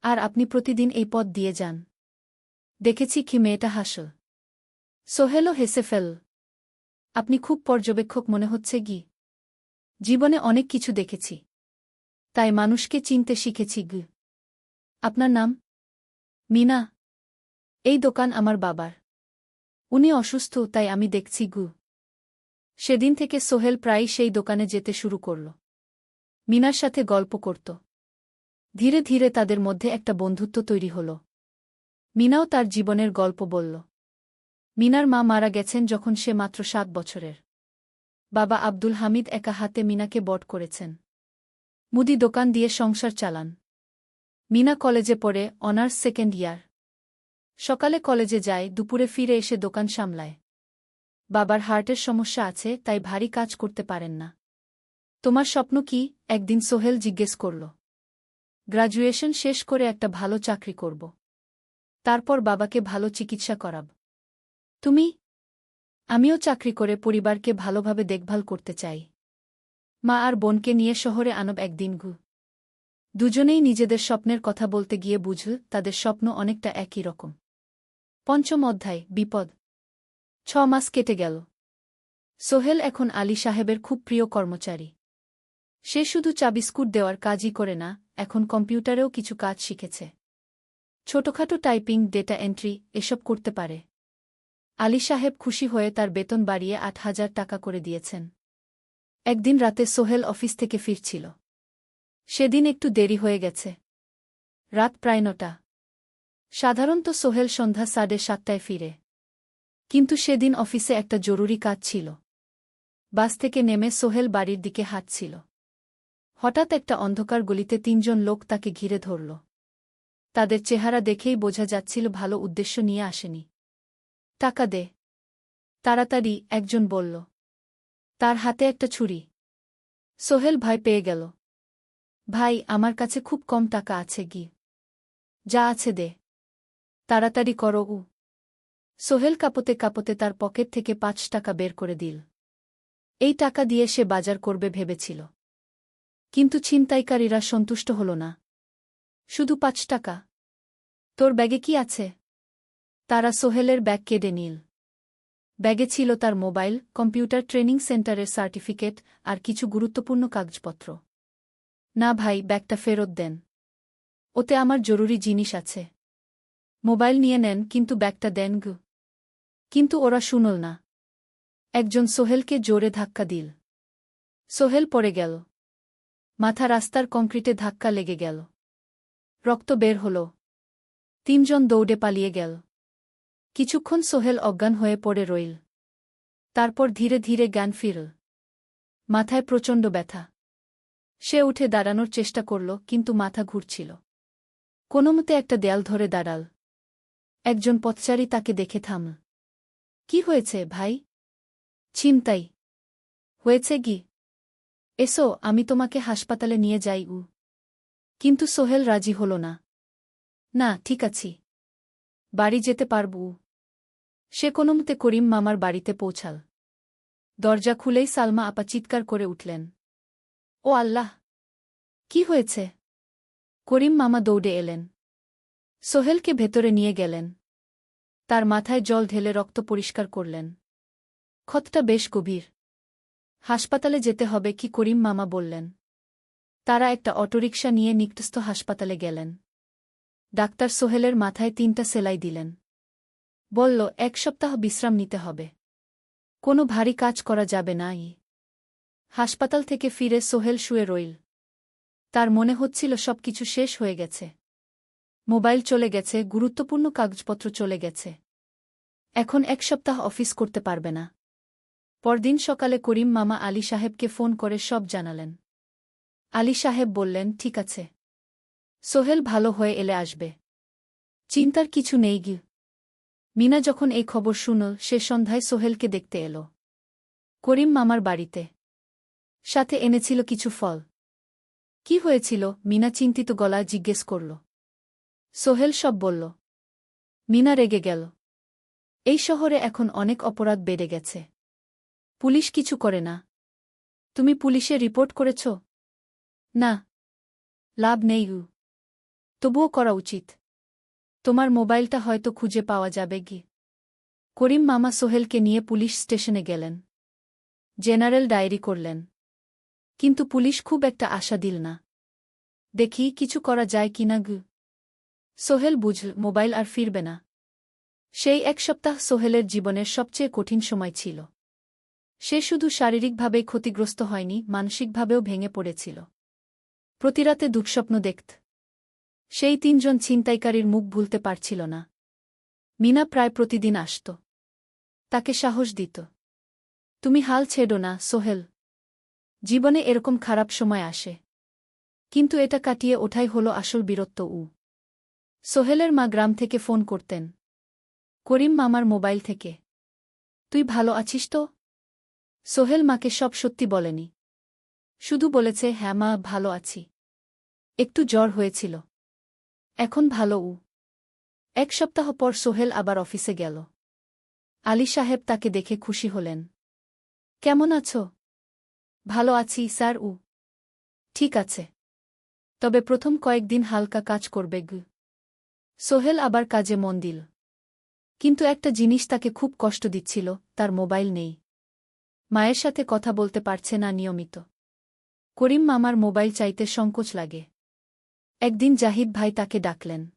আর আপনি প্রতিদিন এই পথ দিয়ে যান। দেখেছি কি মেয়েটা হাসল। সোহেলও হেসে ফেল। আপনি খুব পর্যবেক্ষক মনে হচ্ছে গি। জীবনে অনেক কিছু দেখেছি। তাই মানুষকে চিনতে শিখেছি গি। আপনার নাম? মিনা। এই দোকান আমার বাবার। উনি অসুস্থ, তাই আমি দেখছি গু। সেদিন থেকে সোহেল প্রায়ই সেই দোকানে যেতে শুরু করল। মিনার সাথে গল্প করত। ধীরে ধীরে তাদের মধ্যে একটা বন্ধুত্ব তৈরি হল। মিনাও তার জীবনের গল্প বলল। মিনার মা মারা গেছেন যখন সে মাত্র 7 বছরের। বাবা আব্দুল হামিদ একা হাতে মিনাকে বড় করেছেন। মুদি দোকান দিয়ে সংসার চালান। মিনা কলেজে পড়ে, অনার্স 2nd ইয়ার। সকালে কলেজে যায়, দুপুরে ফিরে এসে দোকান সামলায়। বাবার হার্টের সমস্যা আছে, তাই ভারী কাজ করতে পারেন না। তোমার স্বপ্ন কি? একদিন সোহেল জিজ্ঞেস করল। গ্র্যাজুয়েশন শেষ করে একটা ভালো চাকরি করব। তারপর বাবাকে ভালো চিকিৎসা করাব। তুমি? আমিও চাকরি করে পরিবারকে ভালোভাবে দেখভাল করতে চাই। মা আর বোনকে নিয়ে শহরে আনব একদিন ঘু। দুজনেই নিজেদের স্বপ্নের কথা বলতে গিয়ে বুঝল তাদের স্বপ্ন অনেকটা একই রকম। 5ম অধ্যায়, বিপদ। 6 মাস কেটে গেল। সোহেল এখন আলী সাহেবের খুব প্রিয় কর্মচারী। সে শুধু চা বিস্কুট দেওয়ার কাজই করে না, এখন কম্পিউটারেও কিছু কাজ শিখেছে। ছোটখাটো টাইপিং, ডেটা এন্ট্রি এসব করতে পারে। আলী সাহেব খুশি হয়ে তার বেতন বাড়িয়ে 8,000 টাকা করে দিয়েছেন। একদিন রাতে সোহেল অফিস থেকে ফিরছিল। সেদিন একটু দেরি হয়ে গেছে। রাত প্রায় 9টা। সাধারণত সোহেল সন্ধ্যা 7:30টায় ফিরে। কিন্তু সেদিন অফিসে একটা জরুরি কাজ ছিল। বাস থেকে নেমে সোহেল বাড়ির দিকে হাঁটছিল। হঠাৎ একটা অন্ধকার গলিতে 3জন লোক তাকে ঘিরে ধরল। তাদের চেহারা দেখেই বোঝা যাচ্ছিল ভালো উদ্দেশ্য নিয়ে আসেনি। টাকা দে তাড়াতাড়ি, একজন বলল। তার হাতে একটা ছুরি। সোহেল ভয় পেয়ে গেল। ভাই, আমার কাছে খুব কম টাকা আছে গি। যা আছে দে। তাড়াতাড়ি করো। সোহেল কাঁপতে কাঁপতে তার পকেট থেকে 5 টাকা বের করে দিল। এই টাকা দিয়ে সে বাজার করবে ভেবেছিল। কিন্তু ছিনতাইকারীরা সন্তুষ্ট হল না। শুধু 5 টাকা? তোর ব্যাগে কি আছে? তারা সোহেলের ব্যাগ কেড়ে নিল। ব্যাগে ছিল তার মোবাইল, কম্পিউটার ট্রেনিং সেন্টারের সার্টিফিকেট আর কিছু গুরুত্বপূর্ণ কাগজপত্র। না ভাই, ব্যাগটা ফেরত দেন। ওতে আমার জরুরি জিনিস আছে। মোবাইল নিয়ে নেন, কিন্তু ব্যাগটা দেন গু। কিন্তু ওরা শুনল না। একজন সোহেলকে জোরে ধাক্কা দিল। সোহেল পড়ে গেল। মাথা রাস্তার কংক্রিটে ধাক্কা লেগে গেল। রক্ত বের হল। 3জন দৌড়ে পালিয়ে গেল। কিছুক্ষণ সোহেল অজ্ঞান হয়ে পড়ে রইল। তারপর ধীরে ধীরে জ্ঞান ফিরল। মাথায় প্রচণ্ড ব্যথা। সে উঠে দাঁড়ানোর চেষ্টা করল, কিন্তু মাথা ঘুরছিল। কোনোমতে একটা দেয়াল ধরে দাঁড়াল। একজন পথচারী তাকে দেখে থামল। কি হয়েছে ভাই? ছিনতাই হয়েছে গি। এসো, আমি তোমাকে হাসপাতালে নিয়ে যাই। কিন্তু সোহেল রাজি হল না। না, ঠিক আছি। বাড়ি যেতে পারব। সে কোনোমতে করিম মামার বাড়িতে পৌঁছাল। দরজা খুলেই সালমা আপা চিৎকার করে উঠলেন। ও আল্লাহ! কি হয়েছে? করিম মামা দৌড়ে এলেন। সোহেলকে ভেতরে নিয়ে গেলেন। তার মাথায় জল ঢেলে রক্ত পরিষ্কার করলেন। ক্ষতটা বেশ গভীর। হাসপাতালে যেতে হবে কি? করিম মামা বললেন। তারা একটা অটোরিকশা নিয়ে নিকটস্থ হাসপাতালে গেলেন। ডাক্তার সোহেলের মাথায় 3টা সেলাই দিলেন। বলল, 1 সপ্তাহ বিশ্রাম নিতে হবে। কোনো ভারী কাজ করা যাবে না। হাসপাতাল থেকে ফিরে সোহেল শুয়ে রইল। তার মনে হচ্ছিল সবকিছু শেষ হয়ে গেছে। মোবাইল চলে গেছে, গুরুত্বপূর্ণ কাগজপত্র চলে গেছে। এখন 1 সপ্তাহ অফিস করতে পারবে না। পরদিন সকালে করিম মামা আলী সাহেবকে ফোন করে সব জানালেন। আলী সাহেব বললেন, ঠিক আছে। সোহেল ভালো হয়ে এলে আসবে। চিন্তার কিছু নেই গি। মিনা যখন এই খবর শুনল, সে সন্ধ্যায় সোহেলকে দেখতে এল। করিম মামার বাড়িতে। সাথে এনেছিল কিছু ফল। কি হয়েছিল? মিনা চিন্তিত গলায় জিজ্ঞেস করল। সোহেল সব বলল। মিনা রেগে গেল। এই শহরে এখন অনেক অপরাধ বেড়ে গেছে। পুলিশ কিছু করে না। তুমি পুলিশে রিপোর্ট করেছ? না। লাভ নেই। তবুও করা উচিত। তোমার মোবাইলটা হয়তো খুঁজে পাওয়া যাবে কি। করিম মামা সোহেলকে নিয়ে পুলিশ স্টেশনে গেলেন। জেনারেল ডায়েরি করলেন। কিন্তু পুলিশ খুব একটা আশা দিল না। দেখি কিছু করা যায় কিনা গু। সোহেল বুঝল মোবাইল আর ফিরবে না। সেই এক সপ্তাহ সোহেলের জীবনের সবচেয়ে কঠিন সময় ছিল। সে শুধু শারীরিকভাবেই ক্ষতিগ্রস্ত হয়নি, মানসিকভাবেও ভেঙে পড়েছিল। প্রতিরাতে দুঃস্বপ্ন দেখত। সেই ৩ জন ছিনতাইকারীর মুখ ভুলতে পারছিল না। মিনা প্রায় প্রতিদিন আসত। তাকে সাহস দিত। তুমি হাল ছেড়ো না সোহেল। জীবনে এরকম খারাপ সময় আসে। কিন্তু এটা কাটিয়ে ওঠাই হলো আসল বীরত্ব। সোহেলের মা গ্রাম থেকে ফোন করতেন। করিম মামার মোবাইল থেকে। তুই ভালো আছিস তো? সোহেল মাকে সব সত্যি বলেনি। শুধু বলেছে, হ্যাঁ মা, ভালো আছি। একটু জ্বর হয়েছিল। এখন ভালো। ১ সপ্তাহ পর সোহেল আবার অফিসে গেল। আলী সাহেব তাকে দেখে খুশি হলেন। কেমন আছো? ভালো আছি স্যার। ঠিক আছে। তবে প্রথম কয়েকদিন হালকা কাজ করবে গু। সোহেল আবার কাজে মন দিল। কিন্তু একটা জিনিস তাকে খুব কষ্ট দিচ্ছিল, তার মোবাইল নেই। মায়ের সাথে কথা বলতে পারছে না নিয়মিত। করিম মামার মোবাইল চাইতে সংকোচ লাগে। একদিন জাহিদ ভাই তাকে ডাকলেন।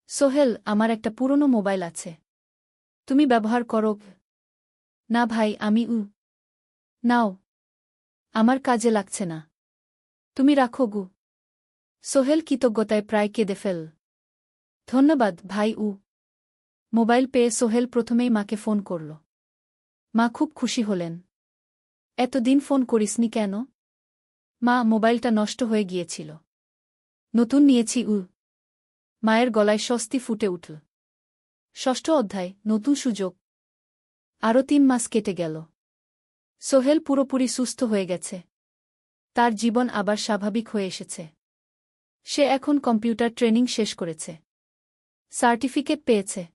সোহেল, আমার একটা পুরনো মোবাইল আছে। তুমি ব্যবহার করো? না ভাই, আমি নাও। আমার কাজে লাগছে না। তুমি রাখো গু। সোহেল কৃতজ্ঞতায় প্রায় কেঁদে ফেল। ধন্যবাদ ভাই। মোবাইল পেয়ে সোহেল প্রথমেই মাকে ফোন করল। মা খুব খুশি হলেন। এতদিন ফোন করিসনি কেন? মা, মোবাইলটা নষ্ট হয়ে গিয়েছিল। নতুন নিয়েছি। মায়ের গলায় স্বস্তি ফুটে উঠল। ৬ষ্ঠ অধ্যায়, নতুন সুযোগ। আরও ৩ মাস কেটে গেল। সোহেল পুরোপুরি সুস্থ হয়ে গেছে। তার জীবন আবার স্বাভাবিক হয়ে এসেছে। সে এখন কম্পিউটার ট্রেনিং শেষ করেছে। সার্টিফিকেট পেয়েছে।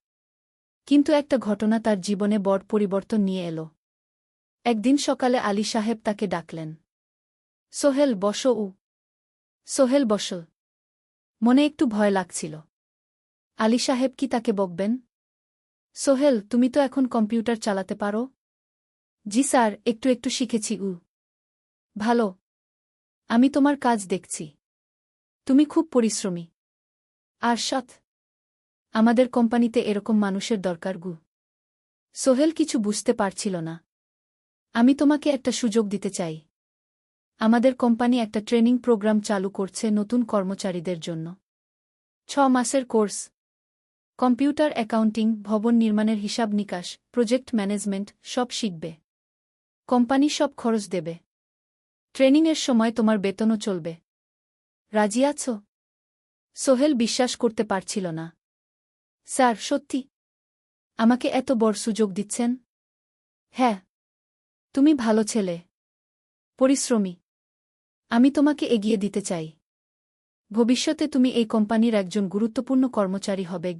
কিন্তু একটা ঘটনা তার জীবনে বড় পরিবর্তন নিয়ে এল। একদিন সকালে আলী সাহেব তাকে ডাকলেন। সোহেল, বসো। সোহেল বসল। মনে একটু ভয় লাগছিল। আলী সাহেব কি তাকে বকবেন? সোহেল, তুমি তো এখন কম্পিউটার চালাতে পারো? জি স্যার, একটু একটু শিখেছি। ভালো। আমি তোমার কাজ দেখছি। তুমি খুব পরিশ্রমী। আর সৎ। আমাদের কোম্পানিতে এরকম মানুষের দরকার গু। সোহেল কিছু বুঝতে পারছিল না। আমি তোমাকে একটা সুযোগ দিতে চাই। আমাদের কোম্পানি একটা ট্রেনিং প্রোগ্রাম চালু করছে নতুন কর্মচারীদের জন্য। ৬ মাসের কোর্স। কম্পিউটার, অ্যাকাউন্টিং, ভবন নির্মাণের হিসাব নিকাশ, প্রজেক্ট ম্যানেজমেন্ট সব শিখবে। কোম্পানি সব খরচ দেবে। ট্রেনিংয়ের সময় তোমার বেতনও চলবে। রাজি আছো? সোহেল বিশ্বাস করতে পারছিল না। স্যার, সত্যি? আমাকে এত বড় সুযোগ দিচ্ছেন? হ্যাঁ। তুমি ভালো ছেলে, পরিশ্রমী। আমি তোমাকে এগিয়ে দিতে চাই। ভবিষ্যতে তুমি এই কোম্পানির একজন গুরুত্বপূর্ণ কর্মচারী হবে।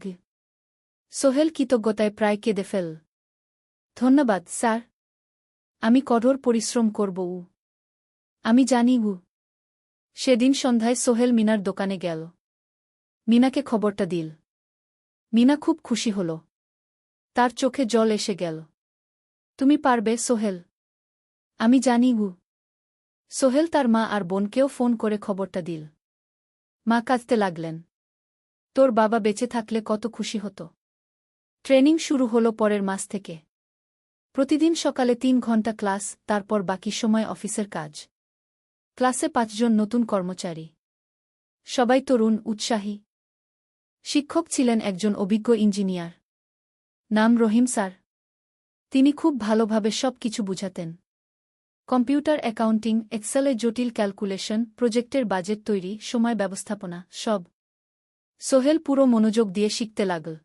সোহেল কৃতজ্ঞতায় প্রায় কেঁদে ফেল। ধন্যবাদ স্যার। আমি কঠোর পরিশ্রম করব। আমি জানি। সেদিন সন্ধ্যায় সোহেল মিনার দোকানে গেল। মিনাকে খবরটা দিল। মিনা খুব খুশি হল। তার চোখে জল এসে গেল। তুমি পারবে সোহেল। আমি জানি। সোহেল তার মা আর বোনকেও ফোন করে খবরটা দিল। মা কাঁদতে লাগলেন। তোর বাবা বেঁচে থাকলে কত খুশি হতো। ট্রেনিং শুরু হলো পরের মাস থেকে। প্রতিদিন সকালে ৩ ঘন্টা ক্লাস, তারপর বাকি সময় অফিসের কাজ। ক্লাসে ৫ জন নতুন কর্মচারী। সবাই তরুণ, উৎসাহী। শিক্ষক ছিলেন একজন অভিজ্ঞ ইঞ্জিনিয়ার। নাম রহিম স্যার। তিনি খুব ভালোভাবে সব কিছু বুঝাতেন। কম্পিউটার, অ্যাকাউন্টিং, এক্সেলে জটিল ক্যালকুলেশন, প্রজেক্টের বাজেট তৈরি, সময় ব্যবস্থাপনা সব। সোহেল পুরো মনোযোগ দিয়ে শিখতে লাগল।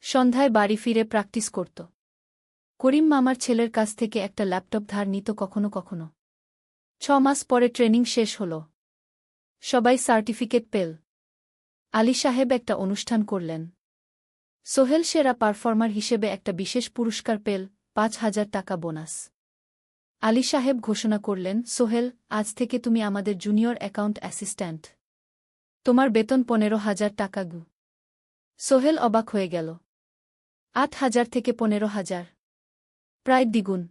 সন্ধ্যায় বাড়ি ফিরে প্র্যাকটিস করত। করিম মামার ছেলের কাছ থেকে একটা ল্যাপটপ ধার নিত কখনো কখনো। ৬ মাস পরে ট্রেনিং শেষ হল। সবাই সার্টিফিকেট পেল। আলী সাহেব একটা অনুষ্ঠান করলেন। সোহেল সেরা পারফর্মার হিসেবে একটা বিশেষ পুরস্কার পেল, ৫,০০০ টাকা বোনাস। আলী সাহেব ঘোষণা করলেন, সোহেল, আজ থেকে তুমি আমাদের জুনিয়র অ্যাকাউন্ট অ্যাসিস্ট্যান্ট। তোমার বেতন ১৫,০০০ টাকা গু। সোহেল অবাক হয়ে গেল। ৮,০০০ থেকে ১৫,০০০, প্রায় দ্বিগুণ।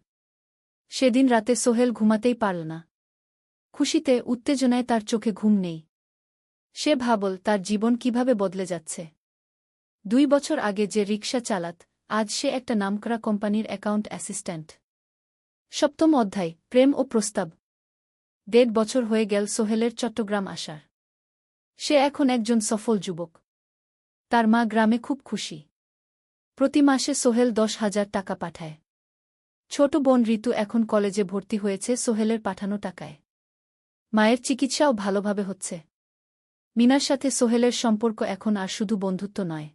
সেদিন রাতে সোহেল ঘুমাতেই পারল না। খুশিতে, উত্তেজনায় তার চোখে ঘুম নেই। সে ভাবল তার জীবন কিভাবে বদলে যাচ্ছে। ২ বছর আগে যে রিকশা চালাত, আজ সে একটা নামকরা কোম্পানির অ্যাকাউন্ট অ্যাসিস্ট্যান্ট। ৭ম অধ্যায়, প্রেম ও প্রস্তাব। ১.৫ বছর হয়ে গেল সোহেলের চট্টগ্রাম আসার। সে এখন একজন সফল যুবক। তার মা গ্রামে খুব খুশি। প্রতি মাসে সোহেল ১০,০০০ টাকা পাঠায়। ছোট বোন ঋতু এখন কলেজে ভর্তি হয়েছে সোহেলের পাঠানো টাকায়। মায়ের চিকিৎসাও ভালোভাবে হচ্ছে। মিনার সাথে সোহেলের সম্পর্ক এখন আর শুধু বন্ধুত্ব নয়।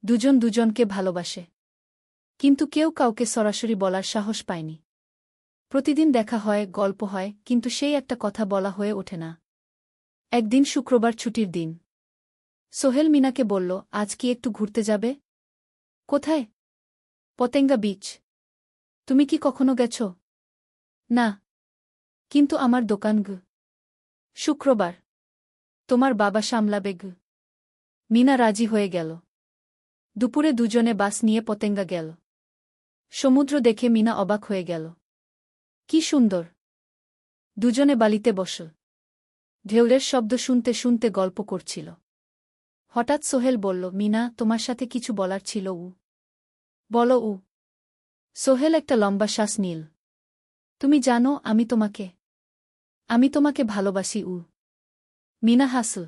দুজন দুজনকে ভালোবাসে। কিন্তু কেউ কাউকে সরাসরি বলার সাহস পায়নি। প্রতিদিন দেখা হয়, গল্প হয়, কিন্তু সেই একটা কথা বলা হয়ে ওঠে না। একদিন শুক্রবার ছুটির দিন। সোহেল মিনাকে বলল, আজ কি একটু ঘুরতে যাবে? কোথায়? পতেঙ্গা বিচ। তুমি কি কখনো গেছ? না। কিন্তু আমার দোকান গু। শুক্রবার। তোমার বাবা সামলাবে গু। মিনা রাজি হয়ে গেল। দুপুরে দুজনে বাস নিয়ে পতেঙ্গা গেল। সমুদ্র দেখে মিনা অবাক হয়ে গেল। কি সুন্দর! দুজনে বালিতে বসল। ঢেউয়ের শব্দ শুনতে শুনতে গল্প করছিল। হঠাৎ সোহেল বলল, মিনা, তোমার সাথে কিছু বলার ছিল। বলো। সোহেল একটা লম্বা শ্বাস নিল। তুমি জানো, আমি তোমাকে ভালোবাসি। মিনা হাসল।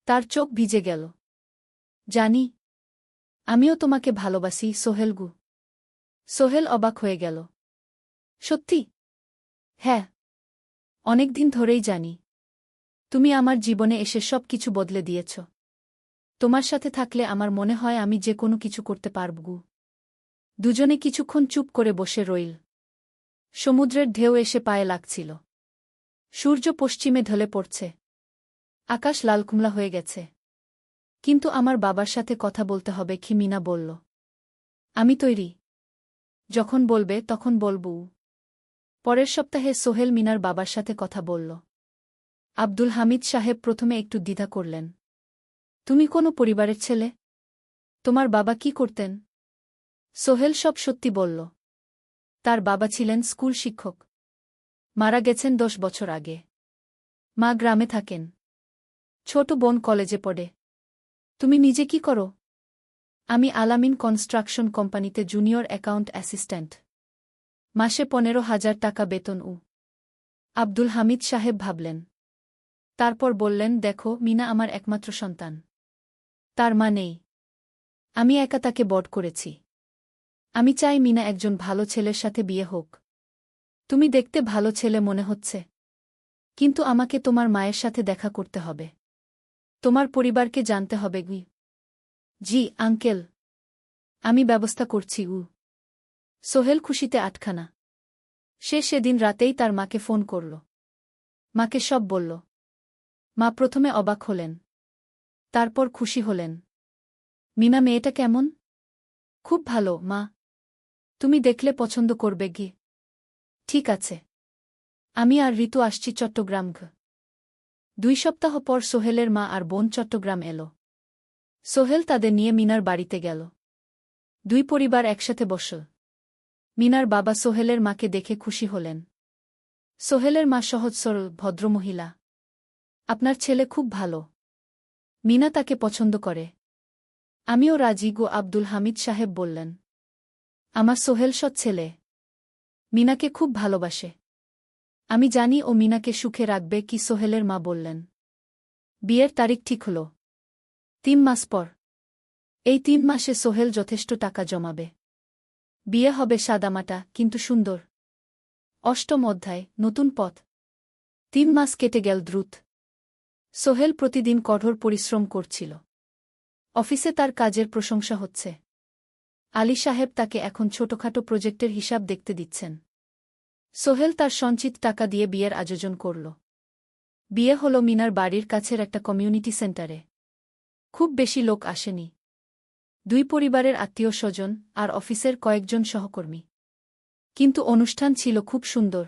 তার চোখ ভিজে গেল। জানি। আমিও তোমাকে ভালোবাসি, সোহেল গু। সোহেল অবাক হয়ে গেল। সত্যি? হ্যাঁ। অনেকদিন ধরেই জানি। তুমি আমার জীবনে এসে সব কিছু বদলে দিয়েছ। তোমার সাথে থাকলে আমার মনে হয় আমি যে কোনো কিছু করতে পারব গু। দুজনে কিছুক্ষণ চুপ করে বসে রইল। সমুদ্রের ঢেউ এসে পায়ে লাগছিল। সূর্য পশ্চিমে ঢলে পড়ছে। আকাশ লালকুমলা হয়ে গেছে। কিন্তু আমার বাবার সাথে কথা বলতে হবে কি? মিনা বলল। আমি তৈরি। যখন বলবে তখন বলবো। পরের সপ্তাহে সোহেল মিনার বাবার সাথে কথা বলল। আব্দুল হামিদ সাহেব প্রথমে একটু দ্বিধা করলেন। তুমি কোনো পরিবারের ছেলে? তোমার বাবা কি করতেন? সোহেল সব সত্যি বলল। তার বাবা ছিলেন স্কুল শিক্ষক। মারা গেছেন ১০ বছর আগে। মা গ্রামে থাকেন। ছোট বোন কলেজে পড়ে। তুমি নিজে কি করো? আমি আলামিন কনস্ট্রাকশন কোম্পানিতে জুনিয়র অ্যাকাউন্ট অ্যাসিস্ট্যান্ট। মাসে ১৫,০০০ টাকা বেতন। আব্দুল হামিদ সাহেব ভাবলেন। তারপর বললেন, দেখো, মিনা আমার একমাত্র সন্তান। তার মা নেই। আমি একা তাকে বড় করেছি। আমি চাই মিনা একজন ভালো ছেলের সাথে বিয়ে হোক। তুমি দেখতে ভালো ছেলে মনে হচ্ছে। কিন্তু আমাকে তোমার মায়ের সাথে দেখা করতে হবে। তোমার পরিবারকে জানতে হবে। জি আঙ্কেল। আমি ব্যবস্থা করছি। সোহেল খুশিতে আটখানা। সে সেদিন রাতেই তার মাকে ফোন করল। মাকে সব বলল। মা প্রথমে অবাক হলেন। তারপর খুশি হলেন। মিনা মেয়েটা কেমন? খুব ভালো, মা। তুমি দেখলে পছন্দ করবে। ঠিক আছে। আমি আর ঋতু আসছি চট্টগ্রাম। ২ সপ্তাহ পর সোহেলের মা আর বোন চট্টগ্রাম এল। সোহেল তাদের নিয়ে মিনার বাড়িতে গেল। ২ পরিবার একসাথে বসল। মিনার বাবা সোহেলের মাকে দেখে খুশি হলেন। সোহেলের মা সহজ সরল ভদ্রমহিলা। আপনার ছেলে খুব ভালো। মিনা তাকে পছন্দ করে। আমিও রাজি। আব্দুল হামিদ সাহেব বললেন। আমার সোহেল সৎ ছেলে। মিনাকে খুব ভালোবাসে। আমি জানি ও মিনাকে সুখে রাখবে। কি? সোহেলের মা বললেন। বিয়ের তারিখ ঠিক হল ৩ মাস পর। এই ৩ মাসে সোহেল যথেষ্ট টাকা জমাবে। বিয়ে হবে সাদামাটা কিন্তু সুন্দর। ৮ম অধ্যায়, নতুন পথ। ৩ মাস কেটে গেল দ্রুত। সোহেল প্রতিদিন কঠোর পরিশ্রম করছিল। অফিসে তার কাজের প্রশংসা হচ্ছে। আলী সাহেব তাকে এখন ছোটখাটো প্রজেক্টের হিসাব দেখতে দিচ্ছেন। সোহেল তার সঞ্চিত টাকা দিয়ে বিয়ের আয়োজন করল। বিয়ে হল মিনার বাড়ির কাছের একটা কমিউনিটি সেন্টারে। খুব বেশি লোক আসেনি। দুই পরিবারের আত্মীয়স্বজন আর অফিসের কয়েকজন সহকর্মী। কিন্তু অনুষ্ঠান ছিল খুব সুন্দর।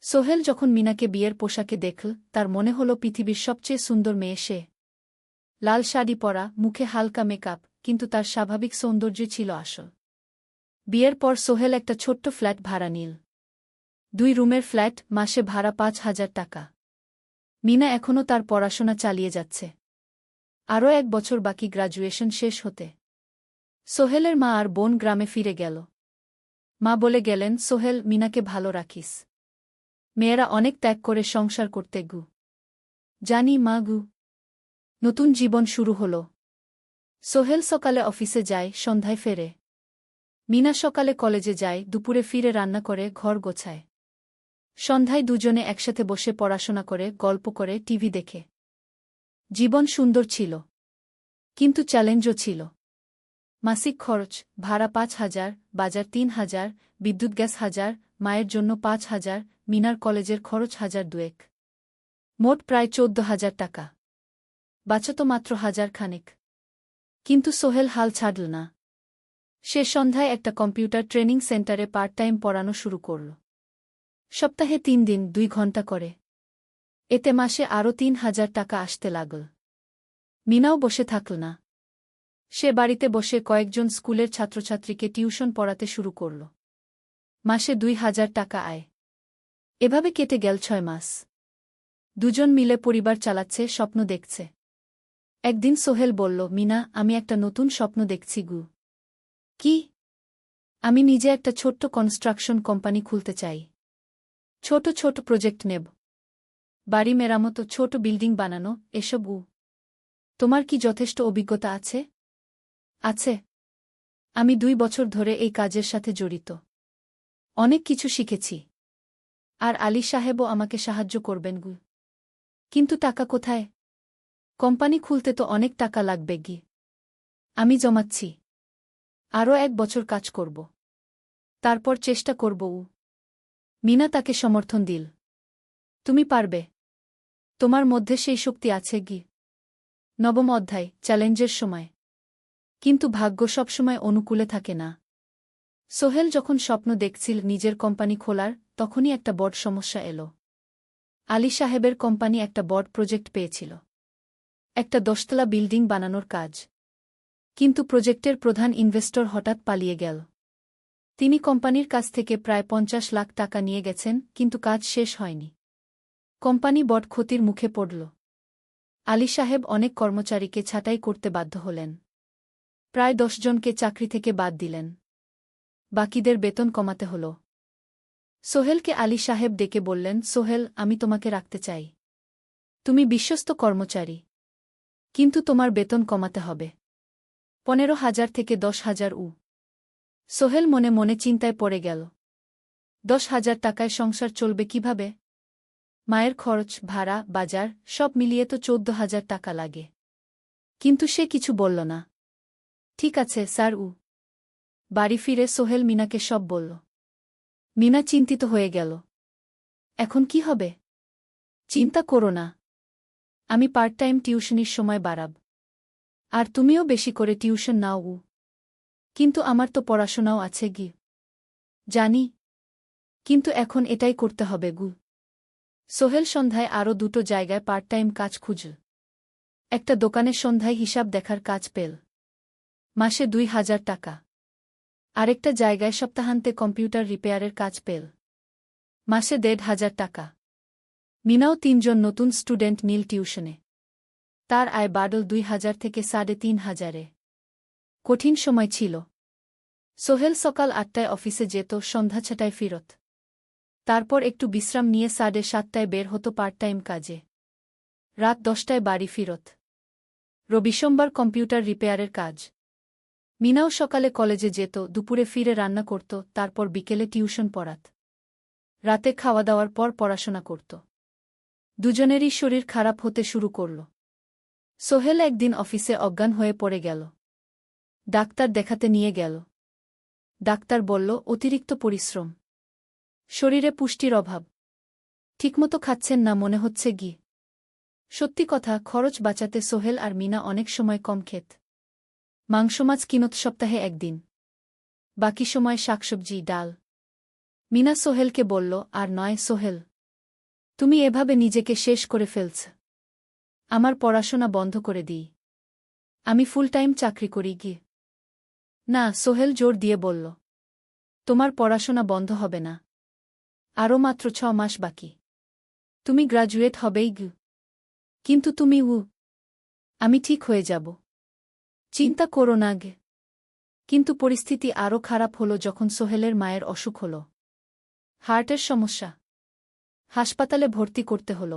সোহেল যখন মিনাকে বিয়ের পোশাকে দেখল, তার মনে হল পৃথিবীর সবচেয়ে সুন্দর মেয়ে সে। লাল শাড়ি পরা, মুখে হালকা মেকআপ, কিন্তু তার স্বাভাবিক সৌন্দর্য ছিল আসল। বিয়ের পর সোহেল একটা ছোট্ট ফ্ল্যাট ভাড়া নিল। 2 রুমের ফ্ল্যাট, মাসে ভাড়া 5,000 টাকা। মিনা এখনও তার পড়াশোনা চালিয়ে যাচ্ছে। আরও 1 বছর বাকি গ্র্যাজুয়েশন শেষ হতে। সোহেলের মা আর বোন গ্রামে ফিরে গেল। মা বলে গেলেন, সোহেল, মিনাকে ভালো রাখিস। মেয়েরা অনেক ত্যাগ করে সংসার করতে গু। জানি মা গু। নতুন জীবন শুরু হল। সোহেল সকালে অফিসে যায়, সন্ধ্যায় ফেরে। মিনা সকালে কলেজে যায়, দুপুরে ফিরে রান্না করে, ঘর গোছায়। সন্ধ্যায় দুজনে একসাথে বসে পড়াশোনা করে, গল্প করে, টিভি দেখে। জীবন সুন্দর ছিল। কিন্তু চ্যালেঞ্জও ছিল। মাসিক খরচ, ভাড়া 5,000, বাজার 3,000, বিদ্যুৎ গ্যাস 1,000, মায়ের জন্য 5,000, মিনার কলেজের খরচ 1,200। মোট প্রায় 14,000 টাকা। বাঁচত মাত্র 1,000 খানেক। কিন্তু সোহেল হাল ছাড়ল না। সে সন্ধ্যায় একটা কম্পিউটার ট্রেনিং সেন্টারে পার্ট টাইম পড়ানো শুরু করল। সপ্তাহে 3 দিন 2 ঘন্টা করে। এতে মাসে আরও 3,000 টাকা আসতে লাগল। মিনাও বসে থাকল না। সে বাড়িতে বসে কয়েকজন স্কুলের ছাত্রছাত্রীকে টিউশন পড়াতে শুরু করল। মাসে 2,000 টাকা আয়। এভাবে কেটে গেল 6 মাস। দুজন মিলে পরিবার চালাচ্ছে, স্বপ্ন দেখছে। একদিন সোহেল বলল, মিনা, আমি একটা নতুন স্বপ্ন দেখছি গু। কি? আমি নিজে একটা ছোট্ট কনস্ট্রাকশন কোম্পানি খুলতে চাই। ছোট ছোট প্রজেক্ট নেব। বাড়ি মেরামত, ছোট বিল্ডিং বানানো, এসব। তোমার কি যথেষ্ট অভিজ্ঞতা আছে? আছে। আমি 2 বছর ধরে এই কাজের সাথে জড়িত। অনেক কিছু শিখেছি। আর আলী সাহেবও আমাকে সাহায্য করবেন গু। কিন্তু টাকা কোথায়? কোম্পানি খুলতে তো অনেক টাকা লাগবে গি। আমি জমাচ্ছি। আরও 1 বছর কাজ করব। তারপর চেষ্টা করব। মিনা তাকে সমর্থন দিল। তুমি পারবে। তোমার মধ্যে সেই শক্তি আছে গি। 9ম অধ্যায়, চ্যালেঞ্জের সময়। কিন্তু ভাগ্য সবসময় অনুকূলে থাকে না। সোহেল যখন স্বপ্ন দেখছিল নিজের কোম্পানি খোলার, তখনই একটা বড় সমস্যা এল। আলী সাহেবের কোম্পানি একটা বড় প্রজেক্ট পেয়েছিল। একটা 10তলা বিল্ডিং বানানোর কাজ। কিন্তু প্রজেক্টের প্রধান ইনভেস্টর হঠাৎ পালিয়ে গেল। তিনি কোম্পানির কাছ থেকে প্রায় 50 লাখ টাকা নিয়ে গেছেন, কিন্তু কাজ শেষ হয়নি। কোম্পানি বড় ক্ষতির মুখে পড়ল। আলী সাহেব অনেক কর্মচারীকে ছাঁটাই করতে বাধ্য হলেন। প্রায় 10 জনকে চাকরি থেকে বাদ দিলেন। বাকিদের বেতন কমাতে হল। সোহেলকে আলী সাহেব ডেকে বললেন, সোহেল, আমি তোমাকে রাখতে চাই। তুমি বিশ্বস্ত কর্মচারী। কিন্তু তোমার বেতন কমাতে হবে। 15,000 থেকে 10,000। সোহেল মনে মনে চিন্তায় পড়ে গেল। 10,000 টাকায় সংসার চলবে কিভাবে? মায়ের খরচ, ভাড়া, বাজার, সব মিলিয়ে তো 14,000 টাকা লাগে। কিন্তু সে কিছু বলল না। ঠিক আছে স্যার। বাড়ি ফিরে সোহেল মিনাকে সব বলল। মিনা চিন্তিত হয়ে গেল। এখন কি হবে? চিন্তা করো না। আমি পার্ট টাইম টিউশনির সময় বাড়াব। আর তুমিও বেশি করে টিউশন নাও। কিন্তু আমার তো পড়াশোনাও আছে গি। জানি। কিন্তু এখন এটাই করতে হবে গু। সোহেল সন্ধ্যায় আরও 2টো জায়গায় পার্ট টাইম কাজ খুঁজল। একটা দোকানে সন্ধ্যায় হিসাব দেখার কাজ পেল। মাসে 2,000 টাকা। আরেকটা জায়গায় সপ্তাহান্তে কম্পিউটার রিপেয়ারের কাজ পেল। মাসে 1,500 টাকা। মিনাও 3 জন নতুন স্টুডেন্ট নিল টিউশনে। তার আয় বাড়ল 2,000 থেকে 3,500-এ। কঠিন সময় ছিল। সোহেল সকাল 8টায় অফিসে যেত, সন্ধ্যা 6টায় ফিরত। তারপর একটু বিশ্রাম নিয়ে 7:30টায় বের হতো পার্ট টাইম কাজে। রাত 10টায় বাড়ি ফিরত। রবি সোমবার কম্পিউটার রিপেয়ারের কাজ। মিনাও সকালে কলেজে যেত, দুপুরে ফিরে রান্না করত, তারপর বিকেলে টিউশন পড়াত। রাতে খাওয়া দাওয়ার পর পড়াশোনা করত। দুজনেরই শরীর খারাপ হতে শুরু করল। সোহেল একদিন অফিসে অজ্ঞান হয়ে পড়ে গেল। ডাক্তার দেখাতে নিয়ে গেল। ডাক্তার বলল, অতিরিক্ত পরিশ্রম। শরীরে পুষ্টির অভাব। ঠিকমতো খাচ্ছেন না মনে হচ্ছে গি। সত্যি কথা, খরচ বাঁচাতে সোহেল আর মিনা অনেক সময় কম খেত। মাংস মাছ কিনত সপ্তাহে একদিন। বাকি সময় শাকসবজি ডাল। মিনা সোহেলকে বলল, আর নয় সোহেল, তুমি এভাবে নিজেকে শেষ করে ফেলছ। আমার পড়াশোনা বন্ধ করে দিই। আমি ফুল টাইম চাকরি করি গিয়ে। না, সোহেল জোর দিয়ে বলল, তোমার পড়াশোনা বন্ধ হবে না। আরও মাত্র 6 মাস বাকি। তুমি গ্রাজুয়েট হবেই গু। কিন্তু তুমি আমি ঠিক হয়ে যাব। চিন্তা করো না গে। কিন্তু পরিস্থিতি আরও খারাপ হলো যখন সোহেলের মায়ের অসুখ হল। হার্টের সমস্যা। হাসপাতালে ভর্তি করতে হল।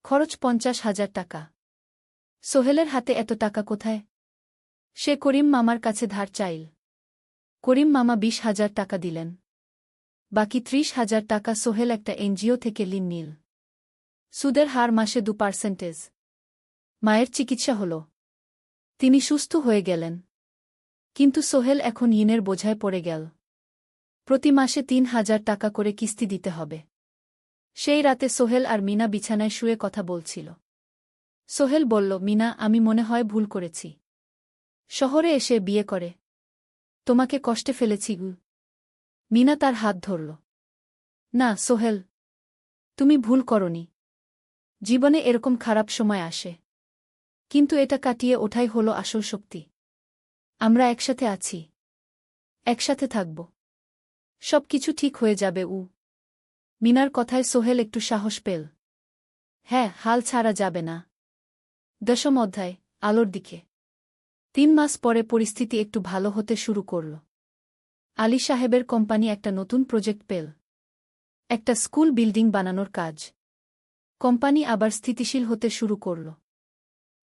খরচ 50,000 টাকা। সোহেলের হাতে এত টাকা কোথায়? সে করিম মামার কাছে ধার চাইল। করিম মামা 20,000 টাকা দিলেন। বাকি 30,000 টাকা সোহেল একটা এনজিও থেকে ঋণ নিল। সুদের হার মাসে 2%। মায়ের চিকিৎসা হল। তিনি সুস্থ হয়ে গেলেন। কিন্তু সোহেল এখন ঋণের বোঝায় পড়ে গেল। প্রতি মাসে 3,000 টাকা করে কিস্তি দিতে হবে। সেই রাতে সোহেল আর মিনা বিছানায় শুয়ে কথা বলছিল। সোহেল বলল, মিনা, আমি মনে হয় ভুল করেছি। শহরে এসে বিয়ে করে তোমাকে কষ্টে ফেলেছি গু। মিনা তার হাত ধরল। না সোহেল, তুমি ভুল করনি। জীবনে এরকম খারাপ সময় আসে, কিন্তু এটা কাটিয়ে ওঠাই হলো আসল শক্তি। আমরা একসাথে আছি, একসাথে থাকব। সব কিছু ঠিক হয়ে যাবে। মিনার কথায় সোহেল একটু সাহস পেল। হ্যাঁ, হাল ছাড়া যাবে না। 10ম অধ্যায়, আলোর দিকে। 3 মাস পরে পরিস্থিতি একটু ভালো হতে শুরু করল। আলী সাহেবের কোম্পানি একটা নতুন প্রজেক্ট পেল। একটা স্কুল বিল্ডিং বানানোর কাজ। কোম্পানি আবার স্থিতিশীল হতে শুরু করল।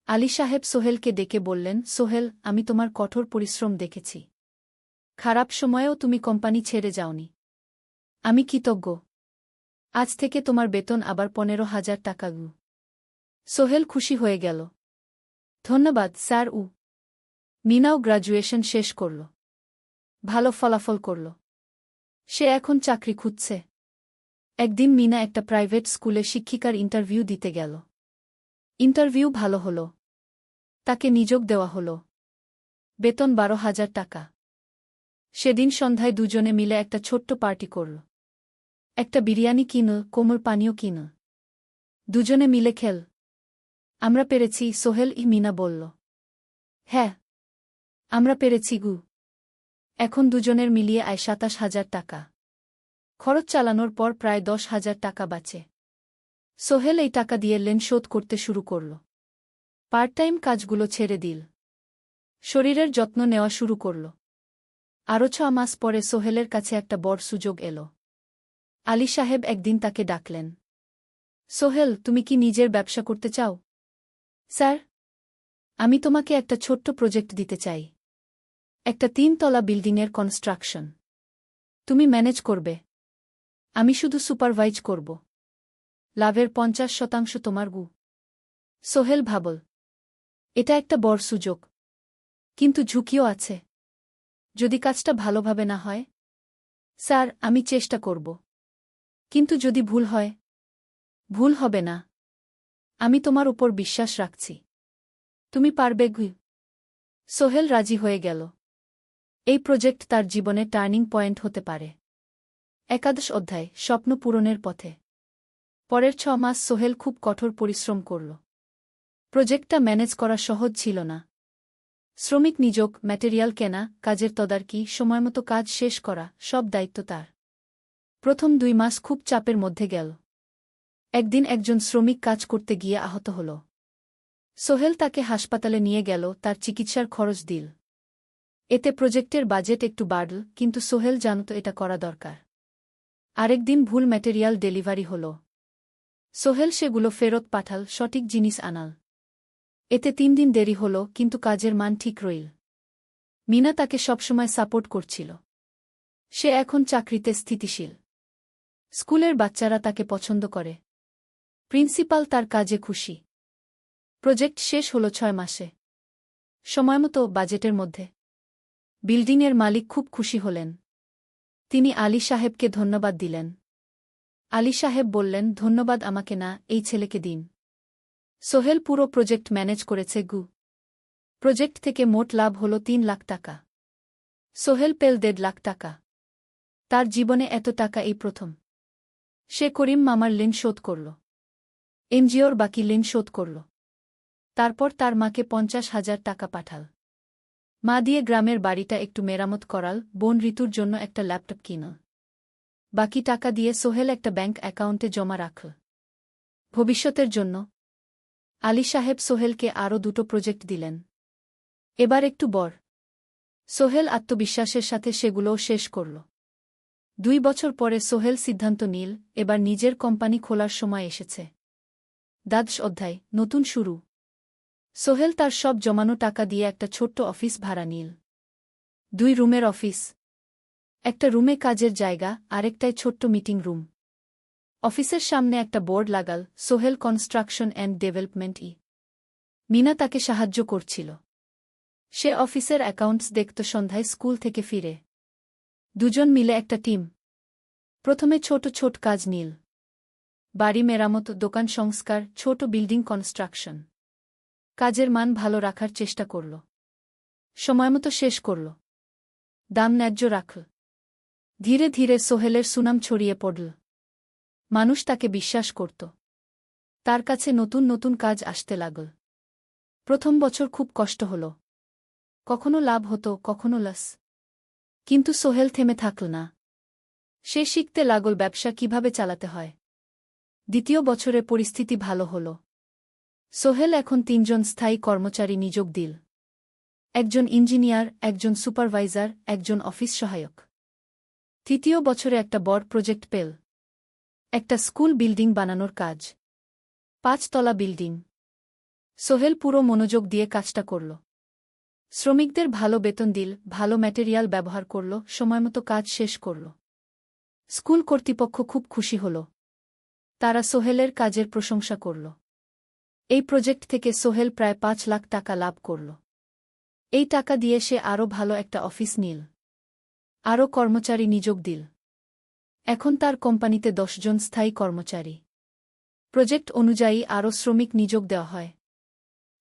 আলী সাহেব সোহেলকে ডেকে বললেন, সোহেল, আমি তোমার কঠোর পরিশ্রম দেখেছি। খারাপ সময়েও তুমি কোম্পানি ছেড়ে যাওনি। আমি কৃতজ্ঞ। আজ থেকে তোমার বেতন আবার 15,000 টাকা গু। সোহেল খুশি হয়ে গেল। ধন্যবাদ স্যার। মিনাও গ্র্যাজুয়েশন শেষ করল। ভালো ফলাফল করল। সে এখন চাকরি খুঁজছে। একদিন মিনা একটা প্রাইভেট স্কুলে শিক্ষিকার ইন্টারভিউ দিতে গেল। ইন্টারভিউ ভালো হল। তাকে নিযোগ দেওয়া হল। বেতন 12,000 টাকা। সেদিন সন্ধ্যায় দুজনে মিলে একটা ছোট্ট পার্টি করল। একটা বিরিয়ানি কিনল, কোমল পানীয় কিনল। দুজনে মিলে খেল। আমরা পেরেছি সোহেল। মিনা বলল। হ্যাঁ, আমরা পেরেছি গু। এখন দুজনের মিলিয়ে আয় 27,000 টাকা। খরচ চালানোর পর প্রায় 10,000 টাকা বাঁচে। সোহেল এই টাকা দিয়ে লেন শোধ করতে শুরু করল। পার্ট টাইম কাজগুলো ছেড়ে দিল। শরীরের যত্ন নেওয়া শুরু করল। আরও 6 মাস পরে সোহেলের কাছে একটা বড় সুযোগ এল। আলী সাহেব একদিন তাকে ডাকলেন। সোহেল, তুমি কি নিজের ব্যবসা করতে চাও? স্যার, আমি তোমাকে একটা ছোট্ট প্রজেক্ট দিতে চাই। একটা 3 তলা বিল্ডিংয়ের কনস্ট্রাকশন। তুমি ম্যানেজ করবে, আমি শুধু সুপারভাইজ করব। লাভের 50% তোমার গু। সোহেল ভাবল, এটা একটা বড় সুযোগ, কিন্তু ঝুঁকিও আছে। যদি কাজটা ভালোভাবে না হয়? স্যার, আমি চেষ্টা করব। কিন্তু যদি ভুল হয়? ভুল হবে না। আমি তোমার উপর বিশ্বাস রাখছি। তুমি পারবে গু। সোহেল রাজি হয়ে গেল। এই প্রজেক্ট তার জীবনে টার্নিং পয়েন্ট হতে পারে। 11 অধ্যায়, স্বপ্ন পূরণের পথে। পরের 6 মাস সোহেল খুব কঠোর পরিশ্রম করল। প্রজেক্টটা ম্যানেজ করা সহজ ছিল না। শ্রমিক নিযোগ, ম্যাটেরিয়াল কেনা, কাজের তদারকি, সময়মতো কাজ শেষ করা, সব দায়িত্ব তার। প্রথম 2 মাস খুব চাপের মধ্যে গেল। একদিন একজন শ্রমিক কাজ করতে গিয়ে আহত হল। সোহেল তাকে হাসপাতালে নিয়ে গেল, তার চিকিৎসার খরচ দিল। এতে প্রজেক্টের বাজেট একটু বাড়ল, কিন্তু সোহেল জানত এটা করা দরকার। আরেকদিন ভুল ম্যাটেরিয়াল ডেলিভারি হল। সোহেল সেগুলো ফেরত পাঠাল, সঠিক জিনিস আনাল। এতে 3 দিন দেরি হল, কিন্তু কাজের মান ঠিক রইল। মিনা তাকে সবসময় সাপোর্ট করছিল। সে এখন চাকরিতে স্থিতিশীল। স্কুলের বাচ্চারা তাকে পছন্দ করে। প্রিন্সিপাল তার কাজে খুশি। প্রজেক্ট শেষ হল 6 মাসে। সময়মতো, বাজেটের মধ্যে। বিল্ডিংয়ের মালিক খুব খুশি হলেন। তিনি আলী সাহেবকে ধন্যবাদ দিলেন। আলী সাহেব বললেন, ধন্যবাদ আমাকে না, এই ছেলেকে দিন। সোহেল পুরো প্রজেক্ট ম্যানেজ করেছে গু। প্রজেক্ট থেকে মোট লাভ হল ৩ লাখ টাকা। সোহেল পেল ১.৫ লাখ টাকা। তার জীবনে এত টাকা এই প্রথম। সে করিম মামার ঋণ শোধ করল, এনজিওর বাকি ঋণ শোধ করল, তারপর তার মাকে ৫০,০০০ টাকা পাঠাল। মা দিয়ে গ্রামের বাড়িটা একটু মেরামত করাল, বোন ঋতুর জন্য একটা ল্যাপটপ কিনল। বাকি টাকা দিয়ে সোহেল একটা ব্যাংক অ্যাকাউন্টে জমা রাখল ভবিষ্যতের জন্য। আলী সাহেব সোহেলকে আরও ২টো প্রজেক্ট দিলেন। এবার একটু বড়। সোহেল আত্মবিশ্বাসের সাথে সেগুলোও শেষ করল। ২ বছর পরে সোহেল সিদ্ধান্ত নিল, এবার নিজের কোম্পানি খোলার সময় এসেছে। দ্বাদশ অধ্যায়, নতুন শুরু। সোহেল তার সব জমানো টাকা দিয়ে একটা ছোট্ট অফিস ভাড়া নিল। ২ রুমের অফিস। একটা রুমে কাজের জায়গা, আরেকটায় ছোট্ট মিটিং রুম। অফিসের সামনে একটা বোর্ড লাগাল, Sohel construction and development. Mina তাকে সাহায্য করছিল। সে অফিসের অ্যাকাউন্টস দেখত সন্ধ্যায় স্কুল থেকে ফিরে। দুজন মিলে একটা টিম। প্রথমে ছোট ছোট কাজ নিল। বাড়ি মেরামত, দোকান সংস্কার, ছোট বিল্ডিং কনস্ট্রাকশন। কাজের মান ভালো রাখার চেষ্টা করল। সময়মতো শেষ করল। দাম ন্যায্য রাখল। ধীরে ধীরে সোহেলের সুনাম ছড়িয়ে পড়ল। মানুষ তাকে বিশ্বাস করত। তার কাছে নতুন নতুন কাজ আসতে লাগল। প্রথম বছর খুব কষ্ট হল। কখনো লাভ হতো, কখনো লস। কিন্তু সোহেল থেমে থাকল না। সে শিখতে লাগল ব্যবসা কিভাবে চালাতে হয়। দ্বিতীয় বছরে পরিস্থিতি ভালো হল। সোহেল এখন ৩ জন স্থায়ী কর্মচারী নিয়োগ দিল। একজন ইঞ্জিনিয়ার, একজন সুপারভাইজার, একজন অফিস সহায়ক। তৃতীয় বছরে একটা বড় প্রজেক্ট পেল। একটা স্কুল বিল্ডিং বানানোর কাজ। ৫ তলা বিল্ডিং। সোহেল পুরো মনোযোগ দিয়ে কাজটা করল। শ্রমিকদের ভালো বেতন দিল, ভালো ম্যাটেরিয়াল ব্যবহার করল, সময়মতো কাজ শেষ করল। স্কুল কর্তৃপক্ষ খুব খুশি হল। তারা সোহেলের কাজের প্রশংসা করল। এই প্রজেক্ট থেকে সোহেল প্রায় ৫ লাখ টাকা লাভ করল। এই টাকা দিয়ে সে আরও ভালো একটা অফিস নিল। আরও কর্মচারী নিয়োগ দিল। এখন তার কোম্পানিতে ১০ জন স্থায়ী কর্মচারী। প্রজেক্ট অনুযায়ী আরও শ্রমিক নিয়োগ দেওয়া হয়।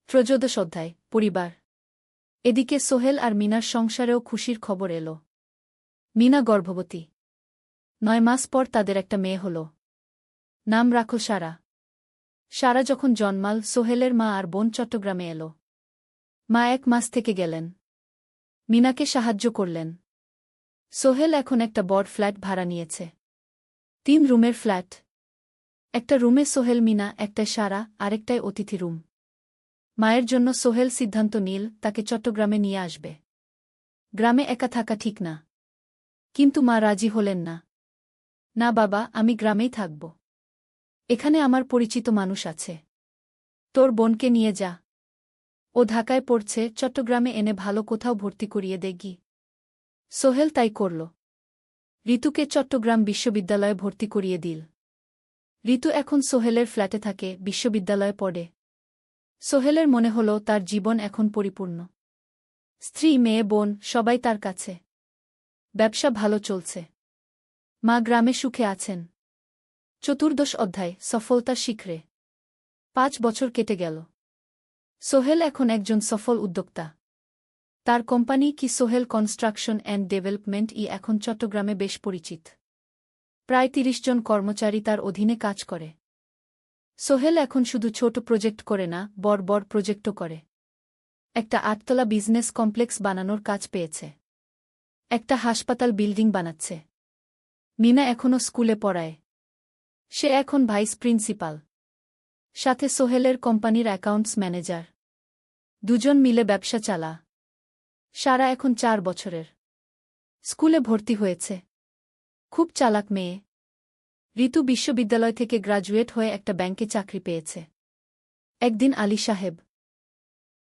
ত্রয়োদশ অধ্যায়, পরিবার। এদিকে সোহেল আর মিনার সংসারেও খুশির খবর এল। মিনা গর্ভবতী। ৯ মাস পর তাদের একটা মেয়ে হল। নাম রাখল সারা। সারা যখন জন্মাল, সোহেলের মা আর বোন চট্টগ্রামে এল। মা ১ মাস থেকে গেলেন। মিনাকে সাহায্য করলেন। সোহেল এখন একটা বড় ফ্ল্যাট ভাড়া নিয়েছে। ৩ রুমের ফ্ল্যাট। একটা রুমে সোহেল, মিনা, একটায় সারা, আরেকটায় অতিথি রুম। মায়ের জন্য সোহেল সিদ্ধান্ত নিল তাকে চট্টগ্রামে নিয়ে আসবে। গ্রামে একা থাকা ঠিক না। কিন্তু মা রাজি হলেন না। না বাবা, আমি গ্রামেই থাকব। এখানে আমার পরিচিত মানুষ আছে। তোর বোনকে নিয়ে যা। ও ঢাকায় পড়ছে, চট্টগ্রামে এনে ভালো কোথাও ভর্তি করিয়ে দেগি। সোহেল তাই করল। ঋতুকে চট্টগ্রাম বিশ্ববিদ্যালয়ে ভর্তি করিয়ে দিল। ঋতু এখন সোহেলের ফ্ল্যাটে থাকে, বিশ্ববিদ্যালয়ে পড়ে। সোহেলের মনে হল তার জীবন এখন পরিপূর্ণ। স্ত্রী, মেয়ে, বোন সবাই তার কাছে। ব্যবসা ভালো চলছে। মা গ্রামে সুখে আছেন। চতুর্দশ অধ্যায়, সফলতার শিখরে। ৫ বছর কেটে গেল। সোহেল এখন একজন সফল উদ্যোক্তা। তার কোম্পানি কি সোহেল কনস্ট্রাকশন অ্যান্ড ডেভেলপমেন্ট এখন চট্টগ্রামে বেশ পরিচিত। প্রায় ৩০ জন কর্মচারী তার অধীনে কাজ করে। সোহেল এখন শুধু ছোট প্রজেক্ট করে না, বড় বড় প্রজেক্টও করে। একটা ৮ তলা বিজনেস কমপ্লেক্স বানানোর কাজ পেয়েছে। একটা হাসপাতাল বিল্ডিং বানাচ্ছে। মিনা এখনও স্কুলে পড়ায়। সে এখন ভাইস প্রিন্সিপাল। সাথে সোহেলের কোম্পানির অ্যাকাউন্টস ম্যানেজার। দুজন মিলে ব্যবসা চালা। সারা এখন ৪ বছরের। স্কুলে ভর্তি হয়েছে। খুব চালাক মেয়ে। ঋতু বিশ্ববিদ্যালয় থেকে গ্রাজুয়েট হয়ে একটা ব্যাংকে চাকরি পেয়েছে। একদিন আলী সাহেব